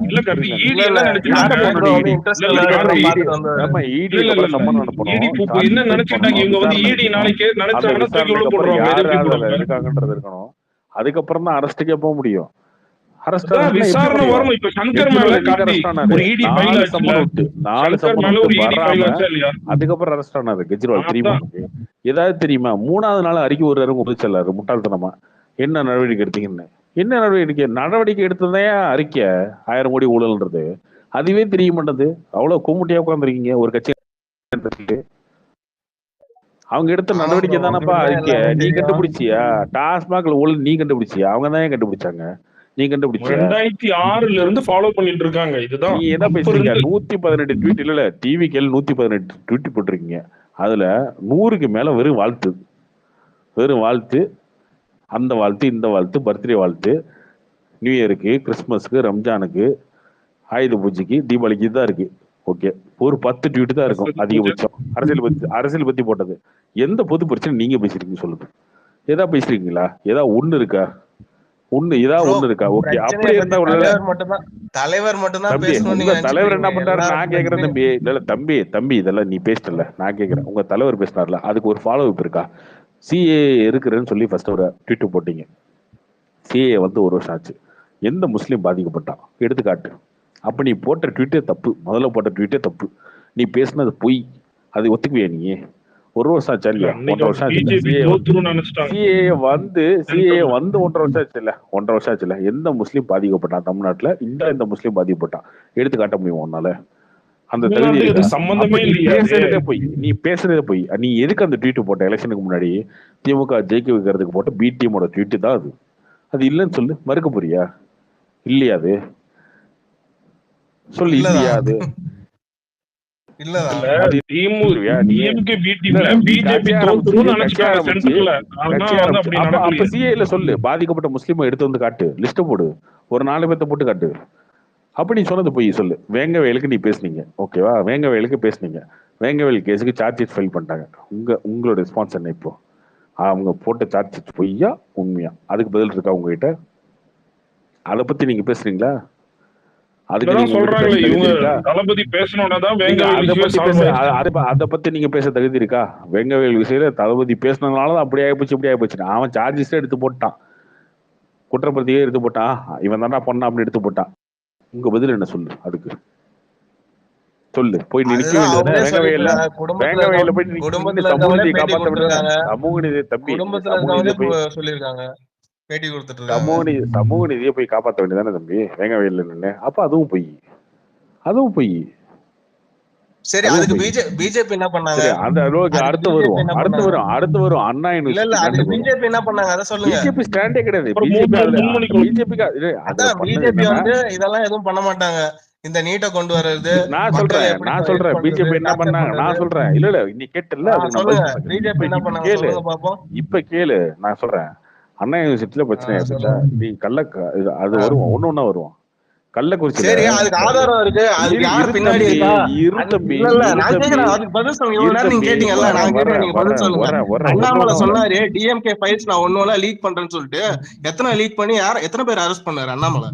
இல்ல கார்த்தி, ஈடி என்ன நினைச்சுட்டாங்க? என்ன நினைச்சுட்டாங்க இவங்க வந்து ஈடி நாளைக்கு நினைச்சாங்கன்னா தூக்கி உள்ள போடுவாங்க இருக்காங்கன்றது இருக்கணும். அதுக்கப்புறம் தான் அரெஸ்டுக்கே போக முடியும். விசாரணை வரணும். இப்ப சங்கர் மேல கார்த்தி ஒரு ஈடி ஃபைல் ஆச்சுல, சங்கர் மேல ஒரு ஈடி ஃபைல் ஆச்சா இல்லையா? அதுக்கப்புறம் அரெஸ்ட் ஆனாரு கெஜ்ரிவால். தெரியுமா ஏதாவது தெரியுமா? 3வது நாள் அறிக்கை ஒரு முடிச்சல்லாரு முட்டாள்தனமா. என்ன நடவடிக்கை எடுத்தீங்கன்னு? என்ன நடவடிக்கை எடுத்ததே அறிக்கை 1000 கோடி ஊழல்ன்றது அதுவே தெரிய மாட்டேது. அவ்வளவு கூமுட்டியா உட்காந்துருக்கீங்க ஒரு கட்சி. அவங்க எடுத்த நடவடிக்கை தானப்பா அறிக்கை. நீ கண்டுபிடிச்சியா? டாஸ்மாக்ல ஊழல் நீ கண்டுபிடிச்சியா? அவங்க தான் கண்டுபிடிச்சாங்க. நீ கண்டுபிடிச்ச 2006ல இருந்து ஃபாலோ பண்ணிட்டு இருக்காங்க. இதுதான் நீ என்ன பேசுறீங்க? 118 ட்வீட் இல்ல டிவி கேள் 118 ட்வீட் போட்டிருக்கீங்க. அதுல 100க்கு மேல வெறும் வாழ்த்து, அந்த வாழ்த்து, இந்த வாழ்த்து, பர்த்டே வாழ்த்து, நியூ இயருக்கு, கிறிஸ்துமஸ்க்கு, ரம்ஜானுக்கு, ஆயுத பூஜைக்கு, தீபாவளிக்கு தான் இருக்கு. ஓகே, ஒரு 10 ட்வீட் தான் இருக்கும் அதிகபட்சம். அரசியல் பத்தி போட்டது. எந்த பொது பிரச்சனை நீங்க பேசுறீங்க சொல்லுங்க? ஏதா பேசுறீங்களா? ஏதா ஒண்ணு இருக்கா? ஒண்ணு இருக்கா? ஓகே, அப்படி இருந்தா தலைவர் மட்டும் தான் தலைவர் என்ன பண்றாரு? நான் கேக்குறேன் தம்பி. இல்ல தம்பி இதெல்லாம் நீ பேசல. நான் கேக்குறேன், உங்க தலைவர் பேசினார்ல, அதுக்கு ஒரு ஃபாலோ அப் இருக்கா? சிஏ இருக்கிறேன்னு சொல்லி ஃபர்ஸ்ட் ஒரு ட்வீட் போட்டீங்க. சிஏ வந்து 1 வருஷம் ஆச்சு. எந்த முஸ்லீம் பாதிக்கப்பட்டான் எடுத்துக்காட்டு. அப்ப நீ போட்ட ட்வீட்டே தப்பு. முதல்ல போட்ட ட்வீட்டே தப்பு. நீ பேசுனது பொய். அது ஒத்துக்குவியா நீ? 1 வருஷம் ஆச்சா இல்லையா? 1.5 வருஷம் ஆச்சு. சிஏ வந்து 1.5 வருஷம் ஆச்சு இல்ல? 1.5 வருஷம் ஆச்சு இல்ல? எந்த முஸ்லீம் பாதிக்கப்பட்டான் தமிழ்நாட்டுல? இந்த முஸ்லீம் பாதிக்கப்பட்டான் எடுத்து காட்ட முடியும் உன்னால? அந்த தகுதி நீ பேசுறதே போய். நீ எதுக்கு அந்த ட்வீட் போட்ட? எலெக்ஷனுக்கு முன்னாடி திமுக ஜெயிக்க வைக்கிறதுக்கு போட்ட பிடிஎமோட ட்வீட் தான் அது. அது இல்லைன்னு சொல்லு. மறுக்க போறியா? இல்லையா? அது சொல்லு. இல்லையா? அது சொல்லு. பாதிக்கப்பட்ட முஸ்லீம் எடுத்து வந்து காட்டு. லிஸ்ட் போடு. ஒரு 4 பேர்த்த போட்டு காட்டு. அப்ப நீ சொன்னது போய் சொல்லு. வேங்கவேலுக்கு நீ பேசுனீங்க. ஓகேவா? வேங்கவேலுக்கு பேசுனீங்க. வேங்கவேல் கேஸுக்கு சார்ஜ் ஷீட் ஃபைல் பண்ணிட்டாங்க. உங்களோட ரெஸ்பான்ஸ் என்ன இப்போ? அவங்க போட்ட சார்ஜ் ஷீட் பொய்யா உண்மையா? அதுக்கு பதில் இருக்கா உங்ககிட்ட? அதை பத்தி நீங்க பேசுறீங்களா? அதை பத்தி நீங்க பேச தகுதி இருக்கா? வெங்கவேல் விஷயத்துல தளபதி பேசினதுனாலதான் அப்படி ஆயிப்போச்சு இப்படி ஆயிப்போச்சு. அவன் சார்ஜஸ் எடுத்து போட்டான், குற்றப்பத்திரிகையே எடுத்து போட்டான், இவன் தானே பண்ணா அப்படி எடுத்து போட்டான். உங்க பதில் என்ன சொல்லு? அதுக்கு சொல்லு. போய் நிறுத்தி வேங்கவேல போய் சமூக நீதி காப்பாற்ற விடுறாங்க. சமூக நீதி தம்பி பேட்டி கொடுத்துட்டு சமூக நீதியை போய் காப்பாற்ற வேண்டியதானே தம்பி? வேங்கவேல நின்று. அப்ப அதுவும் பொய். சரி, அதுக்கு பிஜேபி என்ன பண்ணாங்க? அடுத்து வரும் அண்ணா யூனிவர்சிட்டி. பிஜேபி என்ன பண்ணாங்க அதை சொல்லுங்க. பிஜேபி ஸ்டாண்டே கிடையாது. பிஜேபி வந்து இதெல்லாம் எதுவும் பண்ண மாட்டாங்க. இந்த நீட்டை கொண்டு வர்றது நான் சொல்றேன் பிஜேபி என்ன பண்ணாங்க நான் சொல்றேன். இல்ல நீ கேட்டல, பிஜேபி என்ன பண்ணாங்க இப்ப கேளு. நான் சொல்றேன், அண்ணா யூனிவர்சிட்டியில பிரச்சனை ஆயிடுச்சா? நீ அது வருவோம், ஒண்ணு வருவோம். கள்ளக்குறிச்சி அதுக்கு ஆதாரம் இருக்கு. அதுக்கு யார் பின்னாடி இருக்கா? நான் கேக்குறேன், அதுக்கு பதில் சொல்லுங்க. இவ்வளவு நேரம் நீங்க கேட்டீங்கல்ல, நான் கேக்குறேன், நீங்க பதில் சொல்லுங்க. அண்ணாமலை சொன்னாரு டிஎம்கே ஃபைல்ஸ் நான் ஒண்ணு லீக் பண்றேன்னு சொல்லிட்டு. எத்தனை லீக் பண்ணி எத்தனை பேர் அரெஸ்ட் பண்ணாரு அண்ணாமலை?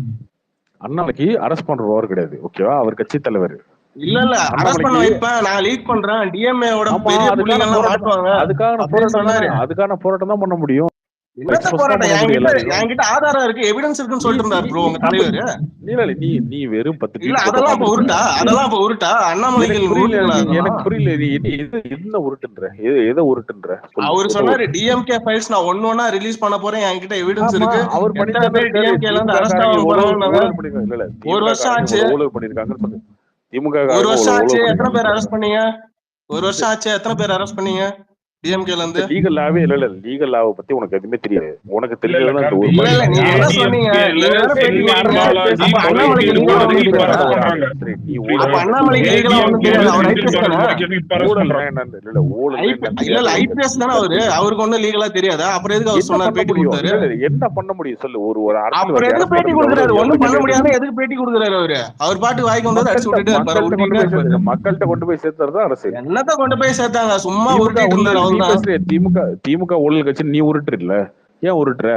அண்ணாமலைக்கு அரெஸ்ட் பண்றவர் கிடையாது. ஓகேவா? அவர் கட்சி தலைவர். இல்ல அரெஸ்ட் பண்ண வைப்பேன், நான் லீக் பண்றேன், டிஎம்ஏவோட பெரிய புள்ளிகள் எல்லாம் மாட்டுவாங்க. அதுக்கான போராட்டம் தான் பண்ண முடியும். என்கிட்ட ஆதாரம் இருக்கு, எவிடன்ஸ் இருக்குன்னு சொல்லிட்டு இருந்தாரு ப்ரோ உங்க தலைவர். நீ வெறும் 10 இல்ல அதெல்லாம் உருட்டா அண்ணாமலைகள் எனக்கு புரியல. என்ன உருட்டுன்ற? எதை உருட்டுன்ற? அவரு சொன்னாரு டிஎம்கே ஃபைல்ஸ் நான் ஒண்ணா ரிலீஸ் பண்ண போறேன், என்கிட்ட எவிடன்ஸ் இருக்கு. அவர் எத்தனை பேர் டிஎம்கே ல இருந்து அரெஸ்ட் ஆக போறாங்க? 1 வருஷம் ஆச்சு. ஊழல் பண்ணிருக்காங்கன்னு சொல்லு. திமுக 1 வருஷம் ஆச்சு. எத்தனை பேர் அரெஸ்ட் பண்ணீங்க? 1 வருஷம் ஆச்சு. எத்தனை பேர் அரெஸ்ட் பண்ணீங்க? டிஎம்கேல இருந்து லீகல் லாவே இல்ல லீகல் லாவை பத்தி உனக்கு எதுவுமே தெரியாது. உனக்கு தெரிஞ்சதுதான் இந்த ஒரு இல்ல நீங்க என்ன சொன்னீங்க? நீங்க தானே பேட்டி கொடுத்தீங்க. அப்ப அண்ணாமலைக்கு லீகலா ஒண்ணும் தெரியாதா? அப்ப அண்ணாமலைக்கு லீகலா ஒண்ணும் தெரியாது. அவர் ஐபிஎஸ் தானே? இல்ல ஐபிஎஸ் தானே அவரு. அவருக்கு ஒண்ணும் லீகலா தெரியாதா? அப்புறம் எதுக்கு அவர் சொன்னார் பேட்டி கொடுத்தாரு? என்ன பண்ண முடியும் சொல்லு? ஒரு அப்புறம் எதுக்கு பேட்டி கொடுக்குறாரு? ஒண்ணும் பண்ண முடியாம எதுக்கு பேட்டி கொடுக்குறாரு அவரு? அவர் பாட்டு வாய்க்கு வந்தது அடிச்சு விட்டுட்டு மக்கள்கிட்ட கொண்டு போய் சேர்த்துறதா அரசு. என்னத்த கொண்டு போய் சேர்த்தாங்க? சும்மா உருட்டிட்டு இருந்தாரு. திமுக ஊழல் கட்சி நீ உருட்டுறீல்ல, ஏன் உருட்டுற?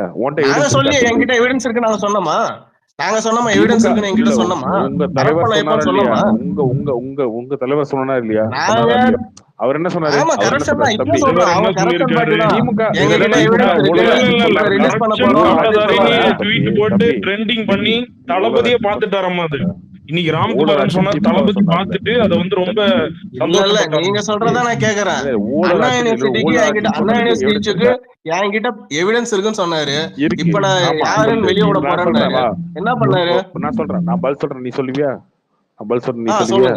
நாங்க சொல்லி என்கிட்ட எவிடன்ஸ் இருக்கு நாங்க சொன்னோமா? நாங்க சொன்னோமா? எவிடன்ஸ் இருக்கு என்கிட்ட சொன்னோமா? உங்க தலைவர் சொன்னாரா? உங்க உங்க உங்க உங்க தலைவர் சொன்னாரா இல்லையா? அவர் என்ன சொன்னாரு? ட்ரெண்டிங் பண்ணி தளபதியை பாத்துட்டாராமா. அது இன்னைக்கு ராம்குமார் சொன்ன தளபதி பார்த்துட்டு அதை வந்து ரொம்ப நீங்க சொல்றதா நான் கேக்குறேன். அண்ணா யூனிவர்சிட்டிக்கு அண்ணா யூனிவர்சிட்டிக்கு என்கிட்ட எவிடன்ஸ் இருக்குன்னு சொன்னாரு. இப்ப நான் யாருன்னு வெளியே விட போறேன்னு என்ன பண்ணாரு? நான் சொல்றேன், நான் பதில் சொல்றேன், நீ சொல்லுவியா? பதில் சொல்ற, நீ சொல்லுவியா?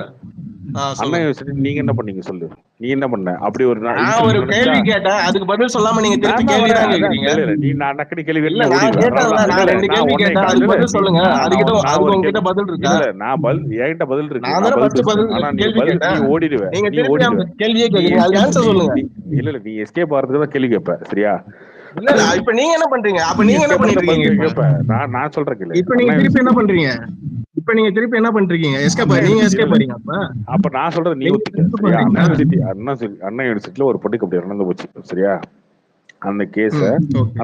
அண்ணா யூனிவர்சிட்டி நீங்க என்ன பண்ணீங்க சொல்லு? நீ என்ன பண்ண? அப்படி ஒரு ஒரு கேள்வி கேட்டேன், அதுக்கு பதில் சொல்லாம நீங்க திருப்பி கேள்வி தான் கேக்குறீங்க. நீ நான் நக்கடி கேள்வி இல்ல நான் கேட்டேன்ல, நான் ரெண்டு கேள்வி கேட்டேன், அதுக்கு பதில் சொல்லுங்க. அதுக்கு உங்ககிட்ட பதில் இருக்கா? இல்ல நான் பதில் என்கிட்ட பதில் இருக்கு. நான் தான் ஃபர்ஸ்ட் பதில் கேள்வி கேட்டேன். நீ ஓடிடுவே. நீங்க திருப்பி அந்த கேள்வியே கேக்குறீங்க, அது ஆன்சர் சொல்லுங்க. இல்ல இல்ல நீ எஸ்கேப் ஆறதுக்கு தான் கேள்வி கேப்ப, சரியா? இல்ல இப்ப நீங்க என்ன பண்றீங்க? அப்ப நீங்க என்ன பண்றீங்க? நான் சொல்றேன் கேளு. இப்ப நீங்க திருப்பி என்ன பண்றீங்க? இப்ப நீங்க திருப்பி என்ன பண்றீங்க? எஸ்கேப் நீங்க எஸ்கேப் ஆறீங்க. அப்ப நான் சொல்றது நீ ஒத்துக்க. அண்ணா யூனிவர்சிட்டில ஒரு பொண்ணுக்கு அப்படி நடந்து போச்சு, சரியா? அந்த கேஸ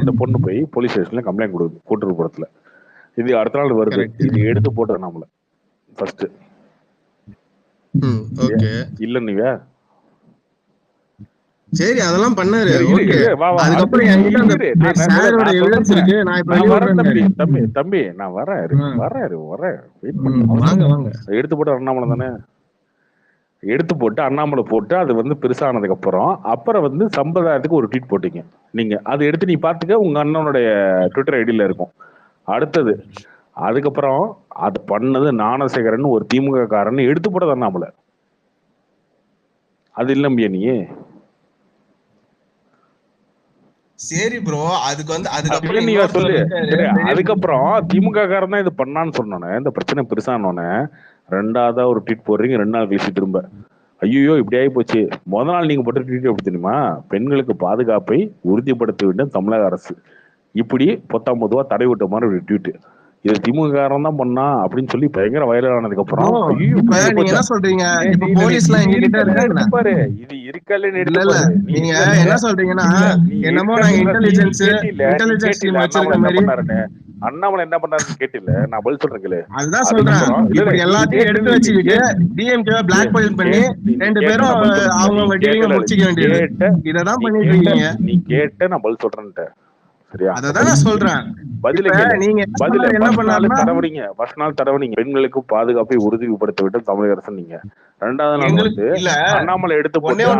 அந்த பொண்ணு போய் போலீஸ் ஸ்டேஷன்ல கம்ப்ளைண்ட் கொடுக்குது கூட்டுறவுப்புறத்துல. இது அடுத்த நாள் வருது. இது எடுத்து போட்டது நம்மள ஃபர்ஸ்ட். இல்ல நீவே சரி அதெல்லாம் பண்ணாரு. ஓகே அதுக்கப்புறம் என்கிட்ட அந்த சாரோட எவிடன்ஸ் இருக்கு. நான் இப்ப தம்பி நான் வரேன் வெயிட் பண்ணு. வாங்க எடுத்து போட்டு அண்ணாமலை தானே எடுத்து போட்டு அண்ணாமலை போட்டு அது வந்து பெருசானதுக்கு அப்புறம் வந்து சம்பிரதாயத்துக்கு ஒரு ட்வீட் போட்டீங்க நீங்க. அதை எடுத்து நீ பாத்துக்க, உங்க அண்ணனுடைய ட்விட்டர் ஐடியில இருக்கும். அடுத்தது அதுக்கப்புறம் அது பண்ணது ஞானசேகரன் ஒரு திமுக காரன் எடுத்து போட்டது அண்ணாமலை. அது இல்லம்பியா நீ? சரி ப்ரோ, அதுக்கு வந்து அதுக்கப்புறம் திமுக காரன் தான் இது பண்ணான்னு சொன்னோன்னே, இந்த பிரச்சனை பெருசானோன்னே ரெண்டாவதா ஒரு ட்வீட் போடுறீங்க. 2 நாள் கழிச்சு திரும்ப ஐயோ இப்படி ஆகி போச்சு. முதல் நாள் நீங்க போட்ட ட்வீட் எப்படி தெரியுமா? பெண்களுக்கு பாதுகாப்பை உறுதிப்படுத்த வேண்டும் தமிழக அரசு, இப்படி 19 தடை விட்ட மாதிரி ஒரு ட்வீட். இது திமுக காரன் தான் பண்ணா அப்படின்னு சொல்லி பயங்கர வைரல் ஆனதுக்கு அப்புறம் என்ன சொல்றீங்க? இப்ப போலீஸ்லாம் எங்க கிட்ட இருக்காங்க பாரு. இது இருக்கல நீங்க என்ன சொல்றீங்கன்னா என்னமோ நாங்க இன்டெலிஜென்ஸ் டீம் வச்சிருக்க மாதிரி அண்ணாமலை என்ன பண்ணாருன்னு கேட்டில? நான் பதில் சொல்றேன். அதுதான் சொல்றேன். இப்ப எல்லாத்தையும் எடுத்து வச்சுக்கிட்டு டிஎம்கே பிளாக் மெயில் பண்ணி 2 பேரும் அவங்க டீலிங்க முடிச்சிக்க வேண்டியது. இததான் பண்ணிட்டு இருக்கீங்க. நீ கேட்ட நான் பதில் சொல்றேன்ட்ட, சரியா? அததான் நான் சொல்றேன். நீங்க என்ன பண்ணாலும் தரவீங்க பெண்களுக்கு பாதுகாப்பை உறுதிப்படுத்த வேண்டும் தமிழக அரசு. நீங்க 2வது நாள் வந்து அண்ணாமலை எடுத்து போட்டு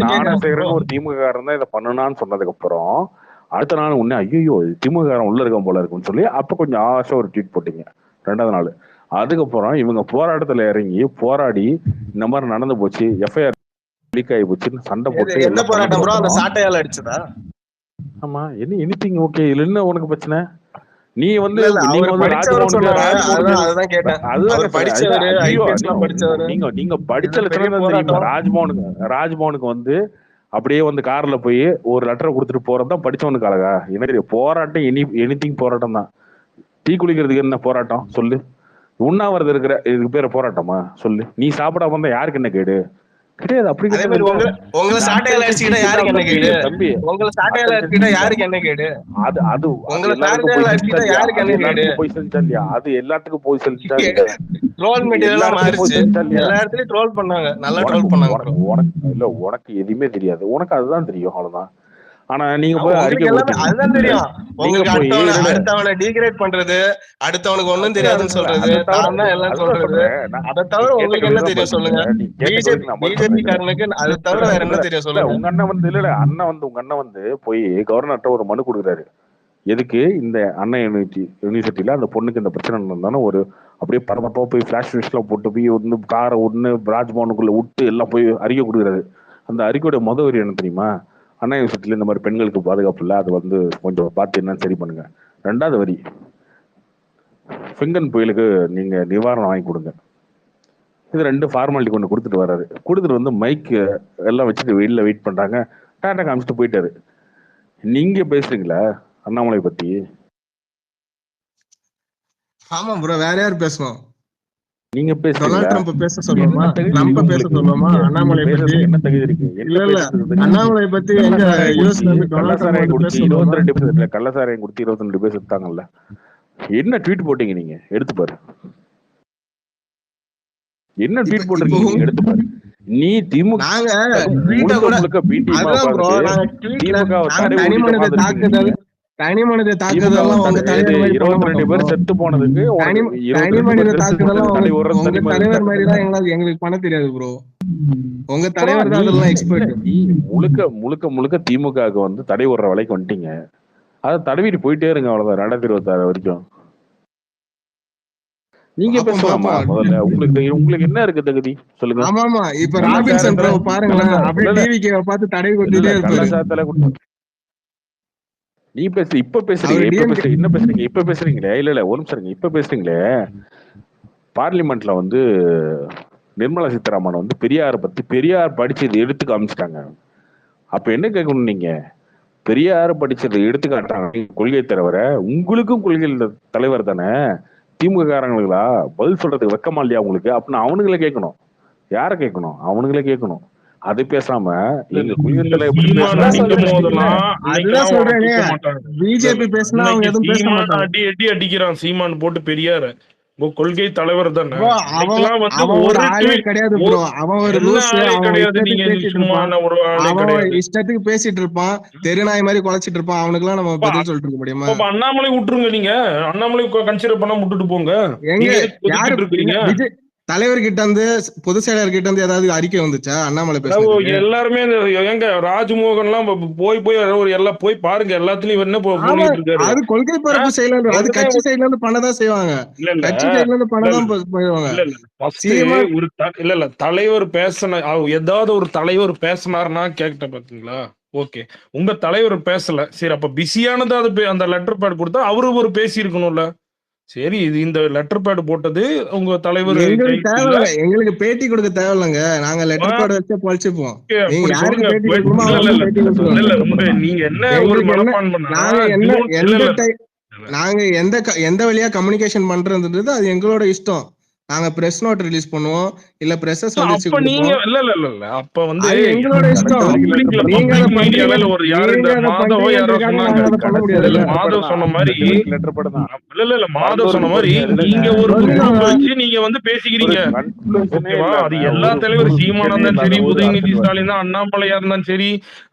ஞானசேகரன் ஒரு திமுக காரன் தான் இதை பண்ணுனான்னு சொன்னதுக்கு அப்புறம் அடுத்த நாள் உடனே ஐயோ திமுக காரன் உள்ள இருக்க போல இருக்குன்னு சொல்லி அப்ப கொஞ்சம் ஆசை ஒரு ட்வீட் போட்டீங்க 2வது நாள். அதுக்கப்புறம் இவங்க போராட்டத்துல இறங்கி போராடி இந்த மாதிரி நடந்து போச்சு, எஃப்ஐஆர் லீக் ஆகி போச்சுன்னு சண்டை போட்டு என்ன போராட்டம் ப்ரோ? அந்த சாட்டையால அடிச்சதா? ஆமா, எனிதிங் ஓகே. இதுல என்ன உனக்கு பிரச்சனை? நீ வந்து நீங்க ராஜ்பவனுக்கு வந்து அப்படியே வந்து கார்ல போய் ஒரு லெட்டர் கொடுத்துட்டு போறதுதான் படிச்சவனுக்கு அழகா? என்ன போராட்டம்? எனிதிங் போராட்டம் தான். டீ குளிக்கிறதுக்கு என்ன போராட்டம் சொல்லு? உண்ணாவிரதம் இருக்கிற இதுக்கு பேர போராட்டமா சொல்லு? நீ சாப்பிடாம வந்தா யாருக்கு என்ன கேடு? கிடையாது. அப்படி உங்களை சாட்டையால அடிச்சுக்கிட்டா யாருக்கு என்ன கேடு? தம்பி உங்களை சாட்டையால அடிச்சுக்கிட்டா யாருக்கு என்ன கேடு? அது உங்களை சாட்டையால அடிச்சுக்கிட்டா யாருக்கு என்ன கேடு? போய் செஞ்சா அது எல்லாத்துக்கும் போய் செஞ்சா ட்ரோல் மெட்டீரியலா மாறிச்சு. எல்லா இடத்துலயும் ட்ரோல் பண்ணாங்க, நல்லா ட்ரோல் பண்ணாங்க. உனக்கு இல்ல, உனக்கு எதுவுமே தெரியாது. உனக்கு அதுதான் தெரியும், அவ்வளவுதான். ஆனா நீங்க போய் அதுதான் தெரியும் உங்களுக்கு. அடுத்தவனை டீக்ரேட் பண்றது, அடுத்தவனுக்கு ஒண்ணும் தெரியாதுன்னு சொல்றது, தான் எல்லாம் சொல்றது, அதை தவிர உங்களுக்கு என்ன தெரியும் சொல்லுங்க? பிஜேபி காரனுக்கு அதை தவிர வேற என்ன தெரியும் சொல்லுங்க? உங்க அண்ணன் வந்து இல்ல உங்க அண்ணன் வந்து போய் கவர்னர்ட்ட ஒரு மனு கொடுக்குறாரு. எதுக்கு? இந்த அண்ணா யூனிவர்சிட்டியில அந்த பொண்ணுக்கு இந்த பிரச்சனை நடந்தாலும் ஒரு அப்படியே பரபரப்பா போய் பிளாஷ் நியூஸ்லாம் போட்டு போய் வந்து காரை ஒண்ணு ராஜ்பவனுக்குள்ள விட்டு எல்லாம் போய் அறிக்கை கொடுக்குறாரு. அந்த அறிக்கையோட வரி என்ன தெரியுமா? அண்ணா யூனிவர்சிட்டியில இந்த மாதிரி பெண்களுக்கு பாதுகாப்பு இல்லை, அது வந்து கொஞ்சம் பார்த்து என்னன்னு சரி பண்ணுங்க. 2வது வரி, செங்கன் புயலுக்கு நீங்க நிவாரணம் வாங்கி கொடுங்க. இது 2 ஃபார்மாலிட்டி கொண்டு கொடுத்துட்டு வர்றாரு. கொடுத்துட்டு வந்து மைக் எல்லாம் வச்சுட்டு வெளியில வெயிட் பண்றாங்க. டாட்டா காமிச்சிட்டு போயிட்டாரு. நீங்க பேசுறீங்களா அண்ணாமலை பத்தி? ஆமா ப்ரோ, வேற யார் பேசணும்? நீங்க பேசுறீங்களா? டொனால்ட் ட்ரம்ப் பேச சொல்லுமா? ட்ரம்ப் பேச சொல்லுமா? அண்ணாமலை பத்தி என்ன தகுதி இருக்கு? இல்ல அண்ணாமலை பத்தி எங்க யூஎஸ்ல இருந்து டொனால்ட் ட்ரம்ப் கொடுத்து 22 பேர் கள்ளசாராயம் கொடுத்து 22 பேர் செத்தாங்கல்ல. என்ன ட்வீட் போட்டீங்க நீங்க? எடுத்து பாரு. என்ன ட்வீட் போட்டிருக்கீங்க? எடுத்து பாரு. நீ திமுக தனி மனித தாக்குதல் 22 பேர் செத்து போனதுக்கு தனி மனித தாக்குதல் உங்க தலைவர் மாதிரி தான் எங்களுக்கு பண்ண தெரியாது ப்ரோ. உங்க தலைவர் தான் அதெல்லாம் எக்ஸ்பர்ட். நீ முழுக்க திமுகவுக்கு வந்து தடை விடுற வேலைக்கு வந்துட்டீங்க. அதை தடவிட்டு போயிட்டே இருங்க, அவ்வளவுதான். 2026 வரைக்கும் நீங்க பேசலாமா? முதல்ல உங்களுக்கு என்ன இருக்கு தகுதி சொல்லுங்க. ஆமாமா, இப்ப ராபின்சன் ப்ரோ பாருங்களேன், அப்படியே டிவிக்கு பார்த்து தடை கொடுத்துட்டே இருப்பாரு. நீ பேசு, இப்ப பேசுறீங்க, இப்ப பேசுறீங்களே. இல்ல ஒரு நிமிஷம் இருங்க. இப்ப பேசுறீங்களே, பார்லிமெண்ட்ல வந்து நிர்மலா சீதாராமன் வந்து பெரியார் படிச்சது எடுத்து காமிச்சிட்டாங்க. அப்ப என்ன கேட்கணும்? நீங்க பெரியார் படிச்சதை எடுத்து காட்டுறாங்க கொள்கை தலைவரை. உங்களுக்கும் கொள்கை தலைவர் தானே திமுக காரங்களுங்களா? பதில் சொல்றதுக்கு வெக்கமா இல்லையா உங்களுக்கு? அப்படின்னு அவனுங்களே கேட்கணும். யார கேட்கணும்? அவனுங்களே கேட்கணும். அது பேசாம எங்க கொள்கை தலைவர் பிஜேபி பேசினா அவங்க எதுவும் பேச மாட்டாங்க. அடி அடிக்கிறான் சீமான் போட்டு பெரியார. கொள்கை தலைவர் தானே கிடையாது ப்ரோ. அவன் ஒரு இஷ்டத்துக்கு பேசிட்டு இருப்பான், தெருநாய் மாதிரி குலைச்சிட்டு இருப்பான். அவனுக்கு எல்லாம் நம்ம பதில் சொல்லிட்டு இருக்க முடியுமா? அண்ணாமலை விட்டுருங்க. நீங்க அண்ணாமலை கன்சிடர் பண்ண விட்டுட்டு போங்க. எங்க யாரு இருக்கீங்க? தலைவர் கிட்ட இருந்து பொதுச் செயலர் கிட்ட இருந்து ஏதாவது அறிக்கை வந்துச்சா அண்ணாமலை பேசுறது? எல்லாருமே எங்க ராஜ்மோகன் எல்லாம் போய் எல்லாம் போய் பாருங்க. எல்லாத்துலயும் என்ன அது கொள்கை பரப்பு செயலர், அது கட்சி சைட்ல இருந்து பண்ணதான் செய்வாங்க. கட்சி சைட்ல இருந்து பண்ணதான் போயிடுவாங்க. இல்ல தலைவர் பேசின ஏதாவது ஒரு தலைவர் பேசினாருன்னா கேட்ட பாத்தீங்களா? ஓகே, உங்க தலைவர் பேசல, சரி அப்ப பிஸியானது அது அந்த லெட்டர் பேட் கொடுத்தா அவரு ஒரு பேசி இருக்கணும்ல. சரி, இது இந்த லெட்டர் பேட் போட்டது உங்க தலைவர். எங்களுக்கு பேட்டி கொடுக்க தேவையில்லைங்க, நாங்க லெட்டர் பேட் வச்சு பழிச்சுப்போம். நீங்க என்ன ஒரு நாங்க எந்த வழியா கம்யூனிகேஷன் பண்றதுன்றது அது எங்களோட இஷ்டம். நாங்க பிரஸ் நோட் ரிலீஸ் பண்ணுவோம், இல்ல பிரஸ் சந்திச்சு அப்ப நீங்க இல்ல அப்ப வந்து எங்களோட இஷ்டம். ஒரு யாரு இந்த மாதவோ யாரோ சொன்னாங்க, மாதவ் சொன்ன மாதிரி இல்ல மாதவ் சொன்ன மாதிரி நீங்க ஒரு குரூப் வச்சு நீங்க வந்து பேசிக்கிறீங்க. ஓகேவா? அது எல்லா தலைவரும் சீமானா இருந்தாலும் சரி, உதயநிதி ஸ்டாலின் தான், அண்ணாமலையா இருந்தாலும் சரி,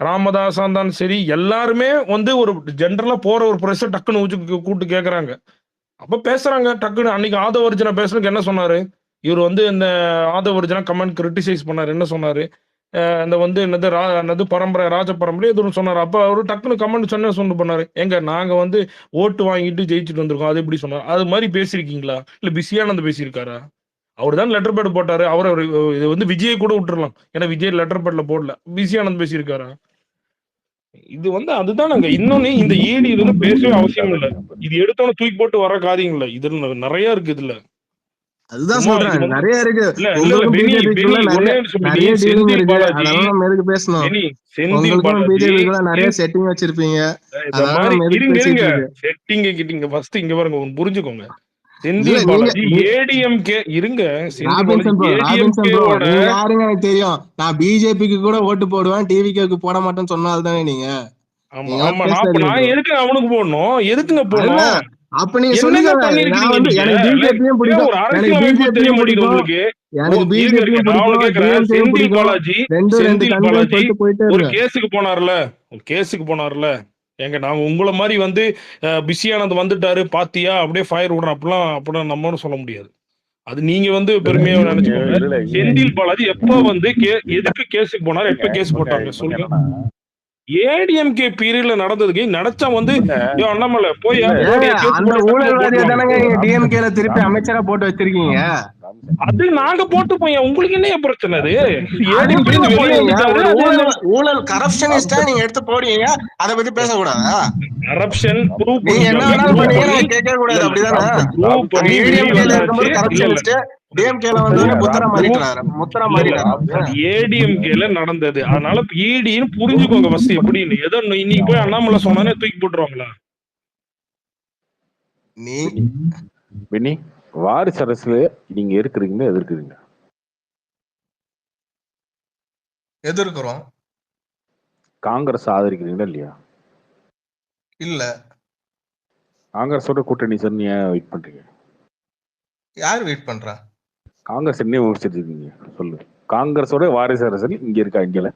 ராமதாஸா இருந்தாலும் சரி, எல்லாருமே வந்து ஒரு ஜென்ரலா போற ஒரு பிரஸ் டக்குன்னு கூப்பிட்டு கேக்குறாங்க. அப்ப பேசுறாங்க டக்குன்னு. அன்னைக்கு ஆதவர்ஜனா பேசுறதுக்கு என்ன சொன்னாரு? இவர் வந்து இந்த ஆதவர்ஜனா கமெண்ட் கிரிட்டிசைஸ் பண்ணாரு. என்ன சொன்னாரு? இந்த வந்து என்னது பரம்பரை ராஜ பரம்பரை எதுவும் சொன்னாரு. அப்ப அவரு டக்குன்னு கமெண்ட் சொன்ன பண்ணாரு, எங்க நாங்க வந்து ஓட்டு வாங்கிட்டு ஜெயிச்சுட்டு வந்திருக்கோம், அது எப்படி சொன்னாரு? அது மாதிரி பேசிருக்கீங்களா? இல்ல பிஸியானந்த பேசியிருக்காரா? அவர் தான் லெட்டர் பேட் போட்டாரு. அவரை இது வந்து விஜய் கூட விட்டுறலாம், ஏன்னா விஜய் லெட்டர் பேட்ல போடல. பிஸியானந்த் பேசியிருக்காரா? இது வந்து அதுதான். நாங்க இன்னொன்னு இந்த ஈடி இதுல பேசவே அவசியம் இல்லை. இது எடுத்தோன்னு தூக்கி போட்டு வர காரியம் இல்ல. இதுல நிறைய இருக்கு. இதுல அதுதான் சொல்றேன், நிறைய இருக்கு. நிறைய செட்டிங் வச்சிருப்பீங்க. புரிஞ்சுக்கோங்க. யாருங்க எனக்கு தெரியும், நான் பிஜேபிக்கு கூட ஓட்டு போடுவேன், டிவிக்கு போட மாட்டேன்னு சொன்னால்தானே நீங்க. அவனுக்கு போடணும், எதுக்குங்க போடணும்? அப்ப நீங்க சொல்லுங்க. எனக்கு பிஜேபியும் பிடிக்கும், எனக்கு பிஜேபியும் பிடிக்கும், எனக்கு பிஜேபியும் பிடிக்கும். ஒரு கேஸுக்கு போனார்ல, எங்க நாங்க உங்களை மாதிரி வந்து பிஸியானது வந்துட்டாரு பாத்தியா அப்படியே ஃபயர் விடுறோம் அப்படிலாம் நம்மளும் சொல்ல முடியாது. அது நீங்க வந்து பெருமையா நினைச்சுக்கோங்க. செந்தில் பாலாஜி எப்ப வந்து எதுக்கு கேஸுக்கு போனாரு, எப்ப கேஸ் போட்டாங்க சொல்லுங்க? ஏடிஎம்கே பீரியட்ல நடந்ததுக்கு நினைச்சா வந்து அண்ணாமலை போய் அந்த ஊழல்வாதியை தானங்க டிஎம்கேல திருப்பி அமைச்சரா போட்டு வச்சிருக்கீங்க. அது நாங்க போட்டு போய் உங்களுக்கு என்ன பிரச்சனை? அது அது எப்படிங்க போடுவீங்க? ஒரு ஊழல் கரப்ஷனிஸ்டா நீங்க எடுத்து போடுவீங்க, அதை பத்தி பேசக்கூடாதா? கரப்ஷன் ப்ரூவ் நீங்க என்ன வேணாலும் பண்ணி பண்ணீங்க, நான் கேட்கவே கூடாது, அப்படிதானே? அந்த ஏடிஎம்கேல இருக்கும்போது கரப்ஷனிஸ்ட், டிஎம்கேல வந்து முத்திரா மாறிட்டாரு. ஏடிஎம்கேல நடந்தது. அதனால ஈடின்னு புரிஞ்சுக்கோங்க ஃபர்ஸ்ட் எப்படின்னு. ஏதோ இன்னைக்கு போய் அண்ணாமலை சொன்னானே தூக்கி போட்டுருவாங்களா? பென்னி, வாரிசு அரசுல நீங்க இருக்கிறீங்களா எதிர்க்கிறீங்க? எதிர்க்கிறோம். காங்கிரஸ் ஆதரிக்கிறீங்களா இல்லையா? இல்ல. காங்கிரஸோட கூட்டணி சார் ஏன் வெயிட் பண்றீங்க? யார் வெயிட் பண்றா? காங்கிரஸ் என்ன விமர்சிச்சிருக்கீங்க சொல்லு. காங்கிரஸோட வாரிசு அரசியல் இங்க இருக்கா? இங்கல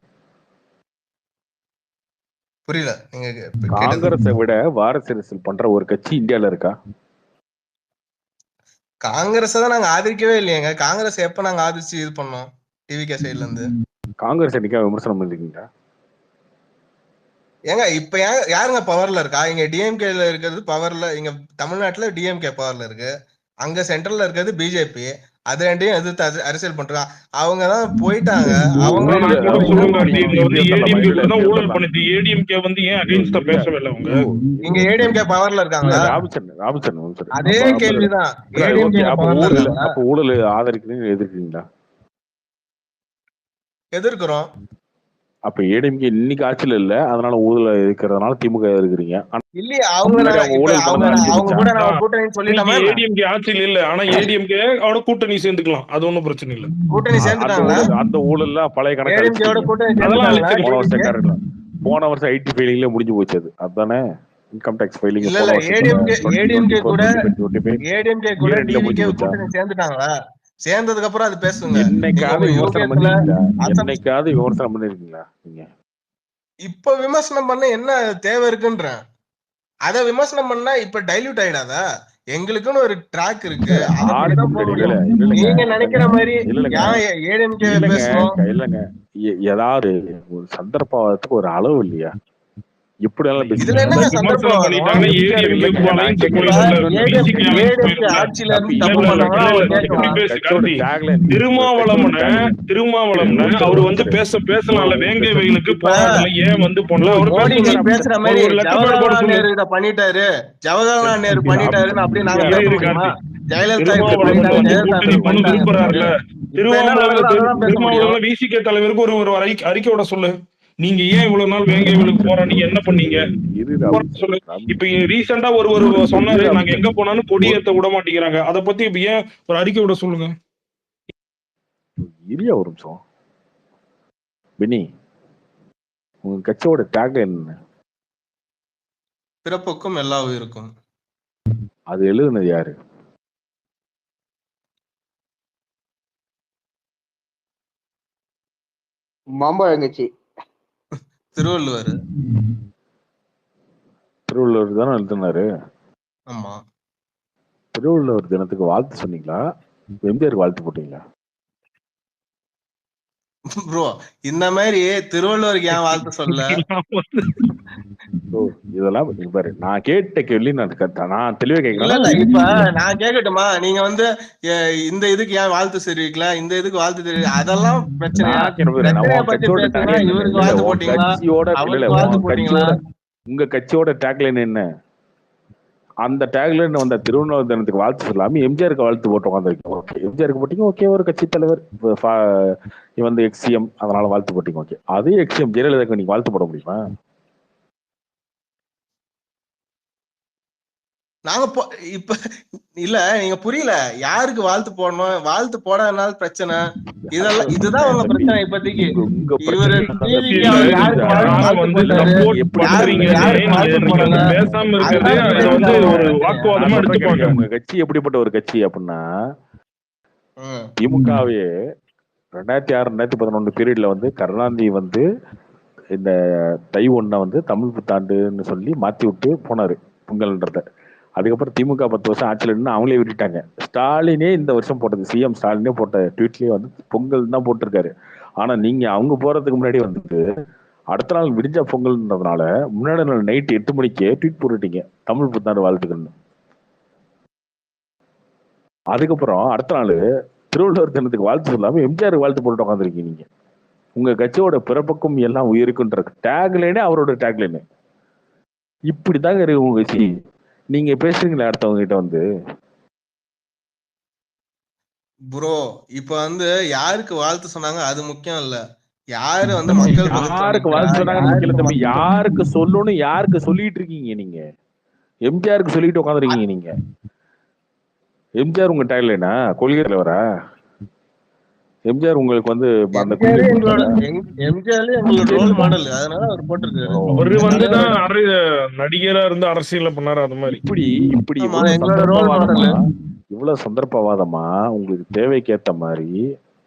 புரியல. நீங்க காங்கிரஸை விட வாரிசு அரசியல் பண்ற ஒரு கட்சி இந்தியால இருக்கா? காங்கிரஸ் தான் நாங்க ஆதரிக்கவே இல்லையங்க. காங்கிரஸ் எப்ப நாங்க ஆதரிச்சு இது பண்ணோம் டிவிகே சைடுல இருந்து? காங்கிரஸ் என்னைக்கா விமர்சனம் பண்ணிருக்கீங்களா? ஏங்க இப்ப யாருங்க பவர்ல இருக்கா? இங்க டிஎம்கேல இருக்கிறது பவர்ல, இங்க தமிழ்நாட்டுல டிஎம்கே பவர்ல இருக்கு, அங்க சென்ட்ரல்ல இருக்கிறது பிஜேபி. அது ரெண்டையும் எதிர்த்து அரசியல் பண்றாங்க. அவங்கதான் போயிட்டாங்க. அவங்க இங்க ஏடிஎம்கே பவர்ல இருக்காங்க. அதே கேள்விதான். ஊழல் ஆதரிக்கிறீங்க எதிர்க்கிறீங்களா? எதிர்க்கிறோம். அப்ப ஏடிஎம்கே இன்னைக்கு ஆட்சியில இல்ல, அதனால ஊழல் இருக்கிறதுனால திமுக இருக்கிறீங்க. இல்லையா அவங்க கூட நான் கூட்டணி சொல்லிட்டோமா? ஏடிஎம்கே ஆட்சியில் இல்ல, ஆனா ஏடிஎம்கே அவரோட கூட்டணி சேர்ந்துக்கலாம், அது ஒன்றும் பிரச்சனை இல்ல. கூட்டணி சேர்ந்துட்டாங்களா? அந்த ஊழல்ல பழைய கணக்கு போன வருஷம் ஐடி ஃபைலிங்ல முடிஞ்சு போச்சு. அது அதானே இன்கம் டாக்ஸ் ஃபைலிங். இல்ல ஏடிஎம்கே கூட டிவிகே கூட்டணி சேர்ந்துட்டாங்களா? சேர்ந்ததுக்கு அப்புறம் அது பேசுங்க. என்னைக்காவது விமர்சனம் பண்ணிருக்கீங்களா நீங்க? இப்ப விமர்சனம் பண்ண என்ன தேவை இருக்குன்ற அத விமர்சனம் பண்ணா இப்ப டைல்யூட் ஆயிடாதா? எங்களுக்குன்னு ஒரு ட்ராக் இருக்கு. நீங்க நினைக்கிற மாதிரி ஏடிஎம்கே பேசணும் இல்லங்க. ஏதாவது ஒரு சந்தர்ப்பத்துக்கு ஒரு அளவு இல்லையா? இப்படி திருமாவளவன் அவர் வந்து பேசலாம்ல, வேங்கை வயலுக்கு போராடல ஏன் வந்து போனல பேசுற மாதிரி ஜவஹர்லால் நேரு இத பண்ணிட்டாரு, ஜவஹர்லால் நேரு பண்ணிட்டாருன்னு அப்படி நாங்க ஜெயலலிதா திருமாவளவன் விசிகே தலைவருக்கு ஒரு அறிக்கையோட சொல்லு. நீங்க ஏன் இவ்வளவு நாள் வேங்கை வயலுக்கு போராடிங்க, என்ன பண்ணீங்க சொல்லு. இப்ப ரீசெண்டா ஒரு சொன்னாரு, நாங்க எங்க போனாலும் கொடியேத்த விட மாட்டேங்கிறாங்க. அத பத்தி இப்ப ஏன் ஒரு அறிக்கை விட சொல்லுங்க. இரியா ஒரு நிமிஷம். பெனி, உங்க கட்சியோட டேக் என்ன? பிறப்புக்கும் எல்லா உயிருக்கும். அது எழுதுனது யாரு? மாம்பழங்கச்சி. திருவள்ளுவர் தானே எழுதினாரு. ஆமா. திருவள்ளுவர் தினத்துக்கு வாழ்த்து சொன்னீங்களா, எம்ஜிஆருக்கு வாழ்த்து போட்டீங்களா? ப்ரோ இந்த மாதிரி திருவள்ளுவருக்கு ஏன் வாழ்த்து சொல்ல? இதெல்லாம் பாரு, நான் கேட்ட கேள்வி நான் தெளிவா கேட்கல. இப்ப நான் கேட்கட்டுமா? நீங்க வந்து இந்த இதுக்கு ஏன் வாழ்த்து தெரிவிக்கல, இந்த இதுக்கு வாழ்த்து தெரிவிக்கல, அதெல்லாம் பிரச்சனை. இவருக்கு வாழ்த்து போட்டீங்களா, வாழ்த்து போட்டீங்களா? உங்க கட்சியோட டேக்லைன் என்ன? அந்த டேக்லைன் வந்த திருவள்ளுவர் தினத்துக்கு வாழ்த்து சொல்லாம எம்ஜிஆருக்கு வாழ்த்து போட்டோம். அந்த எம்ஜிஆருக்கு போட்டீங்க, ஓகே. ஒரு கட்சி தலைவர் வந்து எக்ஸிஎம், அதனால வாழ்த்து போட்டீங்க, ஓகே. அதே எக்ஸிஎம் ஜெயலலிதாக்கு நீங்க வாழ்த்து போட முடியுமா? நாங்க இப்ப இல்ல, நீங்க புரியல. யாருக்கு வாழ்த்து போடணும், வாழ்த்து போடாதனால பிரச்சனை. இதுதான் உங்க பிரச்சனை இப்போதைக்கு. இவரு உங்க கட்சி எப்படிப்பட்ட ஒரு கட்சி அப்படின்னா, திமுகவே 2006 2011 பீரியட்ல வந்து கருணாநிதி வந்து இந்த தை 1 வந்து தமிழ் புத்தாண்டுன்னு சொல்லி மாத்தி விட்டு போனாரு பொங்கல்ன்றத. அதுக்கப்புறம் திமுக 10 வருஷம் ஆட்சியில் இருந்து அவங்களே விட்டுட்டாங்க. ஸ்டாலினே இந்த வருஷம் போட்டது, சிஎம் ஸ்டாலினே போட்ட ட்வீட்லயே வந்து பொங்கல் தான் போட்டிருக்காரு. ஆனா நீங்க அவங்க போறதுக்கு முன்னாடி வந்துட்டு அடுத்த நாள் விடிஞ்சா பொங்கல்ன்றதுனால முன்னாடி நாள் நைட் 8 மணிக்கே ட்வீட் போட்டுட்டீங்க, தமிழ் புத்தாண்டு வாழ்த்துக்கள்னு. அதுக்கப்புறம் அடுத்த நாள் திருவள்ளுவர் தினத்துக்கு வாழ்த்து சொல்லாம எம்ஜிஆருக்கு வாழ்த்து போட்டு உட்காந்துருக்கீங்க நீங்க. உங்க கட்சியோட பிறப்புக்கும் எல்லாம் உயிருக்குன்ற டேக்லைனே அவரோட டேக்லைனு. இப்படிதாங்க இருக்கு உங்க கட்சி. நீங்க பேசுறீங்களா அடுத்தவங்க கிட்ட வந்து? ப்ரோ இப்ப வந்து யாருக்கு வாழ்த்து சொன்னாங்க அது முக்கியம் இல்ல, யாரு வந்து மக்கள் யாருக்கு வாழ்த்து சொன்னாங்கன்னு முக்கியம் தம்பி. யாருக்கு சொல்லணும், யாருக்கு சொல்லிட்டு இருக்கீங்க நீங்க? எம்ஜிஆருக்கு சொல்லிட்டு உட்காந்துருக்கீங்க நீங்க. எம்ஜிஆர் உங்க டேக்லைனா? கொள்கை தலைவரா எம்ஜிஆர்? உங்களுக்கு வந்து எங்களோட ரோல் மாடல், அதனால அவர் போட்டிருக்காரு. அவரு வந்துதான் நடிகரா இருந்து அரசியல பண்ணாரு. அது மாதிரி இப்படி இவ்வளவு சந்தர்ப்பவாதமா உங்களுக்கு தேவைக்கேத்த மாதிரி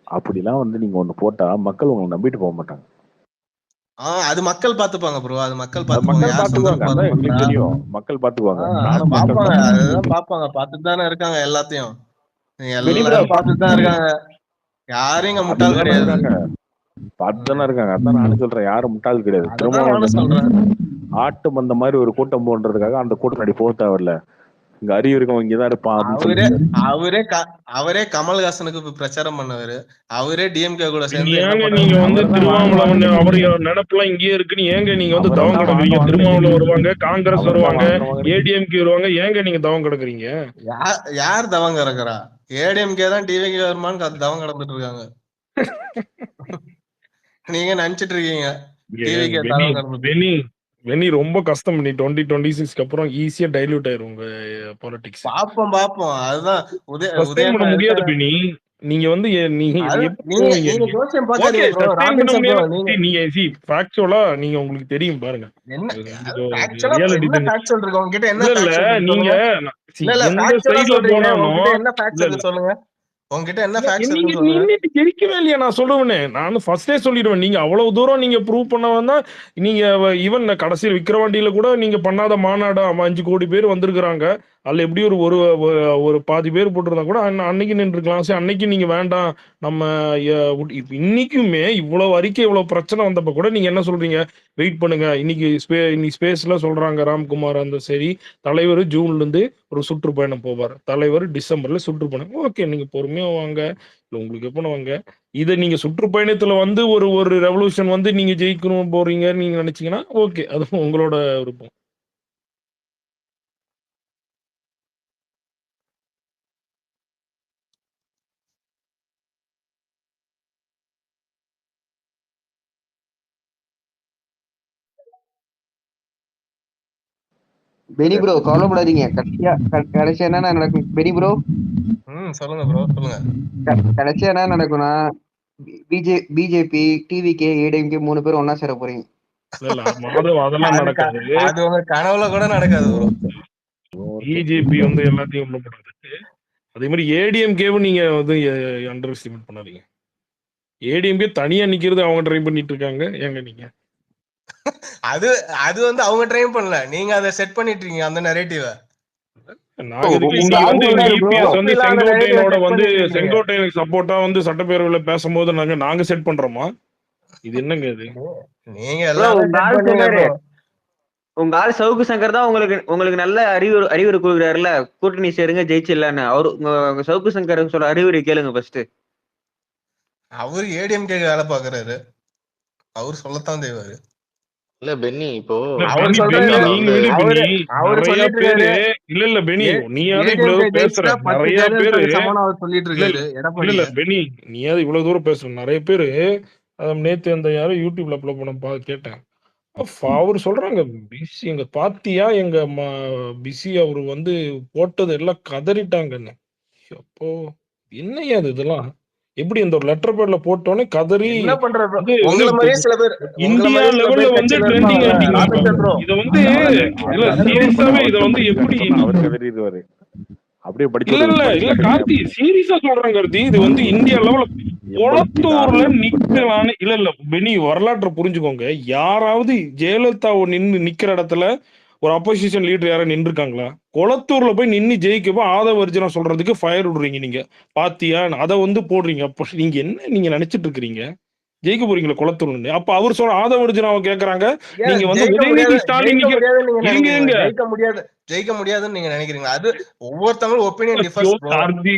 அப்படிலாம் வந்து நீங்க ஒண்ணு போட்டா மக்கள் உங்களை நம்பிட்டு போக மாட்டாங்க. அது மக்கள் பாத்துப்பாங்க ப்ரோ, அது மக்கள் பாத்துக்குவாங்க. எங்களுக்கு தெரியும், மக்கள் பாத்துக்குவாங்க. நானும் அதுதான் பாப்பாங்க, பாத்துட்டு தானே இருக்காங்க எல்லாத்தையும். எல்லாரும் பாத்துட்டு தான் இருக்காங்க, யாரும் இங்க முட்டாள் கிடையாது. பார்த்துதானே இருக்காங்க. அதான் நானும் சொல்றேன், யாரும் முட்டாள் கிடையாது. திரும்ப ஆட்டு மந்த மாதிரி ஒரு கூட்டம் போன்றதுக்காக அந்த கூட்டம் நடி போக தேவையில்ல. இங்க அறிவு இருக்கவங்க இங்கதான் இருப்பான். அவரே கமல்ஹாசனுக்கு பிரச்சாரம் பண்ணவரு, அவரே டிஎம்கே கூட சேர்ந்து. ஏங்க நீங்க வந்து திருமாவளவன் அவருடைய நினைப்புலாம் இங்கேயே இருக்குன்னு ஏங்க நீங்க வந்து தவம் கிடக்குறீங்க? திருமாவளவன் வருவாங்க, காங்கிரஸ் வருவாங்க, ஏடிஎம்கே வருவாங்க, ஏங்க நீங்க தவம் கிடக்குறீங்க? யார் தவம் கிடக்குறா? ஏடிஎம்கே தான் டிவிகே வருமானு தவம் கிடந்துட்டு இருக்காங்க. நீங்க நினைச்சிட்டு இருக்கீங்க வெனி ரொம்ப கஷ்டம் பண்ணி 2026 அப்புறம் ஈஸியா டைல்யூட் ஆயிரும் உங்க பாலிடிக்ஸ். பாப்போம் அதுதான் முடியாது பெனி. நீங்க வந்து நீங்க உங்களுக்கு தெரியும் பாருங்க. சொல்லுங்க உங்ககிட்ட என்ன தெரிக்கவே இல்லையா? நான் சொல்லுவேனே, நான் ஃபர்ஸ்டே சொல்லிடுவேன். நீங்க அவ்வளவு தூரம் நீங்க ப்ரூவ் பண்ணவன் நீங்க ஈவன் கடைசியில் விக்கிரவாண்டியில கூட நீங்க பண்ணாத மாநாடு 5 கோடி பேர் வந்திருக்கிறாங்க. அதுல எப்படி ஒரு பாதி பேர் போட்டிருந்தா கூட அன்னைக்கு நின்றுக்கலாம். சரி, அன்னைக்கு நீங்க வேண்டாம் நம்ம இன்னைக்குமே இவ்வளவு அறிக்கை இவ்வளவு பிரச்சனை வந்தப்ப கூட நீங்க என்ன சொல்றீங்க? வெயிட் பண்ணுங்க, இன்னைக்கு ஸ்பேஸ்ல சொல்றாங்க ராம்குமார் அந்த சரி தலைவர் ஜூன்ல இருந்து ஒரு சுற்றுப்பயணம் போவார், தலைவர் டிசம்பர்ல சுற்றுப்பயணம். ஓகே, நீங்க பொறுமையா வாங்க, இல்ல உங்களுக்கு எப்ப வாங்க. இதை நீங்க சுற்றுப்பயணத்துல வந்து ஒரு ரெவல்யூஷன் வந்து நீங்க ஜெயிக்கணும் போறீங்க நீங்க நினைச்சீங்கன்னா ஓகே, அது உங்களோட விருப்பம். பெனி ப்ரோ கவலைப்படாதீங்க. கடைசியா என்ன நடக்கும் பெனி ப்ரோ? சொல்லுங்க ப்ரோ, சொல்லுங்க. கடைசியா என்ன நடக்கும்னா பிஜேபி, டிவிகே, ஏடிஎம்கே 3 பேரும் ஒன்னா சேர போறீங்க. அதெல்லாம் நடக்காது. அது உங்க கனவுல கூட நடக்காது ப்ரோ. பிஜேபி வந்து எல்லாத்தையும் ஒண்ணு பண்றது. அதே மாதிரி ஏடிஎம்கேவும் நீங்க வந்து அண்டர் எஸ்டிமேட் பண்ணாதீங்க. ஏடிஎம்கே தனியா நிக்கிறது அவங்க ட்ரை பண்ணிட்டு இருக்காங்க. ஏங்க நீங்க அது வந்து அவங்க ட்ரை பண்ணல, நீங்க அதை செட் பண்ணிட்டு இருக்கீங்க அந்த நரேட்டிவ. செங்கோட்டையனுக்கு சப்போர்ட்டா வந்து சட்டப்பேரவையில பேசும்போது நாங்க செட் பண்றோமா? இது என்னங்க இது? நீங்க எல்லாம் உங்க ஆள் சவுக்கு சங்கர் தான் உங்களுக்கு நல்ல அறிவுரை கொடுக்குறாருல, கூட்டணி சேருங்க ஜெயிச்சிடலான்னு. அவரு சவுக்கு சங்கர் சொல்ற அறிவுரை கேளுங்க ஃபர்ஸ்ட். அவரு ஏடிஎம்கே வேலை பாக்குறாரு, அவரு சொல்லத்தான் செய்வாரு. இல்ல பென்னி, இப்போ இவ்வளவு தூரம் பேசுறோம். நிறைய பேரு நேத்து அந்த யாரும் யூடியூப்ல அப்லோட் பண்ண கேட்டேன். அவரு சொல்றாங்க பிசி எங்க பாத்தியா எங்க பிசி அவரு வந்து போட்டது எல்லாம் கதறிட்டாங்கன்னு. அப்போ என்னையா இதெல்லாம் எப்படி இந்த ஒரு லெட்டர் பேட்ல போட்டோன்னே கதறி இந்தியா லெவல்ல வந்து ட்ரெண்டிங் ஆயிட்டீங்க. இத வந்து இல்ல சீரியஸாவே இத வந்து எப்படி இல்ல கார்த்தி சீரியஸா சொல்றாங்க கார்த்தி. இது வந்து இந்தியா லெவல்ல குளத்தூர்ல நிக்கலான்னு இல்ல பெனி வரலாற்றை புரிஞ்சுக்கோங்க. யாராவது ஜெயலலிதா நிக்கிற இடத்துல ஒரு அப்போசிஷன் லீடர் யாரும் நின்று இருக்காங்களா? குளத்தூர்ல போய் நின்று ஜெயிக்கப்போ ஆதவ அர்ஜுனா சொல்றதுக்கு ஃபயர் விடுறீங்க நீங்க பாத்தியா, அதை வந்து போடுறீங்க. அப்ப நீங்க என்ன நீங்க நினைச்சிட்டு இருக்கிறீங்க? ஜெயிக்க போறீங்களா குளத்தூர்ல? அப்ப அவர் சொல்ற ஆதவர்ஜுனாவை கேக்குறாங்க, ஏன் நீங்க வந்து ஜெயிக்க உதயநிதி முடியாது ஸ்டாலின் ஜெயிக்க முடியாதுன்னு நீங்க இருங்க நினைக்கிறீங்களா? இருங்க ஜெயிக்க முடியாதுன்னு நீங்க நினைக்கிறீங்களா? அது ஒவ்வொருத்தவங்களும் ஒப்பீனியன் ஐயோ டிஃபர்ஸ் ப்ரோ. கார்த்தி,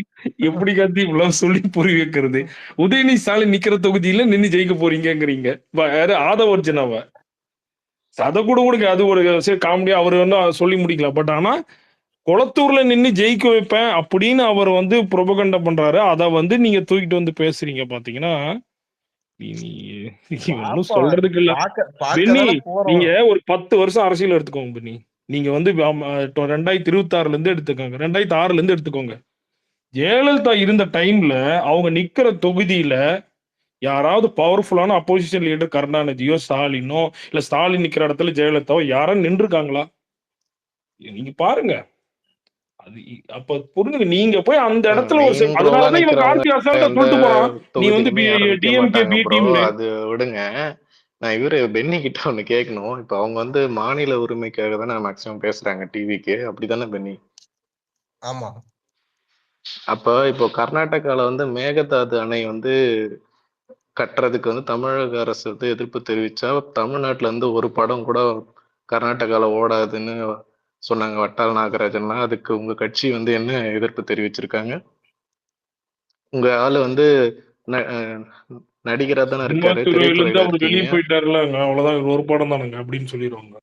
எப்படி கார்த்தி இவ்வளவு சொல்லி புரிய வைக்கிறது? உதயநிதி ஸ்டாலின் நிக்கிற தொகுதியில நின்னு ஜெயிக்க போறீங்கங்கிறீங்க. யாரு ஆதவர்ஜுனாவை? அதை கூட கொடுங்க, அது ஒரு சரி காமெடியா அவர் வந்து சொல்லி முடிக்கலாம். பட் ஆனா குளத்தூர்ல நின்னு ஜெயிக்க வைப்பேன் அப்படின்னு அவர் வந்து புரபகண்டம் பண்றாரு. அதை வந்து நீங்க தூக்கிட்டு வந்து பேசுறீங்க பாத்தீங்கன்னா, ஒன்னும் பாப்போம். சொல்றதுக்கு இல்ல. பார்க்க பென்னி, தானே போறோம். நீங்க ஒரு 10 வருஷம் அரசியல் எடுத்துக்கோங்க பென்னி. நீங்க வந்து 2026ல இருந்து எடுத்துக்கோங்க, 2006ல இருந்து எடுத்துக்கோங்க. ஜெயலலிதா இருந்த டைம்ல அவங்க நிக்கிற தொகுதியில யாராவது பவர்ஃபுல்லான அப்போசிஷன் லீடர் கருணாநிதியோ ஸ்டாலினோ இல்ல ஸ்டாலின் நிக்கிற இடத்துல ஜெயலலிதாவோ யாரும் நின்றுருக்காங்களா? நீங்க பாருங்க. அது அப்ப புரிஞ்சுங்க. நீங்க போய் அந்த இடத்துல ஒரு மெயின் ரோலா அதனாலதான் இவன் நிக்கிறவங்க கார்த்தி அசால்ட்டா எந்த சொல்லிட்டு போறான், நீ வந்து தொகுதியிலுமே யாரும் நிக்க டிஎம்கே மாட்டாங்க பி ப்ரோ. டீம்னு. அது விடுங்க. நான் இவரு பென்னி கிட்ட ஒண்ணு கேட்கணும். இப்ப அவங்க வந்து மாநில உரிமைக்காக தானே மேக்சிமம் பேசுறாங்க டிவிக்கு, அப்படித்தானே பென்னி? ஆமா. அப்ப இப்போ கர்நாடகால வந்து மேகதாது அணை வந்து கட்டுறதுக்கு வந்து தமிழக அரசு வந்து எதிர்ப்பு தெரிவிச்சா, தமிழ்நாட்டுல இருந்து ஒரு படம் கூட கர்நாடகால ஓடாதுன்னு சொன்னாங்க வட்டால் நாகராஜன்லாம். அதுக்கு உங்க கட்சி வந்து என்ன எதிர்ப்பு தெரிவிச்சிருக்காங்க? உங்க ஆளு வந்து நடிகரா தானே இருக்காரு, சினிமா இருந்து திரைத்துறையில அவர் வெளியே இருக்கீங்க. போயிட்டாருல, அவ்வளவுதான், ஒரு படம் தானுங்க அப்படின்னு சொல்லிடுவாங்க.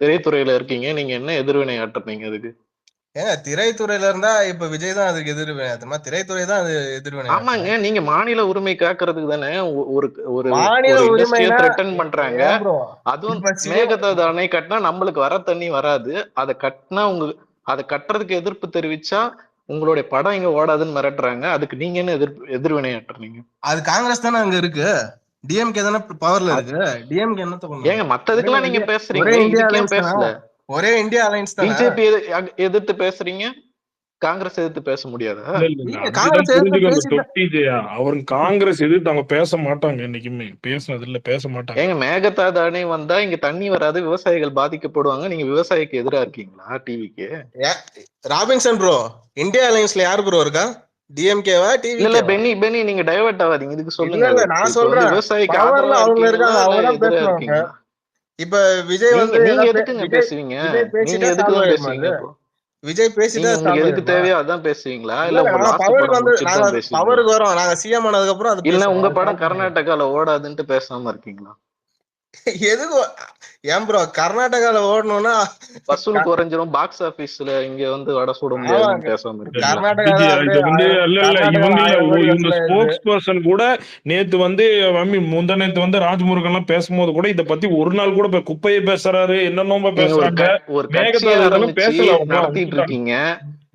திரைத்துறையில இருக்கீங்க, நீங்க என்ன எதிர்வினை ஆட்டுறீங்க அதுக்கு? ஏங்க திரைத்துறையில இருந்தா இப்ப விஜய் தான் அதுக்கு எதிர்வினை ஆத்துமா? திரைத்துறை தான் அது எதிர்வினை ஆமாங்க, நீங்க மாநில உரிமை காக்கிறதுக்கு தானே ஒரு ஒரு மாநில ஒரு இண்டஸ்ட்ரியை உரிமைனா த்ரெட்டன் பண்றாங்க. ஏன் ப்ரோ? அதுவும் இப்ப மேகதாது அணை கட்டினா நம்மளுக்கு வர தண்ணி வராது. அதை கட்டினா அதை கட்டுறதுக்கு எதிர்ப்பு தெரிவிச்சா உங்களுடைய படம் இங்க ஓடாதுன்னு மிரட்டுறாங்க. அதுக்கு நீங்க என்ன எதிர்வினையாட்டுறீங்க? அது காங்கிரஸ் தானே அங்க இருக்கு, டிஎம்கே தானே பவர்ல இருக்கு. டிஎம்கே என்னத்த பண்ணுங்க? ஏங்க மத்ததுக்கெல்லாம் நீங்க பேசுறீங்க, ஒரே இந்தியா இதுக்கே அலைன்ஸ் தானே? பேசல. ஒரே இந்தியா அலைன்ஸ் தானே? பிஜேபி எதிர்த்து பேசுறீங்க, காங்கிரஸ் எதிர்த்து பேச முடியாதா? காங்கிரஸ் அவர் காங்கிரஸ் எதிர்த்து அவங்க பேச மாட்டாங்க, என்னைக்குமே பேசுனது இல்ல, பேச மாட்டாங்க. ஏங்க மேகதாது அணை வந்தா இங்க தண்ணி வராது, விவசாயிகள் பாதிக்கப்படுவாங்க, நீங்க விவசாயிக்கு எதிரா இருக்கீங்களா டிவிக்கு? ராபின்சன் ப்ரோ, இந்தியா அலைன்ஸ்ல யாரு ப்ரோ இருக்கா? டிஎம்கேவா டிவி? இல்ல பென்னி நீங்க டைவர்ட் ஆகாதீங்க, இதுக்கு சொல்லுங்க. இல்ல நான் சொல்றேன், விவசாயிக்கு பவர்ல அவங்க இருக்காங்க, அவங்க தான் எதிரா பேசுவாங்க. இருக்கீங்களா? இப்ப விஜய் வந்து நீங்க எதுக்குங்க பேசுவீங்க? நீங்க எதுக்கு தான் பேசுவீங்க? விஜய் பேசிட்டா உங்களுக்கு எதுக்கு தேவையோ அதான் பேசுவீங்களா? இல்ல உங்க லாஸ்ட் பவருக்கு படம் வந்து முடிச்சிட்டு தான் நாங்க பேசுவீங்களா? பவருக்கு வரோம், நாங்க சிஎம் ஆனதுக்கு அப்புறம் அது இல்ல பேசுவோம். உங்க படம் கர்நாடகால ஓடாதுன்ட்டு பேசாம இருக்கீங்களா? எதுக்கு? ஏன் ப்ரோ கர்நாடகால ஓடணும்னா வசூல் குறைஞ்சிரும், பாக்ஸ் ஆபீஸ்ல இங்க வந்து வடை சுட முடியாதுன்னு பேசாம இருக்கீங்களா? இவங்க ஸ்போக்ஸ் பர்சன் கூட நேத்து வந்து முந்தநேத்து வந்து ராஜ்முருகன் எல்லாம் பேசும்போது கூட இத பத்தி ஒரு நாள் கூட குப்பையை பேசுறாரு, என்னென்னமோ பேசுறாங்க. ஒரு கட்சியை ஆரம்பிச்சு நடத்திட்டு இருக்கீங்க.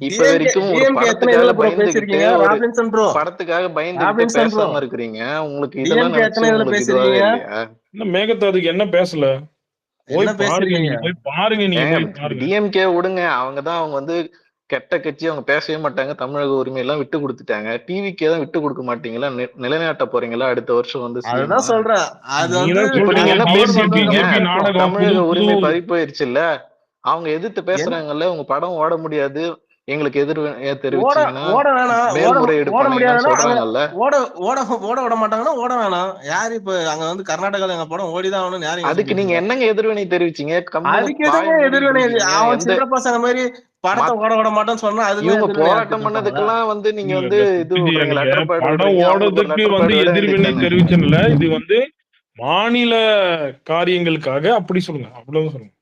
இப்ப வரைக்கும் ஒரு படத்துக்காக பயந்து பேசாம இருக்கிறீங்க. உங்களுக்கு இதெல்லாம் நினைச்சு இல்லையா? மேகதாதுக்கு என்ன பேசல? டிஎம்கே விடுங்க, அவங்கதான் அவங்க வந்து கெட்ட கட்சி, அவங்க பேசவே மாட்டாங்க, தமிழக உரிமை எல்லாம் விட்டு கொடுத்துட்டாங்க. டிவிக்கே தான் விட்டு கொடுக்க மாட்டீங்களா? நிலைநாட்ட போறீங்களா அடுத்த வருஷம் வந்து? அதுதான் சொல்றேன். நீங்க என்ன பேசிருக்கீங்க? தமிழக உரிமை பறி போயிருச்சு இல்ல, அவங்க எதிர்த்து பேசுறாங்கல்ல, உங்க படம் ஓட முடியாது, எங்களுக்கு தெரிவிச்சீங்கன்னா மேல்முறையீடு பண்ணுங்கன்னு சொல்றாங்கல்ல. ஓட விட மாட்டாங்கன்னா ஓட வேணாம். யாரு இப்ப அங்க வந்து கர்நாடகால எங்க படம் ஓடிதான் ஆகணும் யாரு? அதுக்கு நீங்க என்னங்க எதிர்வினை தெரிவிச்சீங்க? அதுக்கு எதுங்க எதிர்வினை? அவன் சின்ன பசங்க மாதிரி படத்தை ஓட விட மாட்டேன்னு சொன்னா அது இவங்க போராட்டம் பண்ணதுக்கெல்லாம் வந்து நீங்க வந்து இது படம் ஓடுறதுக்கு வந்து எதிர்வினை தெரிவிச்சல, இது வந்து மாநில காரியங்களுக்காக அப்படி சொல்லுங்க, அவ்வளவு சொல்லுங்க.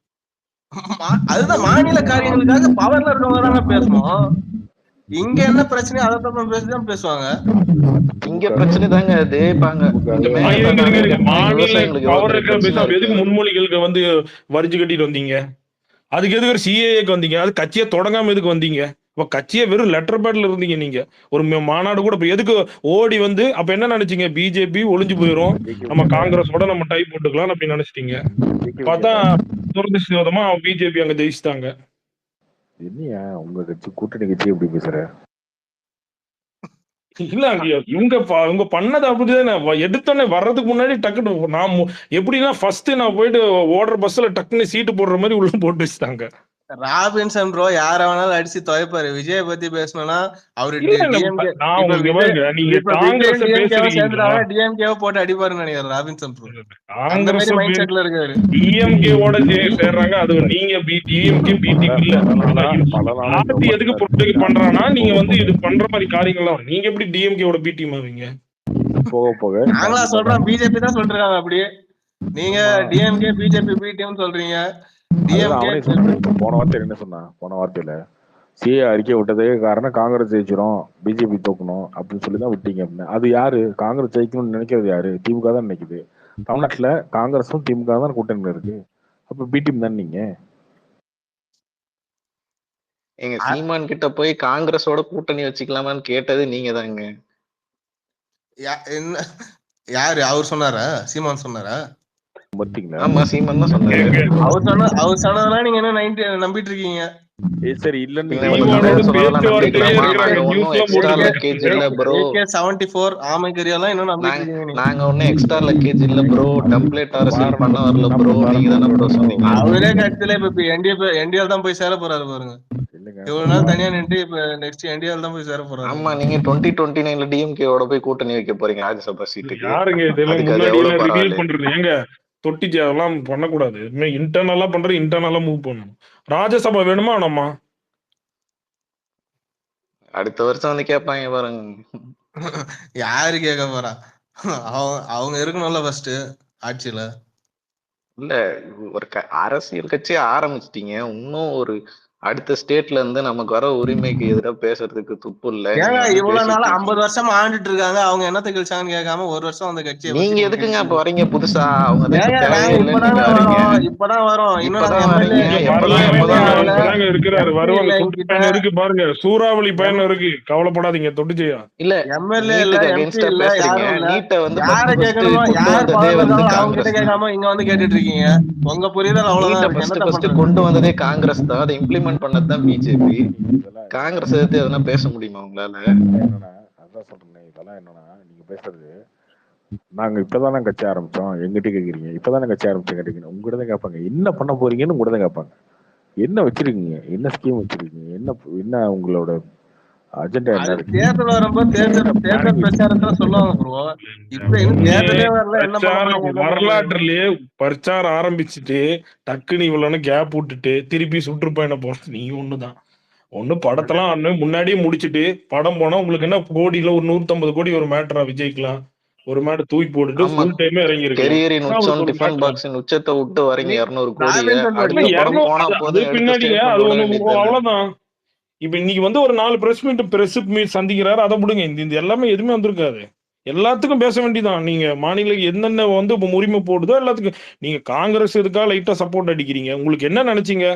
அதுதான் மாநில காரியங்களுக்காக பவர்ல இருக்கவங்க தானே பேசணும். இங்க என்ன பிரச்சனை அதை பேசிதான் பேசுவாங்க. இங்க பிரச்சனை தாங்க அது. மாநில பவர் எதுக்கு முன்மொழிகளுக்கு வந்து வரிஞ்சு கட்டிட்டு வந்தீங்க? அதுக்கு எதுக்கு ஒரு சிஏஏக்கு வந்தீங்க? அது கட்சியை தொடங்காம எதுக்கு வந்தீங்க? இப்ப கட்சியை வெறும் லெட்டர் பேட்ல இருந்தீங்க நீங்க. ஒரு மாநாடு கூட எதுக்கு ஓடி வந்து அப்ப என்ன நினைச்சீங்க? பிஜேபி ஒளிஞ்சு போயிரும், நம்ம காங்கிரஸோட நம்ம டை போட்டுக்கலாம் அப்படின்னு நினைச்சிட்டீங்க. பார்த்தா துரதிருஷ்டவசமா பிஜேபி அங்க ஜெயிச்சிட்டாங்க. என்னையா உங்க கட்சி கூட்டணி கட்சி எப்படி பேசுற? இல்ல இவங்க பண்ணது அப்படிதானே. எடுத்தோடனே வர்றதுக்கு முன்னாடி டக்குனு நான் எப்படின்னா ஃபர்ஸ்ட் நான் போயிட்டு ஓடுற பஸ்ல டக்குன்னு சீட்டு போடுற மாதிரி உள்ள போட்டு வச்சுட்டாங்க. ராபின்சன் ப்ரோ யார வேணாலும் அடிச்சு துவைப்பாரு. விஜய பத்தி பேசணும்னா அவரு இல்ல இல்ல டிஎம்கே நான் இப்ப இங்க விஜய் பாருங்க, நீங்க இப்ப காங்கிரஸ் விஜயும் டிஎம்கேவும் பேசுறீங்களா? சேர்ந்துட்டாங்க, டிஎம்கேவை போட்டு அடிப்பாருன்னு நினைக்கிறேன் ராபின்சன் ப்ரோ. அந்த மாதிரி மைண்ட் செட்ல இருக்காரு. டிஎம்கேவோட சேர்றாங்க. அது நீங்க டிஎம்கே பிடிஎம் இல்ல. பார்ட்டி எதுக்கு ப்ரொடெக்ட் பண்றானா நீங்க வந்து இது பண்ற மாதிரி காரியங்கள்லாம் நீங்க எப்படி டிஎம்கேவோட பிடிஎம் ஆவீங்க? போக போக நாங்களா சொல்றோம், பிஜேபி தான் சொல்றாங்க அப்படியே. நீங்க டிஎம்கே பிஜேபி பிடிஎம் சொல்றீங்க. டிஎம்கே போன வார்த்தை என்ன சொன்னா? போன வார்த்தையில சிஏ அறிக்கை விட்டதே காரணம் காங்கிரஸ் ஜெயிச்சிரும், பிஜேபி தோக்கணும் அப்படின்னு சொல்லி தான் விட்டீங்க அப்படின்னு. அது யாரு? காங்கிரஸ் ஜெயிக்கணும்னு நினைக்கிறது யாரு? திமுக தான் நினைக்குது. தமிழ்நாட்டுல காங்கிரஸும் திமுக தான் கூட்டணியில இருக்கு. அப்ப பிடிஎம் தான் நீங்க. எங்க சீமான் கிட்ட போய் காங்கிரஸோட கூட்டணி வச்சுக்கலாமான்னு கேட்டது நீங்க தாங்க. என்ன யாரு அவர் சொன்னாரா? சீமான் சொன்னாரா? ஆமா சீமான் தான் சொன்னாரு. அவர் சொன்னதெல்லாம் நீங்க என்ன 90 நம்பிட்டு இருக்கீங்க? சரி இல்லன்னு நாங்க ஒன்னும் எக்ஸ்ட்ரா லக்கேஜ் இல்ல ப்ரோ, டெம்ப்ளேட் அரசியல் பண்ண வரல ப்ரோ, நீங்க தானே ப்ரோ சொன்னீங்க. அவரே கட்சியில இப்ப என்டிஎல் தான் போய் சேர போறாரு பாருங்க. இவ்வளவு நாள் தனியா நின்று இப்ப நெக்ஸ்ட் என்டிஎல் தான் போய் சேர போறாரு. ஆமா நீங்க 2029ல டிஎம்கேவோட போய் கூட்டணி வைக்க போறீங்க ராஜ்யசபா சீட்டுக்கு. யாருங்க இதெல்லாம் முன்னாடி ரிவீல் பண்றது? எங்க தொட்டிச்சு அதெல்லாம் பண்ணக்கூடாது. இன்டர்னலா பண்றது, இன்டர்னலா மூவ் பண்ணணும். ராஜ்யசபா வேணுமா வேணாமா? அடுத்த வருஷம் வந்து கேட்பாங்க பாருங்க. யாரு கேட்க போறா? அவங்க இருக்கணும்ல ஃபர்ஸ்ட் ஆட்சியில. இல்ல ஒரு அரசியல் கட்சி ஆரம்பிச்சிட்டீங்க, இன்னும் ஒரு அடுத்த ஸ்டேட்ல இருந்து நமக்கு வர உரிமைக்கு எதிராக பேசுறதுக்கு துப்பு இல்ல. ஏங்க இவ்வளவு நாள் 50 வருஷமா ஆண்டுட்டு இருக்காங்க, அவங்க என்னத்தை கழிச்சாங்கன்னு கேட்காம ஒரு வருஷம் அந்த கட்சியை நீங்க எதுக்குங்க இப்ப வரீங்க புதுசா? அவங்க இப்பதான் வரோம். இருக்கு பாருங்க, சூறாவளி பயணம் இருக்கு, கவலைப்படாதீங்க. தொட்டுச்சியா இல்ல எம்எல்ஏ இல்ல எம்பி இல்ல யாரும் இல்ல. யாரை கேட்கணுமோ யார் அவங்க கிட்ட கேட்காம இங்க வந்து கேட்டுட்டு இருக்கீங்க. உங்க புரிதல் அவ்வளவுதான். கொண்டு வந்ததே காங்கிரஸ் தான், அதை இம்ப்ளிமெண்ட் பண்ணதான் பிஜேபி. காங்கிரஸ் எடுத்து எதனா பேச முடியுமா உங்களால? அதான் சொல்றேன், இதெல்லாம் என்னன்னா நீங்க பேசுறது, நாங்க இப்பதானே கட்சி ஆரம்பிச்சோம் எங்கிட்ட கேக்குறீங்க, இப்பதானே கட்சி ஆரம்பிச்சோம் கேட்டீங்க, உங்ககிட்ட தான் கேட்பாங்க என்ன பண்ண போறீங்கன்னு உங்ககிட்ட தான் கேட்பாங்க. என்ன வச்சிருக்கீங்க, என்ன ஸ்கீம் வச்சிருக்கீங்க, என்ன உங்களோட அஜெண்டா என்ன இருக்கு? தேர்தல் வரும்போது தேர்தல் பிரச்சாரத்துல சொல்லுவாங்க ப்ரோ. இப்ப தேர்தலே வரல, என்ன பண்ணுவாங்க? வரலாற்றுலயே பிரச்சாரம் ஆரம்பிச்சுட்டு டக்குன்னு இவ்வளவு கேப் விட்டுட்டு திருப்பி சுற்றுப்பயணம் போறது நீங்க ஒண்ணுதான். ஒண்ணு படத்தெல்லாம் முன்னாடியே முடிச்சுட்டு படம் போனா உங்களுக்கு என்ன கோடியில ஒரு 150 கோடி ஒரு மேட்டரா? விஜய்க்கலாம் ஒரு மேட்டர் தூக்கி போட்டுட்டு ஃபுல் டைம் இறங்கி இருக்கு. கெரியரின் உச்சம் டிஃபன் பாக்ஸின் உச்சத்தை விட்டு வரீங்க 200 கோடி பின்னாடிங்க. அது அவ்வளவுதான். இப்ப இன்னைக்கு வந்து ஒரு 4 பிரஸ் மீட் சந்திக்கிறாரு, அதை விடுங்க. இந்த எல்லாமே எதுவுமே வந்திருக்காது. எல்லாத்துக்கும் பேச வேண்டியதான். நீங்க மாநில என்னென்ன வந்து உரிமை போடுதோ எல்லாத்துக்கும். நீங்க காங்கிரஸ் இதுக்காக லைட்டா சப்போர்ட் அடிக்கிறீங்க. உங்களுக்கு என்ன நினைச்சீங்க?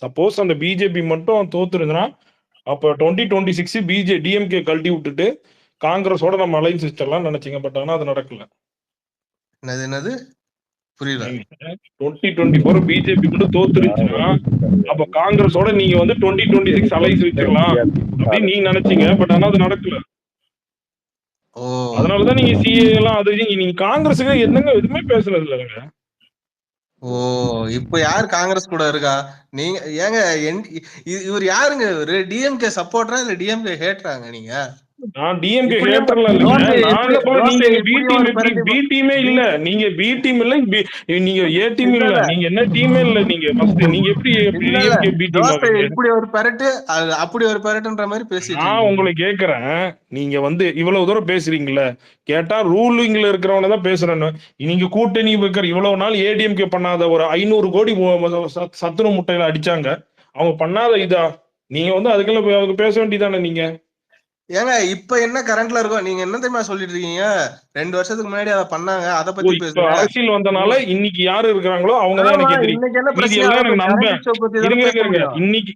சப்போஸ் அந்த பிஜேபி மட்டும் தோத்துருந்துன்னா அப்ப 2026 டிஎம்கே கழட்டி விட்டுட்டு காங்கிரஸோட நம்ம அலைன்ஸ் சிஸ்டம்லாம் நினைச்சீங்க. பட் ஆனா அது நடக்கல. என்னது புரியல. 2024 பிஜேபி மட்டும் தோத்துருச்சுன்னா அப்ப காங்கிரஸோட நீங்க வந்து 2026 அலைன்ஸ் வச்சிடலாம் அப்படின்னு நீங்க நினைச்சீங்க. பட் ஆனா அது நடக்கல. அதனாலதான் நீங்க சிஏ எல்லாம் அது நீங்க காங்கிரஸுக்கு என்னங்க எதுவுமே பேசுறது இல்லைங்க. இப்ப யாரு காங்கிரஸ் கூட இருக்கா? நீங்க ஏங்க இவர் யாருங்க? இவரு டிஎம்கே சப்போர்ட்டரா இல்ல டிஎம்கே ஹேட்டராங்க? நீங்க நான் டிஎம்கே ஹேட்டர்ல இல்லைங்க. நீங்க பி டீமே இல்ல, நீங்க பி டீம் இல்ல, நீங்க ஏ டீம் இல்ல, நீங்க என்ன டீமே இல்ல. நீங்க ஃபர்ஸ்ட் நீங்க எப்படி டிஎம்கே பி டீம் இப்படி ஒரு பெரட்டு அப்படி ஒரு பெரட்டுன்ற மாதிரி பேசிட்டு நான் உங்களை கேக்குறேன். நீங்க வந்து இவ்வளவு தூரம் பேசுறீங்கல்ல, கேட்டா ரூலிங்ல இருக்கிறவன தான் பேசுறேன்னு. நீங்க கூட்டணி வைக்கிற இவ்வளவு நாள் ஏடிஎம்கே பண்ணாத ஒரு 500 கோடி சத்துணவு முட்டையில அடிச்சாங்க, அவங்க பண்ணாத இதா? நீங்க வந்து அதுக்கெல்லாம் பேச வேண்டியதானே நீங்க? ஏங்க இப்ப என்ன கரண்ட்ல இருக்கோம்? நீங்க என்ன தெரியுமா சொல்லிட்டு இருக்கீங்க? 2 வருஷத்துக்கு முன்னாடி அதை பண்ணாங்க, அதை பத்தி பேசுறீங்க. அரசியல் வந்தனால இன்னைக்கு யாரு இருக்கிறாங்களோ அவங்க தான் எனக்கு எதிரி.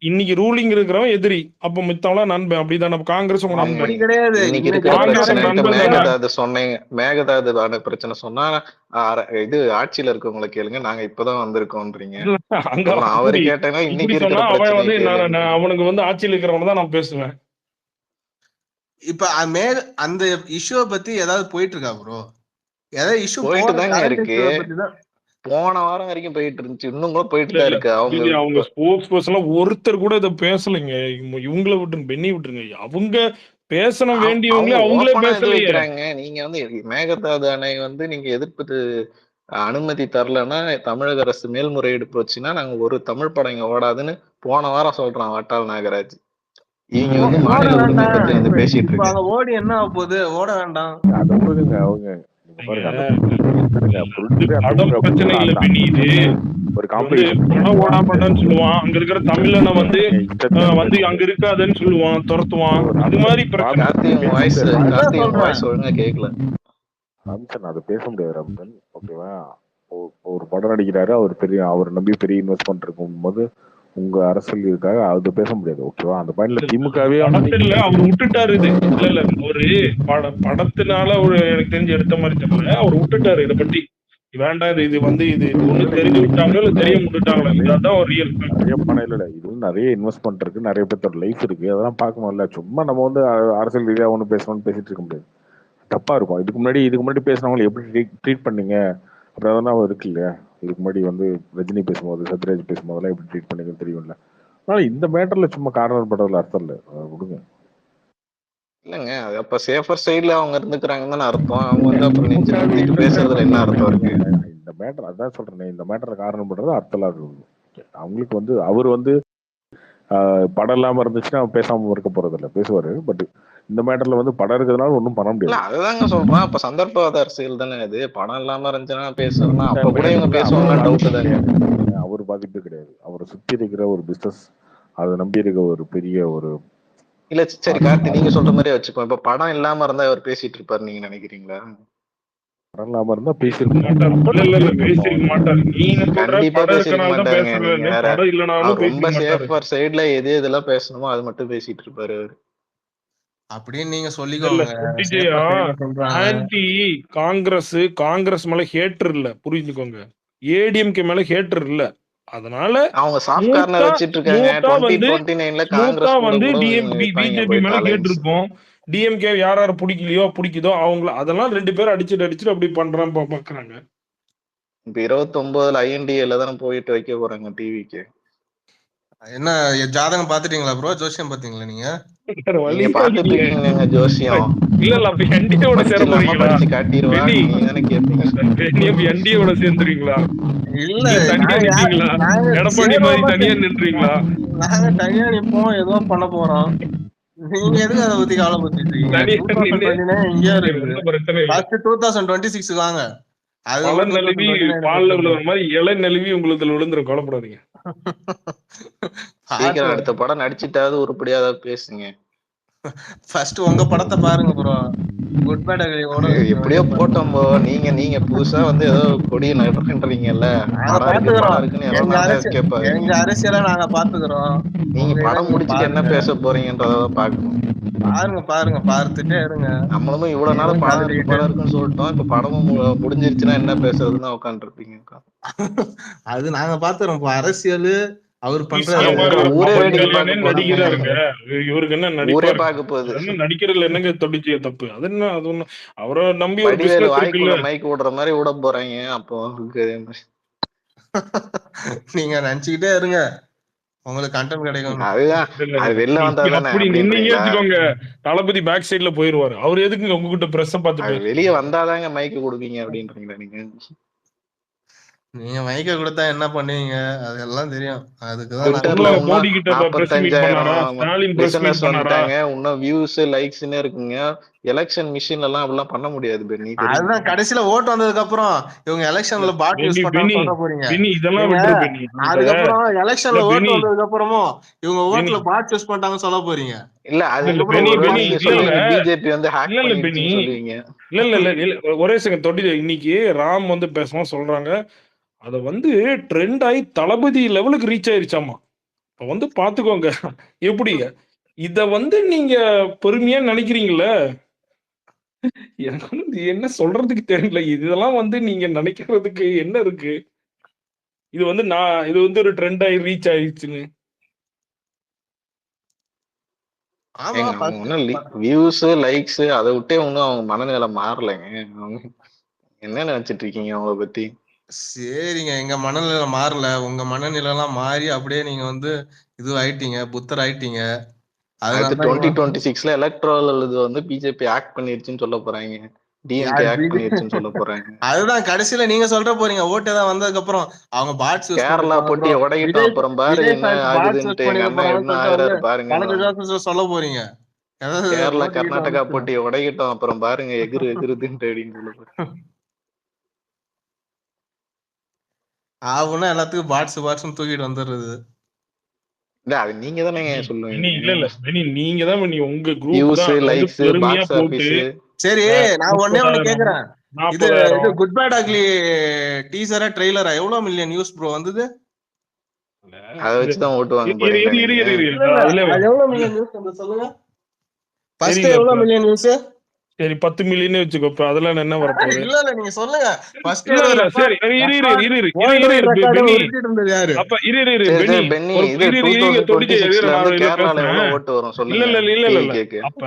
இன்னைக்கு ரூலிங் இருக்கிறவன் எதிரி, அப்ப மித்தவெல்லாம் நண்பன். அப்படிதான் காங்கிரஸ் நண்பன் கிடையாது. சொன்னீங்க மேகதாது பிரச்சனை சொன்னா இது ஆட்சியில இருக்கவங்களை கேளுங்க, நாங்க இப்பதான் வந்திருக்கோம்ன்றீங்க. அவரு கேட்டேன்னா இன்னைக்கு அவனுக்கு வந்து ஆட்சியில் இருக்கிறவங்க தான் நான் பேசுவேன். இப்ப அந்த இஷ்யூ பத்தி ஏதாவது போயிட்டு இருக்கா ப்ரோ? ஏதாவது இஷ்யூ போயிட்டு தாங்க இருக்கு. போன வாரம் வரைக்கும் போயிட்டு இருந்துச்சு, இன்னும் கூட போயிட்டு தான் இருக்கு. அவங்க ஸ்போர்ட்ஸ் பர்சன்ல ஒருத்தர் கூட இதை பேசலைங்க. இவங்கள விட்டுருங்க, பெண்ணி விட்டுருங்க. அவங்க பேசணும் வேண்டியவங்களே அவங்களே பேசலையே. நீங்க வந்து மேகதாது அணை வந்து நீங்க எதிர்ப்பு அனுமதி தரலன்னா தமிழக அரசு மேல்முறையீடு போச்சுன்னா நாங்க ஒரு தமிழ் படம் இங்க ஓடாதுன்னு போன வாரம் சொல்றான் வாட்டாள் நாகராஜ். இவங்க வந்து மாநில உரிமை பத்தி வந்து பேசிட்டு இருக்காங்க. ஓடி என்ன ஆக போகுது, ஓட வேண்டாம். படம் பிரச்சனை இல்ல பின்னி, இது படம் ஓடாமன்னு சொல்லுவான். அங்க இருக்கிற தமிழனை வந்து அங்க இருக்காதுன்னு சொல்லுவான், துரத்துவான். அது மாதிரி ஒழுங்கா கேட்கல ராம்சன், அது பேச முடியாது ராம்சன். ஓகேவா, ஒரு படம் நடிக்கிறாரு, அவர் நம்பி பெரிய இன்வெஸ்ட்மெண்ட் இருக்கும் போது உங்க அரசியல் இருக்காக அது பேச முடியாது. ஓகேவா, அந்த பாயிண்ட்ல திமுகவே அவர் விட்டுட்டாரு. இது இல்ல ஒரு படத்தினால எனக்கு தெரிஞ்சு எடுத்த மாதிரி தெரியல, அவர் விட்டுட்டாரு இதை பத்தி. வேண்டாம், இது வந்து இது ஒண்ணு தெரிஞ்சு விட்டாங்களோ இல்ல தெரிய விட்டுட்டாங்களோ, இதுதான் ஒரு ரியல். நிறைய பணம் இல்ல, இது வந்து நிறைய இன்வெஸ்ட்மெண்ட் இருக்கு, நிறைய பேர்த்தோட லைஃப் இருக்கு, அதெல்லாம் பார்க்கணும்ல. சும்மா நம்ம வந்து அரசியல் ரீதியா ஒண்ணு பேசணும்னு பேசிட்டு இருக்க முடியாது, தப்பா இருக்கும். இதுக்கு முன்னாடி பேசினவங்களை எப்படி ட்ரீட் பண்ணீங்க அப்படி அதெல்லாம் இருக்கு இல்லையா. இதுக்கு முன்னாடி வந்து ரஜினி பேசும்போது, சத்யராஜ் பேசும்போதெல்லாம் எப்படி ட்ரீட் பண்ணீங்கன்னு தெரியும்ல. அதனால இந்த மேட்டர்ல சும்மா காரணம் படுறதுல அர்த்தம் இல்லை, விடுங்க. இல்லங்க, அது அப்ப சேஃபர் சைடுல அவங்க இருந்துக்கிறாங்கன்னு அர்த்தம். அவங்க வந்து அப்புறம் நெஞ்சு பேசுறதுல என்ன அர்த்தம் இருக்கு? இந்த மேட்டர் அதான் சொல்றேன், இந்த மேட்டர் காரணம் பண்றது அர்த்தம் இருக்கு. அவங்களுக்கு வந்து அவர் வந்து படம் இல்லாம இருந்துச்சுன்னா பேசாம இருக்க போறது இல்லை, பேசுவாரு. பட் இந்த மேட்டர்ல வந்து படம் இருக்கிறதுனால ஒன்றும் பண்ண முடியாது. அதுதாங்க சொல்றேன், அப்ப சந்தர்ப்பவாத அரசியல் தானே இது. படம் இல்லாம இருந்துச்சுன்னா பேசுறதுனா அப்ப கூட இவங்க பேசுவாங்க, டவுட் தானே. அவர் பாதிப்பு கிடையாது, அவரை சுத்தி இருக்கிற ஒரு பிசினஸ், அதை நம்பி இருக்க ஒரு பெரிய ஒரு இல்ல. சரி கார்த்தி, நீங்க சொல்ற மாதிரி வச்சுக்கோ. இப்ப படம் இல்லாம இருந்தா அவர் பேசிட்டு இருப்பாரு நீங்க நினைக்கிறீங்களா? படம் இல்லாம இருந்தா பேசிருக்க மாட்டாரு. கண்டிப்பா பேசிருக்க மாட்டாங்க. ரொம்ப சேஃபர் சைடுல எது எதெல்லாம் பேசணுமோ அது மட்டும் பேசிட்டு இருப்பாரு அவரு. அப்படின்னு நீங்க சொல்லிக்கோங்க. காங்கிரஸ் மேல ஹேட்டர் இல்ல, புரிஞ்சுக்கோங்க. ஏடிஎம்கே மேல ஹேட்டர் இல்ல. அதனால அவங்க சாஃப்ட் கார்னர் வச்சிட்டு இருக்காங்க. 2029ல காங்கிரஸ் வந்து பிஜேபி மேல கேட்டிருக்கோம். டிஎம்கே யார் பிடிக்குதோ அவங்கள அதெல்லாம் 2 பேரும் அடிச்சுட்டு அப்படி பண்றான் பாக்குறாங்க. இப்ப 29ல ஐஎன்டிஏல தானே போயிட்டு வைக்க போறாங்க டிவிக்கு. என்ன ஜாதகம் பாத்துட்டீங்களா ப்ரோ? ஜோசியம் பாத்தீங்களா நீங்க? பாத்துட்டு இருக்கீங்க ஜோசியம்? இல்ல அப்ப என்டிஏவோட சேரலாமா? காட்டிடுவா, நீங்க தானே கேட்பீங்க. என்டிஏவோட சேர்ந்துறீங்களா? இல்ல தனியா நின்றீங்களா? எடப்பாடி மாதிரி தனியா நின்றீங்களா? நாங்க தனியா நிப்போம், ஏதோ பண்ண போறோம். நீங்க எதுக்கு அதை பத்தி கவலைப்பட்டு இருக்கீங்க? இங்கே இருக்கு. 2026 வாங்க. பால்ல விழுற மாதிரி இலை நழுவி உங்களுக்கு விழுந்துரும், கவலைப்படாதீங்க. சீக்கிரம் அடுத்த படம் நடிச்சுட்டாவது உருப்படியாவது பேசுங்க. ஃபர்ஸ்ட் உங்க படத்தை பாருங்க ப்ரோ. குட் பேட் எப்படியோ போட்டோம் ப்ரோ. நீங்க புதுசா வந்து ஏதோ கொடியை நடுறீங்கல்ல, எங்க அரசியல நாங்க பாத்துக்கிறோம். நீங்க படம் முடிச்சுட்டு என்ன பேச போறீங்கன்றத பாக்கணும். பாருங்க பார்த்துட்டே இருங்க. நம்மளும் இவ்வளவு நாள் படம் இருக்குன்னு சொல்லிட்டோம். இப்ப படமும் முடிஞ்சிருச்சுன்னா என்ன பேசுறதுன்னு உட்காந்து இருப்பீங்க. அது நாங்க பாத்துறோம். அரசியல் அவர் பண்ற ஊரே நடிக்கிறாருங்க. இவருக்கு என்ன நடிக்கிறதுல என்னங்க தொடிச்சிய தப்பு? அது என்ன, அது ஒண்ணு அவரை நம்பி ஒரு பிசினஸ் இருக்குல்ல. மைக் விடுற மாதிரி விட போறாங்க. அப்போ நீங்க நினைச்சுக்கிட்டே இருங்க, உங்களுக்கு கண்டென்ட் கிடைக்கும். அப்படி நின்னீங்க வச்சுக்கோங்க, தளபதி பேக் சைட்ல போயிருவாரு. அவர் எதுக்கு உங்ககிட்ட பிரஸ் பார்த்துட்டு வெளியே வந்தாதாங்க மைக் கொடுப்பீங்க அப்படின்றீங்களா நீங்க? நீங்க மைக்க கொடுத்தா என்ன பண்ணுவீங்க அதெல்லாம் தெரியும். அதுக்குதான் இன்னும் வியூஸ் லைக்ஸ்னே இருக்குங்க. எலெக்ஷன் மிஷின் எல்லாம் அப்படிலாம் பண்ண முடியாது. அதுதான் கடைசியில ஓட்டு வந்ததுக்கு அப்புறம் இவங்க எலெக்ஷன்ல பாட் யூஸ் பண்ண சொல்ல போறீங்க. அதுக்கப்புறம் எலெக்ஷன்ல ஓட்டு வந்ததுக்கு அப்புறமும் இவங்க ஓட்டுல பாட் யூஸ் பண்ணிட்டாங்கன்னு சொல்ல போறீங்க. இல்ல அது பிஜேபி வந்து ஹேக் பண்ணி சொல்லுவீங்க. இல்ல ஒரே செகண்ட் தொட்டி. இன்னைக்கு ராம் வந்து பேசமா சொல்றாங்க, அத வந்து ட்ரெண்ட் ஆகி தளபதி லெவலுக்கு ரீச் ஆயிருச்சாமா. இப்ப வந்து பாத்துக்கோங்க எப்படி இத வந்து நீங்க பெருமையா நினைக்கிறீங்கல்ல. எனக்கு வந்து என்ன சொல்றதுக்கு தெரியல. இதெல்லாம் வந்து நீங்க நினைக்கிறதுக்கு என்ன இருக்கு? இது வந்து ஒரு ட்ரெண்ட் ஆகி ரீச் ஆயிடுச்சுன்னு. வியூஸ் லைக்ஸ் அதை விட்டே ஒன்னும் அவங்க மனநிலை மாறலைங்க. என்ன நினைச்சிட்டு இருக்கீங்க அவங்கள பத்தி? சரிங்க, எங்க மனநிலை மாறல. உங்க மனநிலை எல்லாம் மாறி அப்படியே நீங்க வந்து இது ஆயிட்டீங்க, புத்தர் ஆயிட்டீங்க. அடுத்து அதனாலதான் 2026ல எலக்ட்ரல் இது வந்து பிஜேபி ஆக்ட் பண்ணிருச்சுன்னு சொல்ல போறாங்க, டிஎம்கே ஆக்ட் பண்ணிருச்சுன்னு சொல்ல போறாங்க. அதுதான் கடைசியில நீங்க சொல்ற போறீங்க. ஓட்டு ஏதாவது வந்ததுக்கு அப்புறம் அவங்க பாட்ஸ் யூஸ் கேரளா பண்ணிருப்பாங்க போட்டியை உடையிட்டோம், அப்புறம் பாரு என்ன பாட்ஸ் யூஸ் ஆகுதுன்ட்டு. எங்க பண்ணிக்க அண்ணன் போறாங்கன்னு என்ன சொல்லிட்டு வந்து ஆகுறாரு பாருங்க. கணக்கு ஜோசப் சொல்ல போறீங்க. ஏதாவது கேரளா ஓட்டு கீட்டு கர்நாடகா வந்துச்சுன்னா போட்டியை உடையிட்டோம், அப்புறம் பாருங்க எகுருதுன்ட்டு அப்படின்னு சொல்ல போறேன். ஆகுன்னா எல்லாத்துக்கும் பாட்ஸ் தூக்கிட்டு வந்துடுறது. இல்ல அது நீங்க தானே சொல்லுவீங்க. இல்ல நீங்க தான் உங்க குரூப் வியூஸ், தான் வந்து லைக்ஸ், பெருமையா பாக்ஸ் போட்டு ஆபீஸ். சரி, நான் ஒன்னே ஒண்ணு கேக்குறேன். இது 40,000 குட் பேட் அக்லி டீசரா ட்ரெய்லரா எவ்வளவு மில்லியன் நியூஸ் ப்ரோ வந்தது? அதை வச்சுதான் ஓட்டு வாங்க போறீங்களா நீங்க? அது எவ்வளவு மில்லியன் நியூஸ் வந்து சொல்லுங்க. ஃபர்ஸ்ட் எவ்வளவு மில்லியன் நியூஸ்? சரி 10 மில்லியன் வச்சுக்கோ. இப்ப அதெல்லாம் என்ன வரப்போகுது? இல்ல நீங்க சொல்லுங்க. ஃபர்ஸ்ட் இல்ல இல்ல சரி அப்ப பென்னி இது 2026ல வந்து கேரளால எவ்வளவு ஓட்டு வரும் சொல்லுங்க. இல்ல அப்ப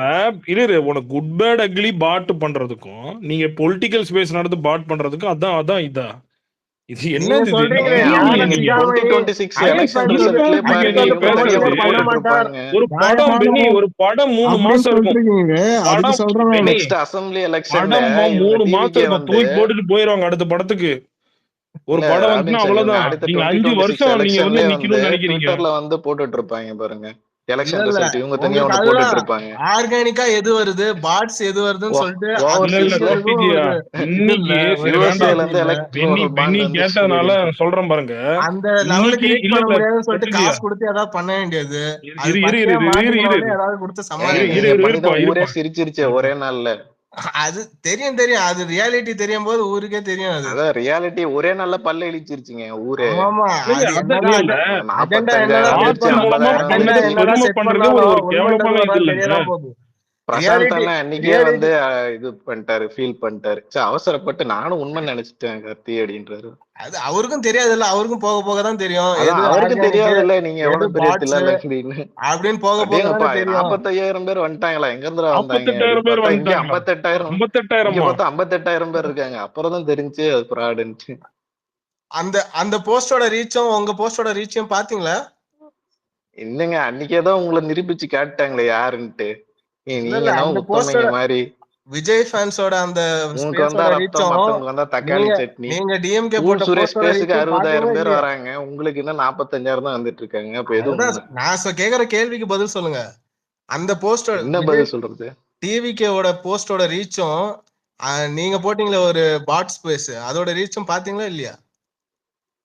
உனக்கு குட் பேட் அக்லி பாட் பண்றதுக்கும் நீங்க பொலிட்டிக்கல் ஸ்பேஸ் நடந்து பாட் பண்றதுக்கும் அதான் இதா இது என்னது? ஒரு படம் பென்னி, ஒரு படம் 3 மாசம் இருக்கும். நெக்ஸ்ட் அசெம்பிளி எலெக்ஷன்ல 3 மாசம் தூக்கி போட்டுட்டு போயிருவாங்க அடுத்த படத்துக்கு. ஒரு படம் வந்துச்சுன்னா அவ்வளவுதான். நீங்க 5 வருஷம் நீங்க வந்து நிக்கணும்னு நினைக்கிறீங்க. ட்விட்டர்ல வந்து போட்டுட்டு இருப்பாங்க பாருங்க. எலெக்ஷன் ரிசல்ட் இவங்க தனியா ஒன்னு போட்டுட்டு இருப்பாங்க. ஆர்கானிக்கா எது வருது, பாட்ஸ் எது வருதுன்னு சொல்லிட்டு கேட்டதுனால சொல்றேன் பாருங்க. அந்த லெவலுக்கு ரீச் பண்ண முடியாதுன்னு சொல்லிட்டு காசு கொடுத்து ஏதாவது பண்ண வேண்டியது. ஏதாவது கொடுத்து சமாளிக்க ஊரே சிரிச்சிருச்சு ஒரே நாள்ல. அது தெரியும். அது ரியாலிட்டி தெரியும் போது ஊருக்கே தெரியும். அதான் ரியாலிட்டி ஒரே நாள்ல பல்ல இழிச்சிருச்சுங்க ஊரே. பிரசாந்த் அண்ணா அன்னைக்கே வந்து இது பண்ணிட்டாரு, ஃபீல் பண்ணிட்டாரு. அவசரப்பட்டு நானும் உண்மை நினைச்சிட்டேன் கார்த்தி அப்படின்றாரு. அது அவருக்கும் தெரியாது இல்ல, அவருக்கும் போக போக தான் தெரியும். அவருக்கும் தெரியாது இல்ல நீங்க எவ்வளவு பெரிய தில்ல அப்படின்னு போக போக 45,000 பேர் வந்துட்டாங்களா? எங்க இருந்து வந்தாங்க? 58,000 பேர் இருக்காங்க. அப்புறம் தான் தெரிஞ்சு அது ஃப்ராடுன்ட்டு. அந்த போஸ்டோட ரீச்சும் உங்க போஸ்டோட ரீச்சும் பாத்தீங்களா? இல்லங்க, அன்னைக்கேதான் உங்களை நிரூபிச்சு காட்டாங்களே யாருன்ட்டு. நீங்க மாதிரி விஜய் ஃபேன்ஸோட அந்த தக்காளி சட்னி நீங்க டிஎம்கே போட்ட சுரேஷ் பேஸுக்கு 60,000 பேர் வராங்க, உங்களுக்கு என்ன 45,000 தான் வந்துட்டு இருக்காங்க. அப்ப எதுவும் நான் கேக்குற கேள்விக்கு பதில் சொல்லுங்க. அந்த போஸ்டர் என்ன பதில் சொல்றது? டிவிகேவோட போஸ்டோட ரீச்சும் நீங்க போட்டீங்களா ஒரு பாட் ஸ்பேஸ், அதோட ரீச்சும் பாத்தீங்களா இல்லையா?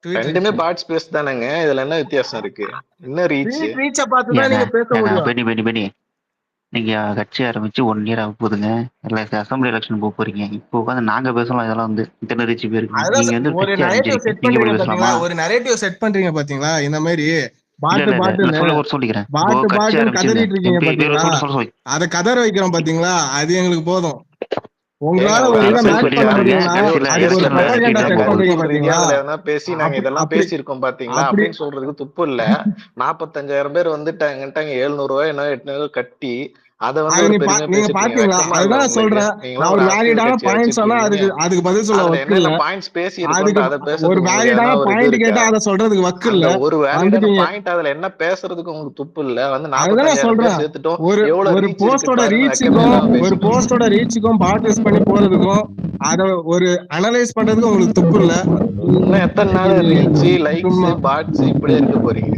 ரெண்டுமே பாட் ஸ்பேஸ் தானங்க, இதுல என்ன வித்தியாசம் இருக்கு? என்ன ரீச்ச பார்த்து தான் நீங்க பேச முடியும். பெனி நீங்க கட்சி ஆரம்பிச்சு 1 இயர் ஆக போகுதுங்க. அசம்பிளி எலெக்ஷன் போக போறீங்க. இப்போ உட்காந்து நாங்க பேசலாம், இதெல்லாம் வந்து இத்தனை ரீச் போயிருக்கு. நீங்க வந்து ஒரு நரேட்டிவ் செட் பண்றீங்க பாத்தீங்களா? இந்த மாதிரி சொல்லிக்கிறேன், அத கதற வைக்கிறோம் பாத்தீங்களா? அது எங்களுக்கு போதும். உங்களால பேசி நாங்க இதெல்லாம் பேசியிருக்கோம் பாத்தீங்களா அப்படின்னு சொல்றதுக்கு துப்பு இல்ல. 45,000 பேர் வந்துட்டாங்க, 700 ரூபாய் என்ன 800 கட்டி அத வந்து நீங்க பாத்தீங்களா? அதுதான் சொல்றேன். நான் ஒரு வேலிடான பாயிண்ட் சொன்னா அதுக்கு பதில் சொல்ல வக்கு இல்ல. பாயிண்ட்ஸ் பேசி இருக்கோம், ஒரு வேலிடான பாயிண்ட் கேட்டா அத சொல்றதுக்கு வக்கு இல்ல. ஒரு வேலிடான பாயிண்ட் அதுல என்ன பேசுறதுக்கு உங்களுக்கு துப்பு இல்ல. வந்து 45,000 சேர்த்துட்டோம். ஒரு போஸ்டோட ரீச்சுக்கும் பாட் யூஸ் பண்ணி போறதுக்கும் அத ஒரு அனலைஸ் பண்றதுக்கு உங்களுக்கு துப்பு இல்ல. இன்னும் எத்தனை நாள் ரீச், லைக்ஸ், பாட்ஸ் இப்படியே இருக்க போறீங்க?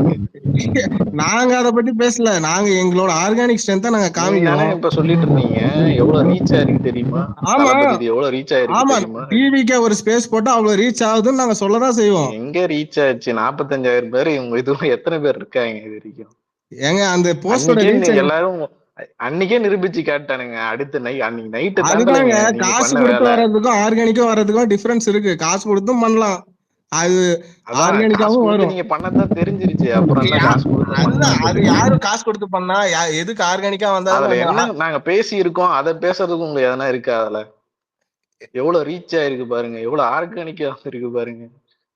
நாங்க அத பத்தி பேசல. நாங்க எங்களோட ஆர்கானிக் ஸ்ட்ரென்த் நாங்க காமிக்கிறோம். இப்ப சொல்லிட்டு இருந்தீங்க எவ்வளவு ரீச் ஆயிருக்கு தெரியுமா? ஆமா, எவ்வளவு ரீச் ஆயிருக்கு தெரியுமா? டிவிக்கு ஒரு ஸ்பேஸ் போட்டா அவ்வளவு ரீச் ஆகுதுன்னு நாங்க சொல்லதான் செய்வோம். எங்க ரீச் ஆச்சு? 45,000 பேர். இவங்க இதுல எத்தனை பேர் இருக்காங்க இது வரைக்கும்? ஏங்க அந்த போஸ்டோட ரீச் எல்லாரும் அன்னைக்கே நிரூபிச்சு காட்டானுங்க. அடுத்த அன்னைக்கு நைட்டு அதுதாங்க காசு கொடுத்து வர்றதுக்கும் ஆர்கானிக்கும் வர்றதுக்கும் டிஃபரன்ஸ் இருக்கு. காசு கொடுத்தும் பண்ணலாம், அது ஆர்கானிக்காவும் வரும். நீங்க பண்ணதான் தெரிஞ்சிருச்சு. அப்புறம் அது யாரும் காசு கொடுத்து பண்ணா எதுக்கு ஆர்கானிக்கா வந்தா? என்ன நாங்க பேசி இருக்கோம், அதை பேசுறதுக்கு உங்களுக்கு எதனா இருக்கு? அதுல எவ்வளவு ரீச் ஆயிருக்கு பாருங்க, எவ்வளவு ஆர்கானிக்கா இருக்கு பாருங்க.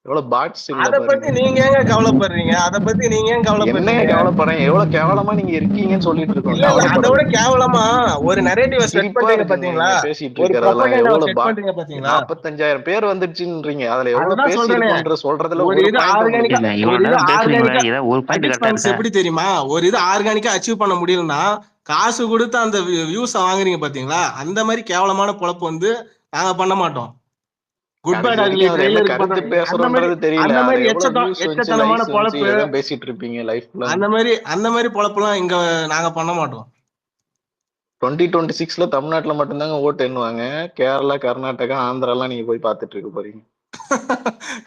எவ்வளவு பாட்ஸ் இல்ல அத பத்தி பாருங்க. நீங்க ஏங்க கவலைப்படுறீங்க? அத பத்தி நீங்க ஏன் என்ன கவலைப்படுறீங்க? கவலைப்படுறேன்? எவ்வளவு கேவலமா நீங்க இருக்கீங்கன்னு சொல்லிட்டு இருக்கோம். இல்ல இல்ல, அதை விட கவலைப்படல. கேவலமா ஒரு நரேட்டிவ செட் சிரிப்பா பண்றீங்க இருக்குங்க பாத்தீங்களா? நீங்க பேசிட்டு ஒரு இருக்கிறதெல்லாம். ப்ரொபகண்டாவை எவ்வளவு செட் பண்றீங்க பாத்தீங்களா? 45,000 பேர் வந்துருச்சுன்றீங்க. அதுல எவ்வளவு அதுதான் சொல்றேனே, பேசியிருக்கோன்ற சொல்றதுல ஒரு ஒரு இது பாயிண்ட் உங்களுக்கு ஆர்கானிக்கா இல்ல. ஒரு இது ஆர்கானிக்கா ஒரு பாயிண்ட் அஜித் கரெக்டா ஃபேன்ஸ் இருக்கா? எப்படி தெரியுமா? ஒரு இது ஆர்கானிக்கா அச்சீவ் பண்ண முடியலன்னா காசு கொடுத்து அந்த வியூஸ வாங்குறீங்க பாத்தீங்களா? அந்த மாதிரி கேவலமான பொழப்பு வந்து நாங்க பண்ண மாட்டோம். குட் பை கடைசி டாக்லி வரைக்கும் அதுல என்ன ட்ரெய்லருக்கு கருத்து பண்ண அந்த மாதிரி பேசுறோன்றது தெரியல. அந்த அதுல மாதிரி எவ்வளவு வியூஸ் வந்துச்சு, எச்சத்தனமான லைக்ஸ் வந்துச்சு, பொழப்பு எதான் பேசிட்டு இருப்பீங்க லைஃப்ல. அந்த மாதிரி பொழப்புலாம் இங்க நாங்க பண்ண மாட்டோம். 2026ல தமிழ்நாட்டுல மட்டும்தாங்க ஓட்டு எண்ணுவாங்க. கேரளா, கர்நாடகா, ஆந்திரா எல்லாம் நீங்க போய் பாத்துட்டு இருக்க போறீங்க.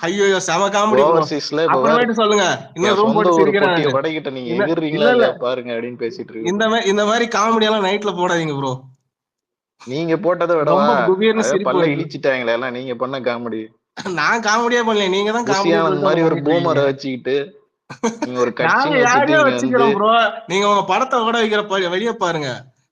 ஐயோ செம காமெடி ப்ரோ. ஓவர்சீஸ்ல இப்ப அப்புறமேட்டு சொல்லுங்க, இன்னும் என் ரூம் சொந்த போட்டு ஊர் பொட்டி சிரிக்கிறேன். படைக்கிட்ட நீங்க இல்ல எகிர்றீங்களா இல்ல இல்லையா பாருங்க அப்படின்னு பேசிட்டு இருக்க. இந்த மாதிரி காமெடி எல்லாம் நைட்ல போடாதீங்க ப்ரோ. நீங்க போட்டதை விடவா ரொம்ப குபீர்னு அத சிரிப்பு பல்ல வருது. இழிச்சிட்டாங்களே எல்லாம் நீங்க பண்ண காமெடி. நான் காமெடியா பண்ணல, நீங்க தான் காமெடியா புசியானந்த் மாதிரி ஒரு பண்ணிட்டு பூமரை இருக்கீங்க. வச்சுக்கிட்டு நீங்க ஒரு நாங்க கட்சின்னு வச்சுட்டு யாரையோ இங்க வச்சுக்கிறோம் ப்ரோ. நீங்க உங்க படத்தை ஓட வைக்கிற வெளியே பாருங்க.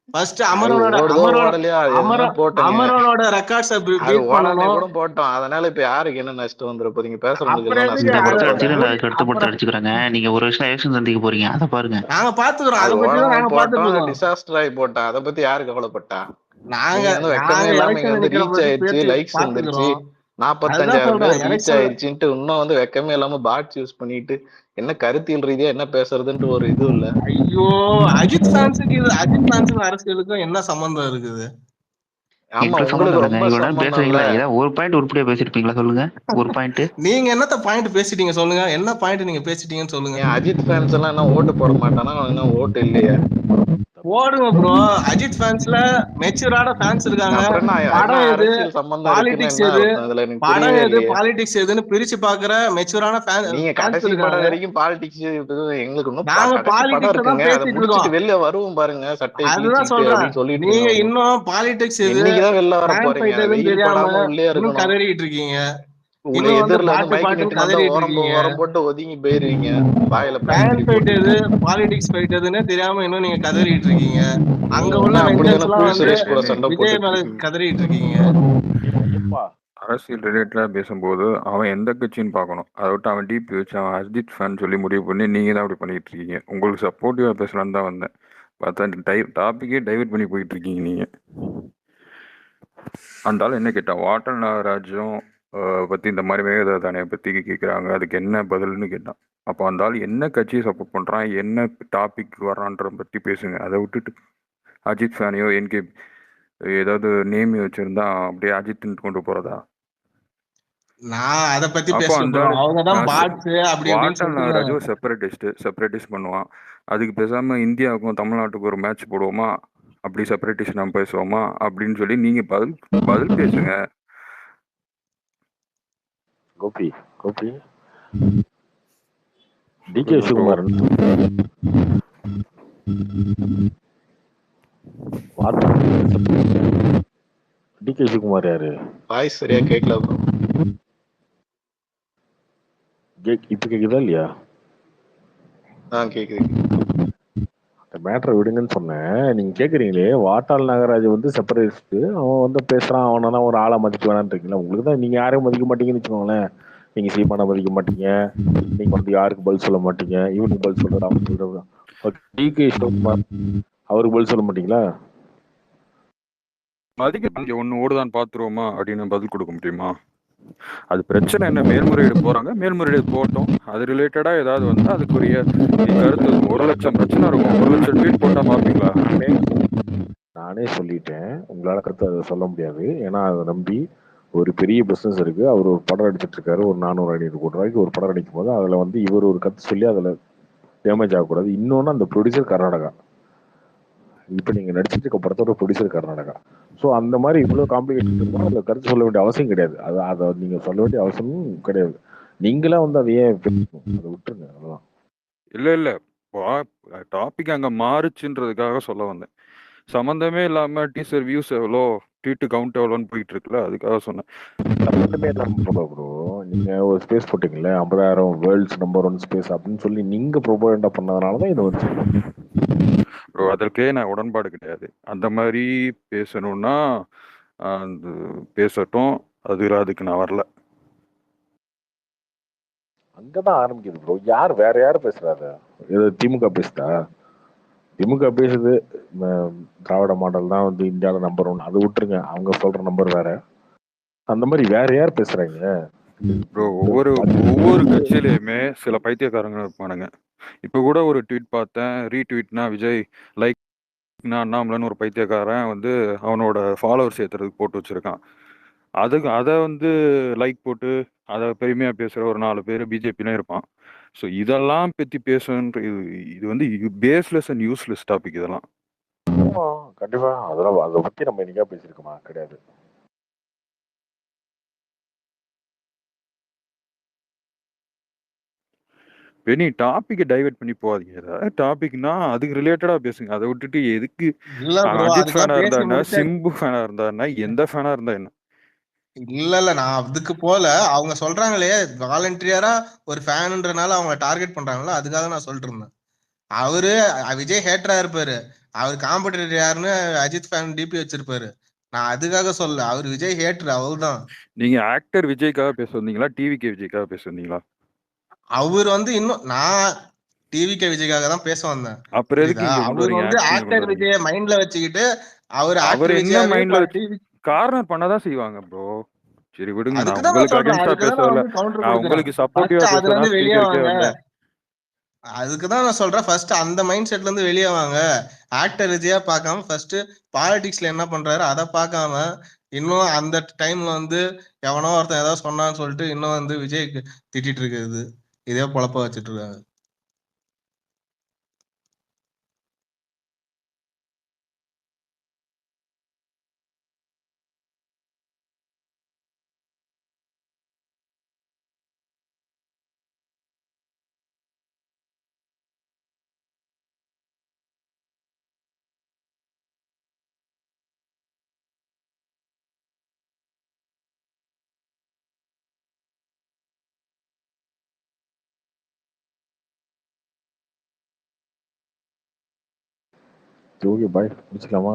ஃபர்ஸ்ட் அது ஓடுதோ ஓடலையோ அது எதுனா போட்டுங்க. அமரனோட ரெக்கார்ட்ஸ் அது பீட் ஓடானே பண்ணணும். கூட போட்டோம். அதனால இப்ப யாருக்கு என்ன நஷ்டம் வந்துட போறீங்க? பேசுறவங்களுக்கு அப்புறம் எல்லாம் எதுக்கு இந்த நஷ்டம் படத்தை வரப்போகுது. அடிச்சுக்கிறேன், அதுக்கு அடுத்த படத்தை அடிச்சுக்கிறாங்க. நீங்க ஒரு வருஷம் எலெக்ஷன் சந்திக்க போறீங்க, அதை பாருங்க. நாங்க பாத்துக்கிறோம், அது அதை பத்தி தான் ஓடாம நாங்க பாத்துட்டு போட்டோம், இருக்கோம். டிசாஸ்டர் ஆகி போட்டோம். அதை பத்தி யாரு கவலைப்பட்டா? நாங்க நீங்க வந்து வெக்கமே நாங்க இல்லாம இங்க எலெக்ஷன் வந்து நிக்கிற ரீச் பத்தி ஆயிருச்சு, பேசி லைக்ஸ் வந்துருச்சு, பாத்துக்கிறோம். அதுதான் 45,000 சொல்றேன், பேர் ரீச் எலெக்ஷன். ஆயிருச்சுன்ட்டு இன்னும் வந்து வெக்கமே இல்லாம பாட்ஸ் யூஸ் பண்ணிட்டு என்ன கருத்தியல் ரீதியா என்ன பேசுறதுன்ற ஒரு இது இல்ல. ஐயோ, அஜித் ஃபேன்ஸுக்கு அரசியலுக்கும் என்ன சம்பந்தம் இருக்குது? ஆமா, உங்களுக்கு ரொம்ப சம்பந்தம் பேசுறீங்களா? இல்ல. ஏதாவது ஒரு பாயிண்ட் உருப்படியா பேசிருப்பீங்களா சொல்லுங்க. ஒரு பாயிண்ட் நீங்க என்னத்த பாயிண்ட் பேசிட்டீங்க சொல்லுங்க. என்ன பாயிண்ட் நீங்க பேசிட்டீங்கன்னு சொல்லுங்க. அஜித் ஃபேன்ஸ் எல்லாம் என்ன ஓட்டு போட மாட்டானா? என்ன ஓட்டு இல்லையா? போடுங்க ப்ரோ. அஜித் ஃபேன்ஸ்ல மெச்சூரான ஃபேன்ஸ் இருக்காங்க. படம் எது, பாலிடிக்ஸ் எது, படம் எது, பாலிடிக்ஸ் எதுன்னு பிரிச்சு பாக்குற மெச்சூரான நீங்க கடைசி படம் வரைக்கும் பாலிடிக்ஸ் எங்களுக்கு இன்னும் நாங்க கடைசி படம் பாலிடிக்ஸ் தான் இருக்குங்க. அதை பேசிட்டு முடிச்சிட்டு இருக்கோம். வெளில வருவோம் பாருங்க, சட்டையை அதுதான் கிழிச்சிட்டு சொல்றேன், அப்படின்னு சொல்லிட்டு நீங்க இருக்கோம். இன்னும் பாலிடிக்ஸ் எது, இன்னைக்குதான் வெளில வர ஃபேன் போறீங்க. ஃபைட் எதுன்னு வெயில் தெரியாம படாம உள்ளே இன்னும் இருக்கணும். கதறிட்டு இருக்கீங்க. உங்களை இன்னும் எதிரில வந்து பாட்டு மைக்கு பாட்டுன்னு நீட்டு வந்தா கதறிட்டு ஓரம் இருக்கீங்க. ஓரம் போட்டு ஒதுங்கி போயிருவீங்க. வாயில ஃபேன் பிளாஸ்டிக் ஃபைட் எது, போட்டு. பாலிடிக்ஸ் ஃபைட் எதுன்னு தெரியாம இன்னும் நீங்க கதறிட்டு இருக்கீங்க. அங்க உள்ள நீங்க வெஞ்சன்ஸ் அப்படிதானே எல்லாம் கூல் வந்து சுரேஷ் கூட சண்டை விஜய் போட்டுட்டு மேல இருக்கீங்க. கதறிட்டு இருக்கீங்க. அரசியல் ரிலேட்டடா பேசும்போது அவன் எந்த கட்சின்னு பார்க்கணும். அதை விட்டு அவன் டிபி வச்சு அவன் அஜித் ஃபேன் சொல்லி முடிவு பண்ணி நீங்க தான் அப்படி பண்ணிட்டு இருக்கீங்க. உங்களுக்கு சப்போர்ட்டிவா பேசலான்னு தான் வந்தேன். பார்த்தா டாபிக்கே டைவர்ட் பண்ணி போயிட்டு இருக்கீங்க நீங்க. அந்த ஆள் என்ன கேட்டான், வாட்டர் நாகராஜும் பத்தி இந்த மாதிரி மேகதாதானையை பத்தி கேட்குறாங்க, அதுக்கு என்ன பதில்னு கேட்டான். அப்போ அந்த ஆள் என்ன கட்சியை சப்போர்ட் பண்றான், என்ன டாபிக் வர்றான்ற பத்தி பேசுங்க. அதை விட்டுட்டு அஜித் ஃபேனையோ என்கே ஏதாவது நேம் வச்சிருந்தா அப்படியே அஜித்னு கொண்டு போறதா? நான் அத பத்தி அப்போ பேசல அந்த ப்ரோ. ஆளு அவங்க தான் பாட்ஸ் அப்படி இப்படின்னு வாட்டர் சொல்லிட்டு நாகராஜ் ஒரு செப்பரேட்டிஸ்ட் பண்ணுவான். அதுக்கு பேசாம இந்தியாவுக்கும் தமிழ்நாட்டுக்கும் ஒரு மேட்ச் போடுவோமா, அப்படி செப்பரேட்டிஸ்ட் நம்ம பேசுவோமா அப்படின்னு சொல்லி நீங்க பதில் பேசுங்க. கோபி டிகே சிவகுமார் டிகே சிவகுமார் யாரு? வாய்ஸ் சரியா கேட்கல ப்ரோ. இப்ப கேக்குதா இல்லையா? கேக்குது. அந்த மேட்டரை விடுங்கன்னு சொன்னேன். நீங்க கேக்குறீங்களே, வாட்டாள் நாகராஜ் வந்து செப்பரேட்டிஸ்ட், அவன் வந்து பேசுறான், அவனா ஒரு ஆளை மதிக்க வேணான்றீங்களா? உங்களுக்கு தான் நீங்க யாரையும் மதிக்க மாட்டீங்கன்னு வச்சுக்கோங்களேன். நீங்க சீமானை மதிக்க மாட்டீங்க, நீங்க வந்து யாருக்கு பதில் சொல்ல மாட்டீங்க, இவனுக்கு பதில் சொல்றாரு, அவனுக்கு சொல்றாரு. டிகே சிவகுமார் அவருக்கு பதில் சொல்ல மாட்டீங்களா? மதிக்க ஒண்ணு ஓடுதான் பாத்துருவோமா அப்படின்னு பதில் கொடுக்க முடியுமா? அது பிரச்சனை என்ன, மேல்முறையீடு போறாங்க, மேல்முறையீடு போட்டோம். அது ரிலேட்டடா ஏதாவது வந்து அதுக்குரிய கருத்து 1,00,000 பிரச்சனை இருக்கும். 1,00,000 ட்வீட் போட்டா பாப்பீங்களா? நானே சொல்லிட்டேன், உங்களால கருத்து அதை சொல்ல முடியாது. ஏன்னா அதை நம்பி ஒரு பெரிய பிசினஸ் இருக்கு. அவர் ஒரு படம் அடிச்சிட்டு இருக்காரு, ஒரு 400-500 கோடி ரூபாய்க்கு ஒரு படம் அடிக்கும் போது அதுல வந்து இவர் ஒரு கருத்து சொல்லி அதுல டேமேஜ் ஆகக்கூடாது. இன்னொன்னு அந்த ப்ரொடியூசர் கர்நாடகா, இப்ப நீங்க நடிச்சிட்டு இருக்க படத்தோட ப்ரொடியூசர் கர்நாடகா. ஸோ அந்த மாதிரி இவ்வளவு காம்ப்ளிகேஷன் இருக்கும், அதுல கருத்து சொல்ல வேண்டிய அவசியம் கிடையாது. அதை நீங்க சொல்ல வேண்டிய அவசியமும் கிடையாது. நீங்களா வந்து அதை ஏன் அதை விட்டுருங்க, அவ்வளவுதான். இல்ல டாபிக் அங்க மாறுச்சுன்றதுக்காக சொல்ல வந்தேன். சம்பந்தமே இல்லாம டீசர் வியூஸ் எவ்வளோ, ட்வீட் கவுண்ட் எவ்வளோன்னு போயிட்டு இருக்குல்ல, அதுக்காக சொன்னேன். சம்பந்தமே இல்லாம ப்ரோ, நீங்க ஒரு ஸ்பேஸ் போட்டீங்கல்ல, 50,000 வேர்ல்ட்ஸ் நம்பர் 1 ஸ்பேஸ் அப்படின்னு சொல்லி நீங்க ப்ரொபோகண்டா பண்ணதுனாலதான் இது வந்து ப்ரோ. அதற்கே நான் உடன்பாடு கிடையாது. அந்த மாதிரி பேசணும்னா பேசட்டும், அதுக்கு நான் வரல. அங்கதான் ஆரம்பிக்குது ப்ரோ. யார் வேற யாரு பேசுறாரு? இது திமுக பேசுதா? திமுக பேசுது திராவிட மாடல் தான் வந்து இந்தியாவில நம்பர் 1. அது விட்டுருங்க, அவங்க சொல்ற நம்பர் வேற. அந்த மாதிரி வேற யார் பேசுறாங்க? ப்ரோ ஒவ்வொரு கட்சியிலயுமே சில பைத்தியக்காரங்க இருப்பானுங்க. இப்ப கூட ஒரு ட்வீட் பார்த்தேன், ரீட்வீட்னா விஜய், லைக்னா அண்ணாமலைன்னு ஒரு பைத்தியக்காரன் வந்து அவனோட ஃபாலோவர்ஸ் ஏத்துறதுக்கு போட்டு வச்சிருக்கான். அதை வந்து லைக் போட்டு அதை பெருமையா பேசுற ஒரு 4 பேர் பிஜேபியிலும் இருப்பான். ஸோ இதெல்லாம் பத்தி பேசுன்ற இது வந்து பேஸ்லெஸ் அண்ட் யூஸ்லெஸ் டாபிக் இதெல்லாம். கண்டிப்பா அதெல்லாம் அதை பத்தி நம்ம இன்னைக்கா பேசியிருக்கோமா? கிடையாது. பெனி டாபிக்கை டைவர்ட் பண்ணி போகாதீங்க. ஏதாவது டாபிக்னா அதுக்கு ரிலேட்டடா பேசுங்க. அதை விட்டுட்டு எதுக்கு அஜித் ஃபேனா இருந்தா என்ன, சிம்பு ஃபேனா இருந்தா என்ன, எந்த ஃபேனா இருந்தா என்ன? இல்ல நான் அதுக்கு போல அவங்க சொல்றாங்களே வாலண்டியரா ஒரு ஃபேனுன்றனால அவங்க டார்கெட் பண்றாங்களோ அதுக்காக நான் சொல்லிட்டு இருந்தேன். அவரு விஜய் ஹேட்டரா இருப்பாரு, அவர் காம்படிட்டர் யாருன்னு அஜித் ஃபேன் டிபி வச்சிருப்பாரு. நான் அதுக்காக சொல்ல, அவர் விஜய் ஹேட்டர் அவர்தான். நீங்க ஆக்டர் விஜய்க்காக பேச வந்தீங்களா, டிவிகே விஜய்க்காக பேச வந்தீங்களா? அவர் வந்து இன்னும் நான் டிவிகே விஜய்க்காக தான் பேச வந்தேன். அப்புறம் எதுக்கு அவர் வந்து ஆக்டர் விஜய மைண்ட்ல வச்சுக்கிட்டு அவர் என்ன மைண்ட்ல கார்னர் பண்ணதான் செய்வாங்க ப்ரோ. சரி விடுங்க, நான் உங்களுக்கு அகைன்ஸ்டா பேசல, நான் உங்களுக்கு சப்போர்ட்டிவா பேசறேன். ஸ்பீக்கருக்கே வந்தேன். அதுக்குதான் நான் சொல்றேன், ஃபர்ஸ்ட் அந்த மைண்ட் செட்ல இருந்து வெளியே வாங்க. ஆக்டர் விஜயா பார்க்காம ஃபர்ஸ்ட் பாலிடிக்ஸ்ல என்ன பண்றாரு அதை பார்க்காம, இன்னும் அந்த டைம்ல வந்து எவனோ ஒருத்தன் ஏதாவது சொன்னான்னு சொல்லிட்டு இன்னும் வந்து விஜய்க்கு திட்டிட்டு இருக்குது. இதே பொழப்ப வச்சுட்டு இருக்காங்க. ஓகே பாய், முடிச்சுக்கலாமா?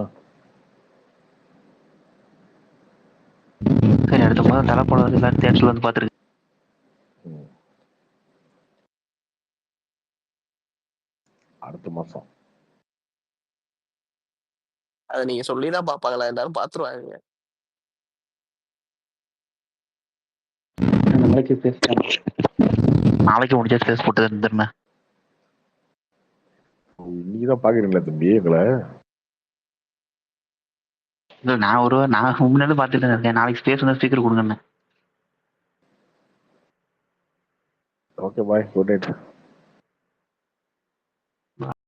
சரி, அடுத்த மாதம் தலைப்படம் வந்து எல்லாரும் தேட்டர்ல வந்து பார்த்துருக்கு. அடுத்த மாசம் அதை நீங்க சொல்லிதான் பாப்பாங்களா? எல்லாரும் பாத்துருவாங்க. நாளைக்கு முடிஞ்சா ஸ்பேஸ் போட்டு இருந்துருந்தேன். நீதான் பாக்குறீங்களா தம்பி எங்களை? நான் முன்னாடி பார்த்துட்டு இருக்கேன். நாளைக்கு ஸ்பேஸ் வந்து ஸ்பீக்கர் கொடுங்கண்ணே. Okay bye, good night.